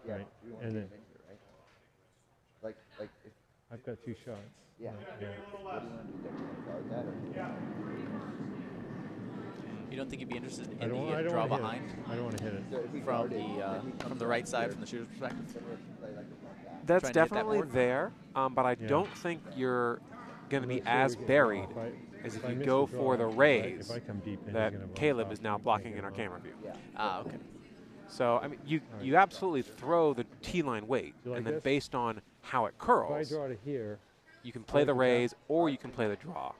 Right, and then Like if, I've got two shots. yeah. Right, yeah. What do you want to do? Guard that or? You don't think you'd be interested I in don't, the I don't draw wanna behind hit it. I don't want to hit it. So if we from guard it, then he the comes from the up right side, here, from the shooter's perspective? then we have to play like that. That's Trying to hit that definitely board? there, but I Yeah. don't think you're going to be Let's say as we get- buried if as if I you miss go the for draw, the if raise I come deep, then that he's gonna bounce Caleb off is now and blocking get in our it camera off. view. Ah, okay. So, I mean, you absolutely throw the T-line weight, You like and then this? based on how it If I curls, draw to here, you can play like the the raise or you can play the draw.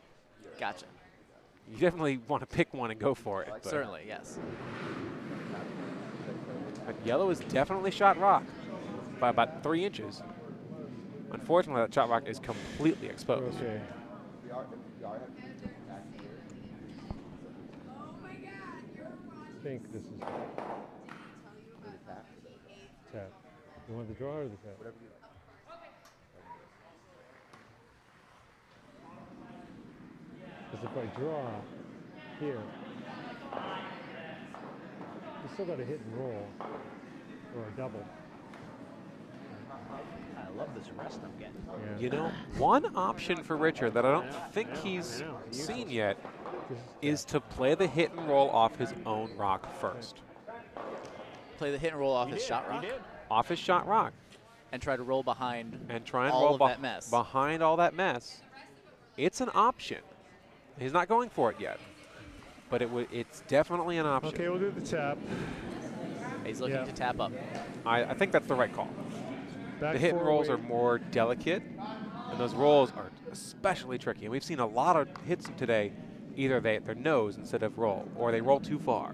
Gotcha. You definitely want to pick one and go for it. But, Certainly, yes. but yellow is definitely shot rock by about 3 inches. Unfortunately, that shot rock is completely exposed. okay. We are having to back here. I think this is tap. You want the draw or the tap? Whatever you Because if I draw here, you still got to hit and roll or a double. I love this rest I'm getting. Yeah. You know, one option for Richard that I don't think I know, he's I know. seen yet This is to play the hit and roll off his own rock first. Play the hit and roll off You his did, shot you rock did. Off his shot rock. and try to roll behind And try and all roll of that mess. behind all that mess. It's an option. He's not going for it yet. But it's definitely an option. Okay, we'll do the tap. He's looking Yeah. to tap up. I think that's the right call. Back The hit and four rolls weight. are more delicate, and those rolls are especially tricky. And we've seen a lot of hits today. Either their nose instead of roll, or they roll too far.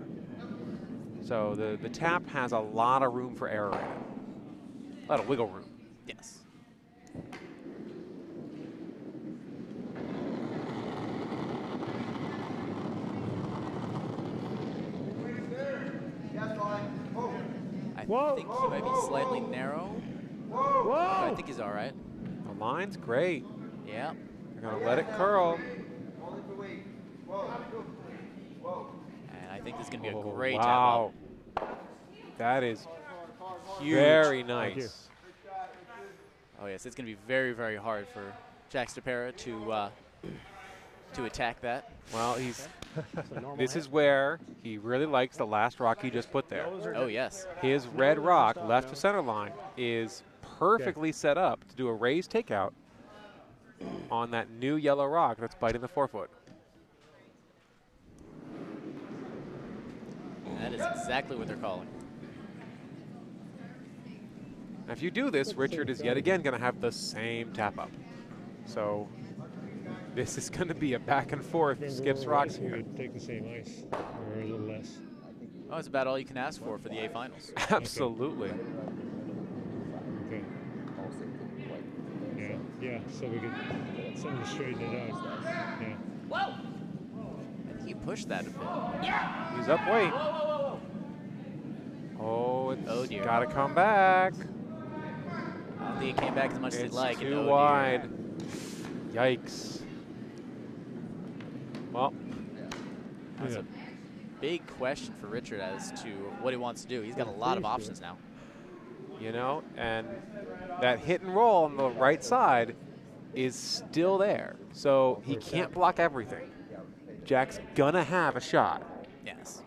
So the tap has a lot of room for error in it. A lot of wiggle room. Yes. Yes, line. Whoa. I Whoa. think he might be slightly narrow, Whoa. but I Whoa! think he's all right. The line's great. Yeah. They're going to let it curl. Only for weight. Whoa. Whoa. And I think this is going to be a Oh, great wow. That is Huge. very you. nice. tap up. Oh, yes. It's going to be very, very hard for Jack Stopera to attack that. Well, It's a normal this hit. is where he really likes the last rock he just put there. Oh, yes. His red rock left to center line is perfectly set up to do a raised takeout on that new yellow rock that's biting the forefoot. And that is exactly what they're calling. Now, if you do this, Richard is yet again going to have the same tap up. So This is going to be a back and forth. If Skips we rocks we here. could take the same ice, or a little less. Oh, it's about all you can ask for the A finals. Absolutely. Okay. Yeah, so we could send to straighten it out. Yeah. Whoa! And he pushed that a bit. Yeah! He's up weight. Whoa, whoa, whoa, whoa. Oh, It's dear. got to come back. I don't think it came back as much as It's he'd like. too and oh, wide. Yikes. Well, That's a big question for Richard as to what he wants to do. He's got a lot of options now. you know, and that hit and roll on the right side is still there. So he can't block everything. Jack's gonna have a shot. Yes.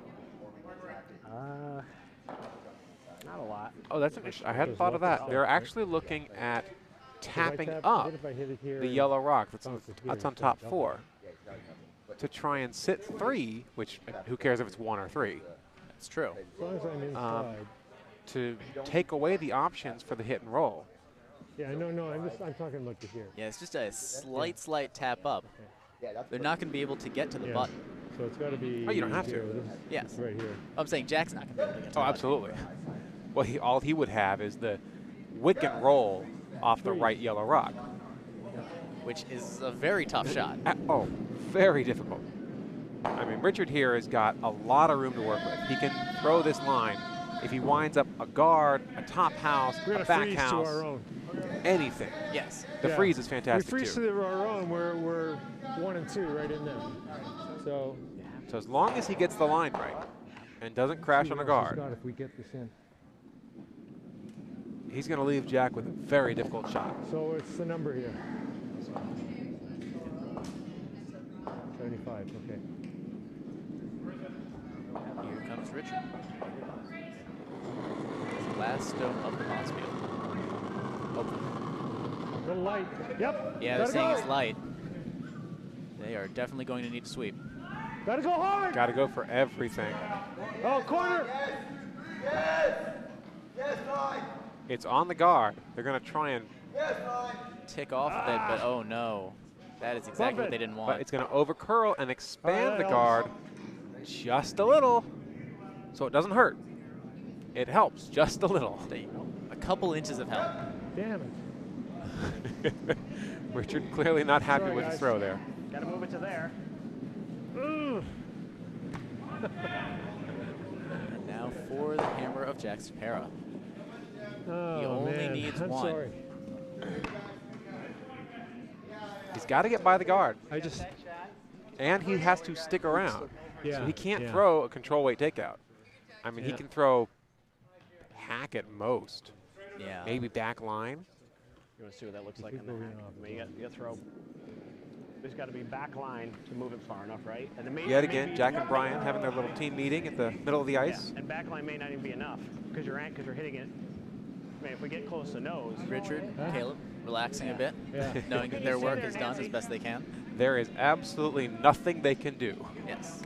Not a lot. Oh, that's an issue. I hadn't thought of that. They're actually looking at tapping up the yellow rock that's on top 4 to try and sit 3, which who cares if it's 1 or 3, That's true. As long as I'm inside. to take away the options for the hit and roll. Yeah, no, I'm talking look to here. Yeah, it's just a slight tap up. They're not going to be able to get to the Yeah. button. So it's got to be. Oh, you don't have to. here. This Yes. is right here. I'm saying Jack's not going to be able to get to Oh, the absolutely. Well, all he would have is the wick and roll off the right yellow rock. button, which is a very tough shot. Oh, very difficult. I mean, Richard here has got a lot of room to work with. He can throw this line. If he winds up a guard, a top house, We're a gonna back freeze to house, our own. anything. Yes. The Yeah. freeze is fantastic We freeze too. to our own. We're 1 and 2 right in there. So. So as long as he gets the line right and doesn't crash on a guard, If we get this in. he's going to leave Jack with a very difficult shot. So it's the number here. 75. Okay. Here comes Richard. It's the last stone of the Bonspiel. Oh, Little light. Yep. yeah, they're Gotta saying go. it's light. They are definitely going to need to sweep. Gotta go hard. Got to go for everything. Oh, corner. It's on the guard. They're going to try and, Tick off a bit, but oh no. That is exactly what they didn't but want. it's going to overcurl and expand the that guard just a little, so it doesn't hurt. It helps just a little. A couple inches of help. Damn it. Richard clearly not happy Sorry, with his guys. throw there. Got to move it to there. Ugh. And now for the hammer of Jack Stopera. Oh, He only man. needs I'm one. sorry. He's got to get by the guard, I just. and he has to stick around. Yeah. So he can't yeah. throw a control weight takeout. I mean, he Yeah. can throw hack at most, Yeah. maybe back line. You want to see what that looks like keep on the moving hack. off. I mean, you got to throw. There's got to be back line to move it far enough, right? And then Yet again, Jack and Brian having their little team meeting at the middle of the ice. Yeah, and back line may not even be enough because you're hitting it. I mean, if we get close to nose. Richard, Caleb, relaxing a bit, Yeah. knowing that their work is done as best they can. There is absolutely nothing they can do. Yes.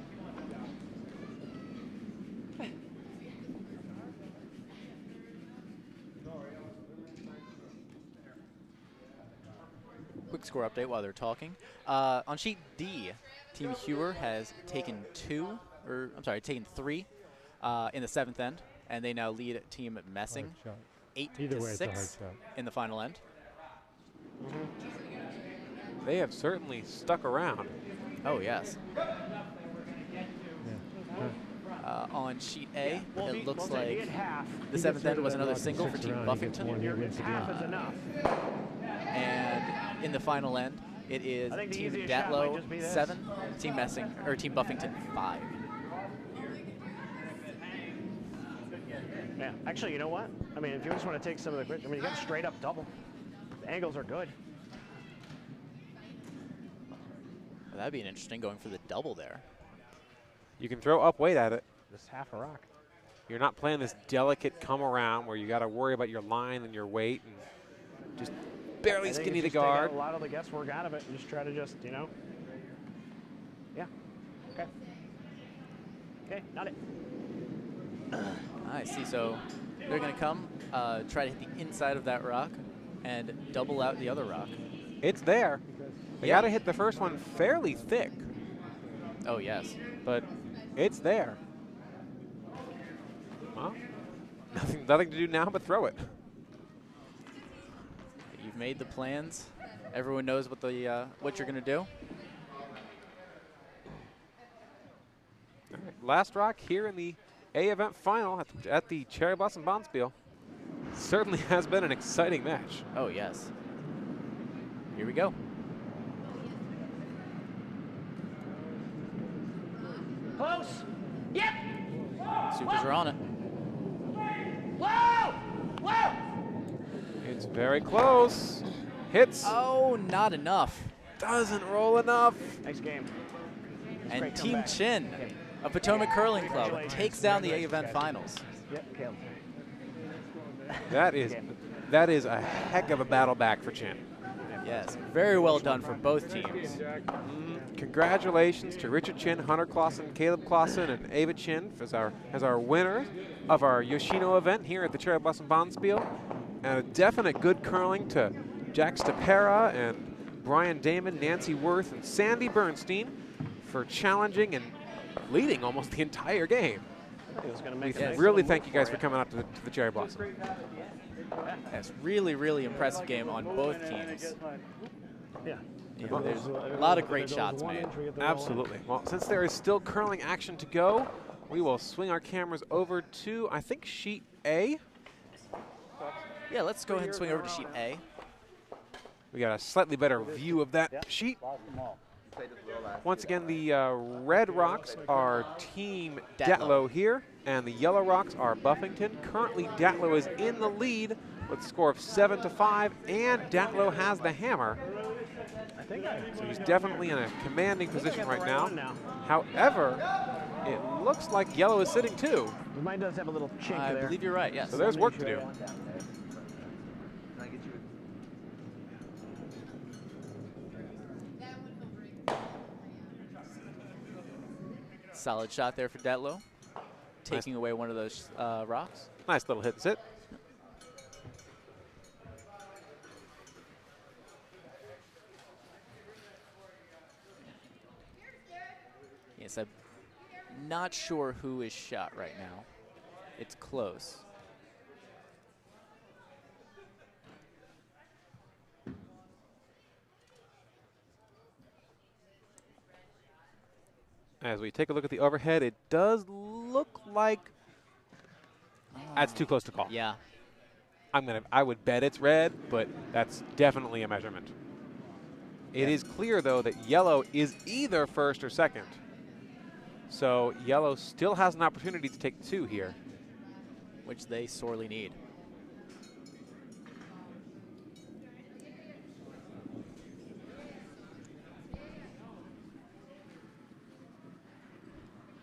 Quick score update while they're talking. On sheet D, Team Hewer has taken taken 3 in the 7th end, and they now lead Team Messing Hard shot. 8 Either to way, it's a hard 6 shot. in the final end. They have certainly stuck around. Oh yes. Yeah. On sheet A, it looks Well, like at half. the 7th end was another single for Team Buffington. Half is enough. And in the final end, it is I think the Team easiest shot might Datlow just be this. 7, Team Messing, or Team Buffington 5. Yeah, actually, you know what? I mean, if you just want to take some of the, you got a straight up double. The angles are good. Well, that'd be an interesting going for the double there. You can throw up weight at it. Just half a rock. You're not playing this delicate come around where you got to worry about your line and your weight and just barely I think skinny it's the just take guard. out a lot of the guesswork out of it and just try to just, Yeah. Okay. Okay, not it. I see. So they're going to come, try to hit the inside of that rock, and double out the other rock. It's there. They got to hit the first one fairly thick, Oh, yes. but it's there. Well, nothing to do now but throw it. You've made the plans. Everyone knows what what you're going to do. Last rock here in the A event final at the Cherry Blossom Bonspiel. Certainly has been an exciting match. Oh, yes. Here we go. Close. Yep. Supers are on it. Whoa! Whoa! It's very close. Hits. Oh, not enough. Doesn't roll enough. Nice game. And great Team comeback. Chin of Potomac Curling Club Congratulations. takes down the A event finals. Yep, Caleb. That is a heck of a battle back for Chin. Yes, very well done for both teams. Congratulations to Richard Chin, Hunter Clausen, Caleb Clausen, and Ava Chin as our winners of our Yoshino event here at the Cherry Blossom Bonspiel. And a definite good curling to Jack Stopera and Brian Damon, Nancy Worth, and Sandy Bernstein for challenging and leading almost the entire game. We really thank you guys for coming out to the Cherry Blossom. That's really impressive game on both teams. Yeah. You know, there's a lot of great shots made. Absolutely. Well, since there is still curling action to go, we will swing our cameras over to, I think, sheet A. Yeah, let's go ahead and swing over to sheet A. We got a slightly better view of that sheet. Once again, the red rocks are Team Datlow here, and the yellow rocks are Buffington. Currently, Datlow is in the lead with a score of 7-5, and Datlow has the hammer. So he's definitely in a commanding position right now. However, it looks like yellow is sitting too. Mine does have a little chink I there. believe you're right, yes. So there's work to do. Solid shot there for Datlow, taking away one of those rocks. Nice little hit and sit. Yes, I'm not sure who is shot right now. It's close. As we take a look at the overhead, it does look like that's too close to call. Yeah. I would bet it's red, but that's definitely a measurement. It is clear though that yellow is either first or second. So yellow still has an opportunity to take two here, which they sorely need.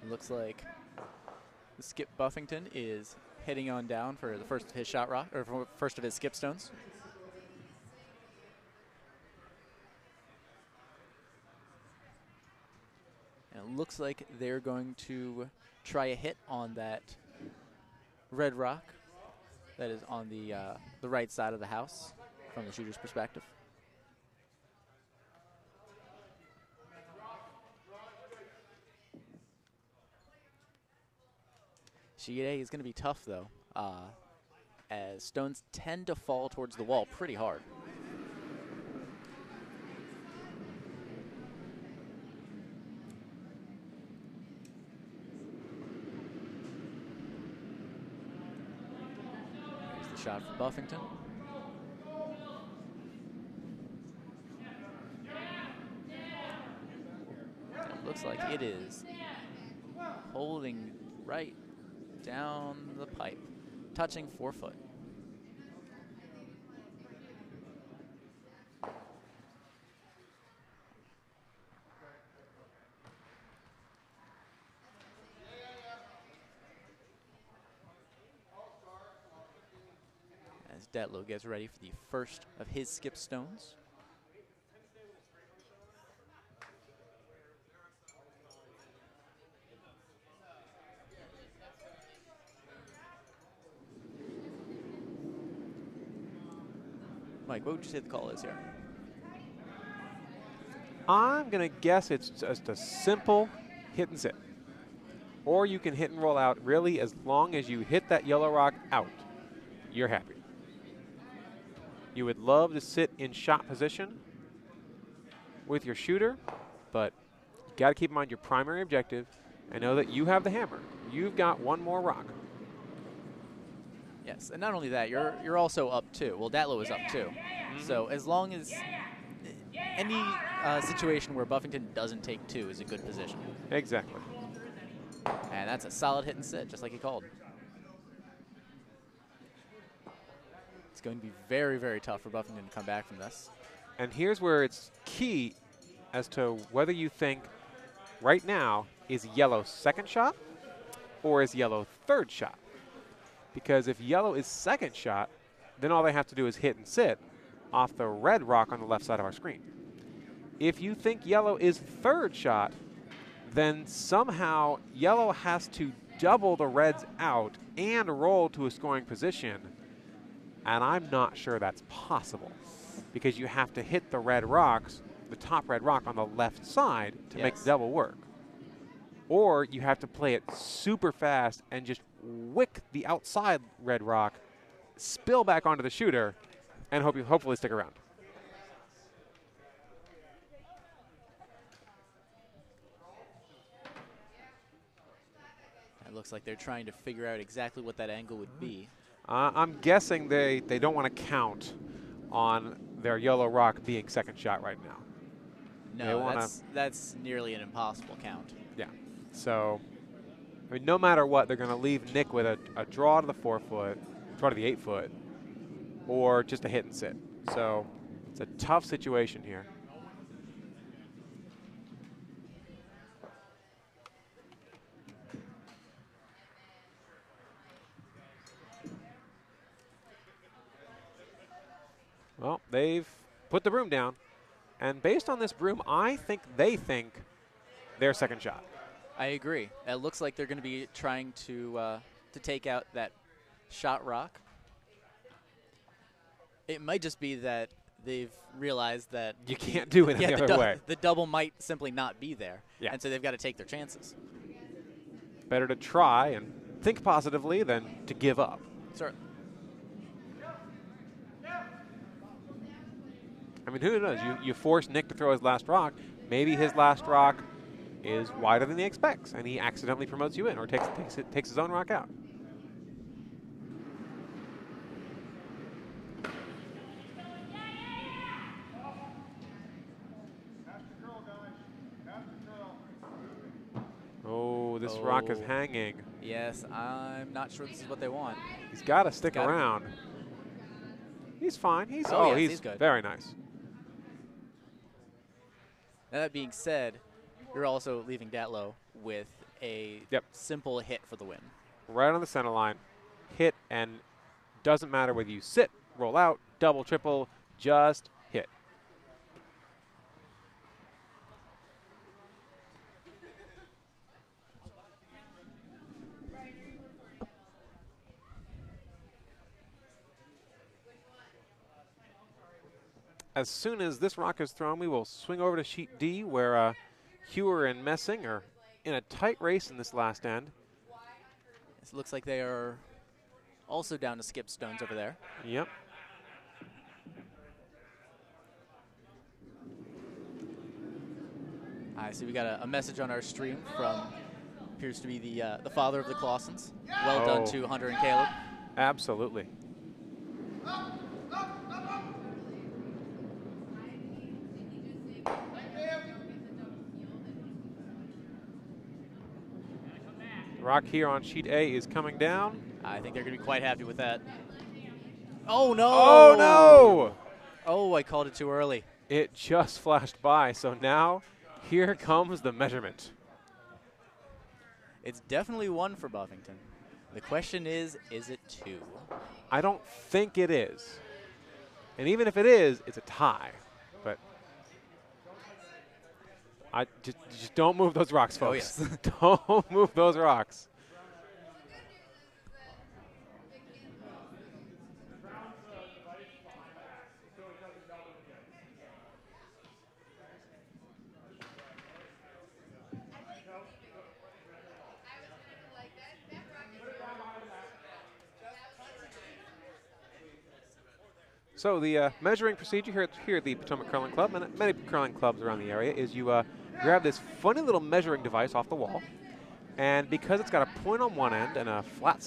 Looks like the Skip Buffington is heading on down for the first of his shot rock, or for first of his skip stones. And it looks like they're going to try a hit on that red rock that is on the right side of the house from the shooter's perspective. Sheet A is going to be tough, though, as stones tend to fall towards the wall pretty hard. There's the shot for Buffington. It looks like it is holding right down the pipe, touching 4 foot. As Datlow gets ready for the first of his skip stones. Mike, what would you say the call is here? I'm going to guess it's just a simple hit and sit. Or you can hit and roll out. Really, as long as you hit that yellow rock out, you're happy. You would love to sit in shot position with your shooter, but you got to keep in mind your primary objective and know that you have the hammer. You've got one more rock. Yes, and not only that, you're also up 2. Well, Datlow is up 2. So as long as any situation where Buffington doesn't take 2 is a good position. Exactly. And that's a solid hit and sit, just like he called. It's going to be very, very tough for Buffington to come back from this. And here's where it's key as to whether you think right now is yellow second shot or is yellow third shot. Because if yellow is second shot, then all they have to do is hit and sit off the red rock on the left side of our screen. If you think yellow is third shot, then somehow yellow has to double the reds out and roll to a scoring position. And I'm not sure that's possible because you have to hit the red rocks, the top red rock on the left side to make the double work. Or you have to play it super fast and just wick the outside red rock, spill back onto the shooter, and hopefully stick around. It looks like they're trying to figure out exactly what that angle would be. I'm guessing they don't want to count on their yellow rock being second shot right now. No, that's nearly an impossible count. Yeah. So, I mean, no matter what, they're going to leave Nick with a draw to the 4-foot, draw to the 8-foot, or just a hit and sit. So, it's a tough situation here. Well, they've put the broom down, and based on this broom, I think they think their second shot. I agree. It looks like they're going to be trying to take out that shot rock. It might just be that they've realized that you can't do it the other way. The double might simply not be there, yeah. And so they've got to take their chances. Better to try and think positively than to give up. Certainly. I mean, who knows? You force Nick to throw his last rock. Maybe his last rock is wider than he expects, and he accidentally promotes you in or takes his own rock out. Oh, this rock is hanging. Yes, I'm not sure this is what they want. He's got to stick around. He's fine. He's good. Very nice. Now, that being said, you're also leaving Datlow with a simple hit for the win. Right on the center line. Hit, and doesn't matter whether you sit, roll out, double, triple, just hit. As soon as this rock is thrown, we will swing over to sheet D, where Hewer and Messing are in a tight race in this last end. It looks like they are also down to skip stones over there. Yep. I see we got a message on our stream from, appears to be the father of the Clausens. Well done to Hunter and Caleb. Absolutely. Rock here on sheet A is coming down. I think they're going to be quite happy with that. Oh, no. Oh, no. Oh, I called it too early. It just flashed by. So now here comes the measurement. It's definitely 1 for Buffington. The question is it 2? I don't think it is. And even if it is, it's a tie. But I just don't move those rocks, folks. Oh, yes. Don't move those rocks. So the measuring procedure here at the Potomac Curling Club, and at many curling clubs around the area, is you grab this funny little measuring device off the wall, and because it's got a point on one end and a flat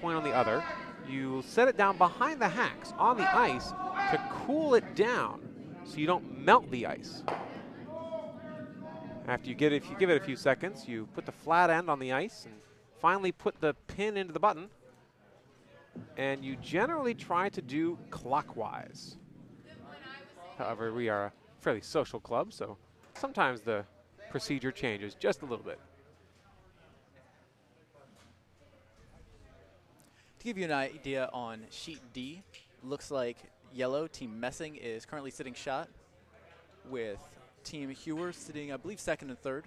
point on the other, you set it down behind the hacks on the ice to cool it down so you don't melt the ice. After if you give it a few seconds, you put the flat end on the ice and finally put the pin into the button. And you generally try to do clockwise. However, we are a fairly social club, so sometimes the procedure changes just a little bit. To give you an idea on sheet D, looks like yellow, Team Messing, is currently sitting shot, with Team Hewer sitting, I believe, second and third.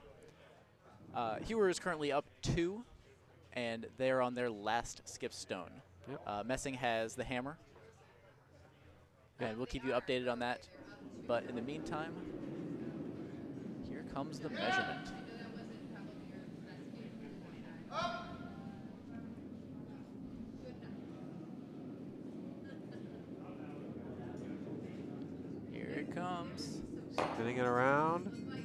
Hewer is currently up 2, and they're on their last skip stone. Yep. Messing has the hammer, and we'll keep you updated on that. But in the meantime, here comes the measurement. Here it comes. Spinning it around.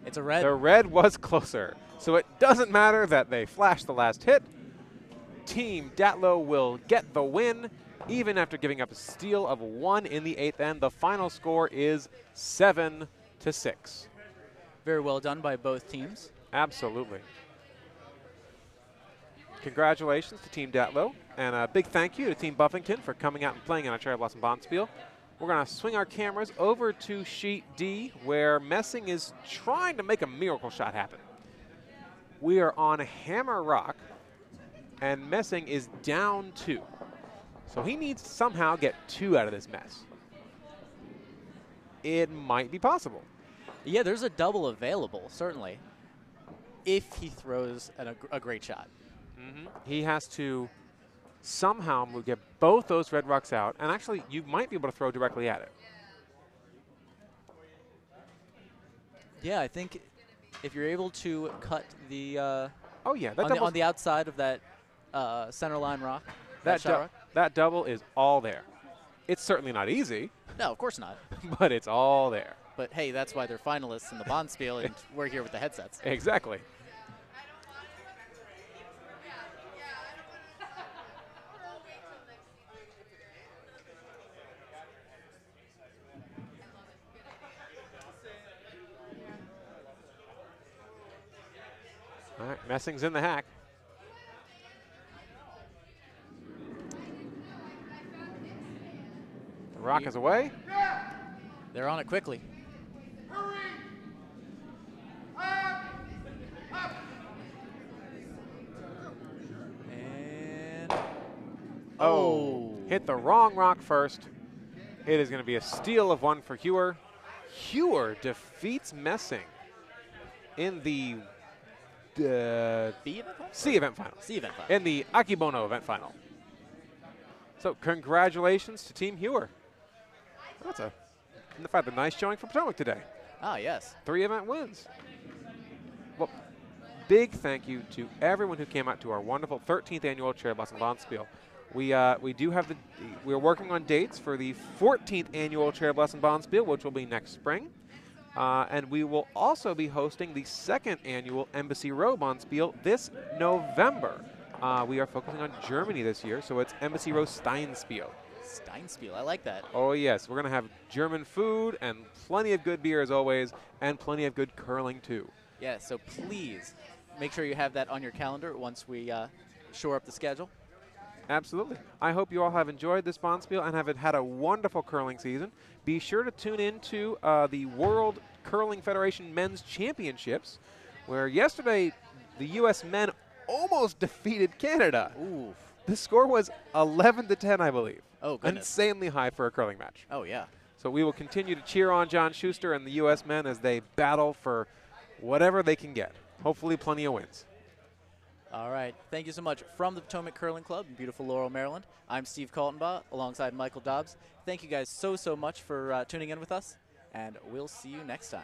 It's a red. The red was closer. So it doesn't matter that they flashed the last hit. Team Datlow will get the win, even after giving up a steal of 1 in the 8th end. The final score is 7-6. Very well done by both teams. Absolutely. Congratulations to Team Datlow, and a big thank you to Team Buffington for coming out and playing on our Cherry Blossom Bonspiel. We're going to swing our cameras over to sheet D, where Messing is trying to make a miracle shot happen. We are on Hammer Rock, and Messing is down 2. So he needs to somehow get 2 out of this mess. It might be possible. Yeah, there's a double available, certainly, if he throws a great shot. Mm-hmm. He has to somehow get both those red rocks out, and actually you might be able to throw directly at it. Yeah, I think if you're able to cut the on the outside of that center line rock, that double is all there. It's certainly not easy. No, of course not. But it's all there. But hey, that's why they're finalists in the Bonspiel, and we're here with the headsets. Exactly. All right, Messing's in the hack. The rock is away. They're on it quickly. And hit the wrong rock first. It is going to be a steal of 1 for Hewer. Hewer defeats Messing in the C event final. In the Akibono event final. So congratulations to Team Hewer. That's a nice showing for Potomac today. Ah, yes. 3 event wins. Well, big thank you to everyone who came out to our wonderful 13th annual Cherry Blossom Bonspiel. We're working on dates for the 14th annual Cherry Blossom Bonspiel, which will be next spring. And we will also be hosting the 2nd annual Embassy Row Bonspiel this November. We are focusing on Germany this year, so it's Embassy Row Steinspiel. Steinspiel, I like that. Oh, yes. We're going to have German food and plenty of good beer, as always, and plenty of good curling, too. Yeah, so please make sure you have that on your calendar once we shore up the schedule. Absolutely. I hope you all have enjoyed this Bonspiel and have had a wonderful curling season. Be sure to tune in to the World Curling Federation Men's Championships, where yesterday the U.S. men almost defeated Canada. Ooh. The score was 11-10, I believe. Oh, goodness. Insanely high for a curling match. Oh, yeah. So we will continue to cheer on John Schuster and the U.S. men as they battle for whatever they can get. Hopefully plenty of wins. All right. Thank you so much. From the Potomac Curling Club in beautiful Laurel, Maryland, I'm Steve Kaltenbaugh alongside Michael Dobbs. Thank you guys so much for tuning in with us, and we'll see you next time.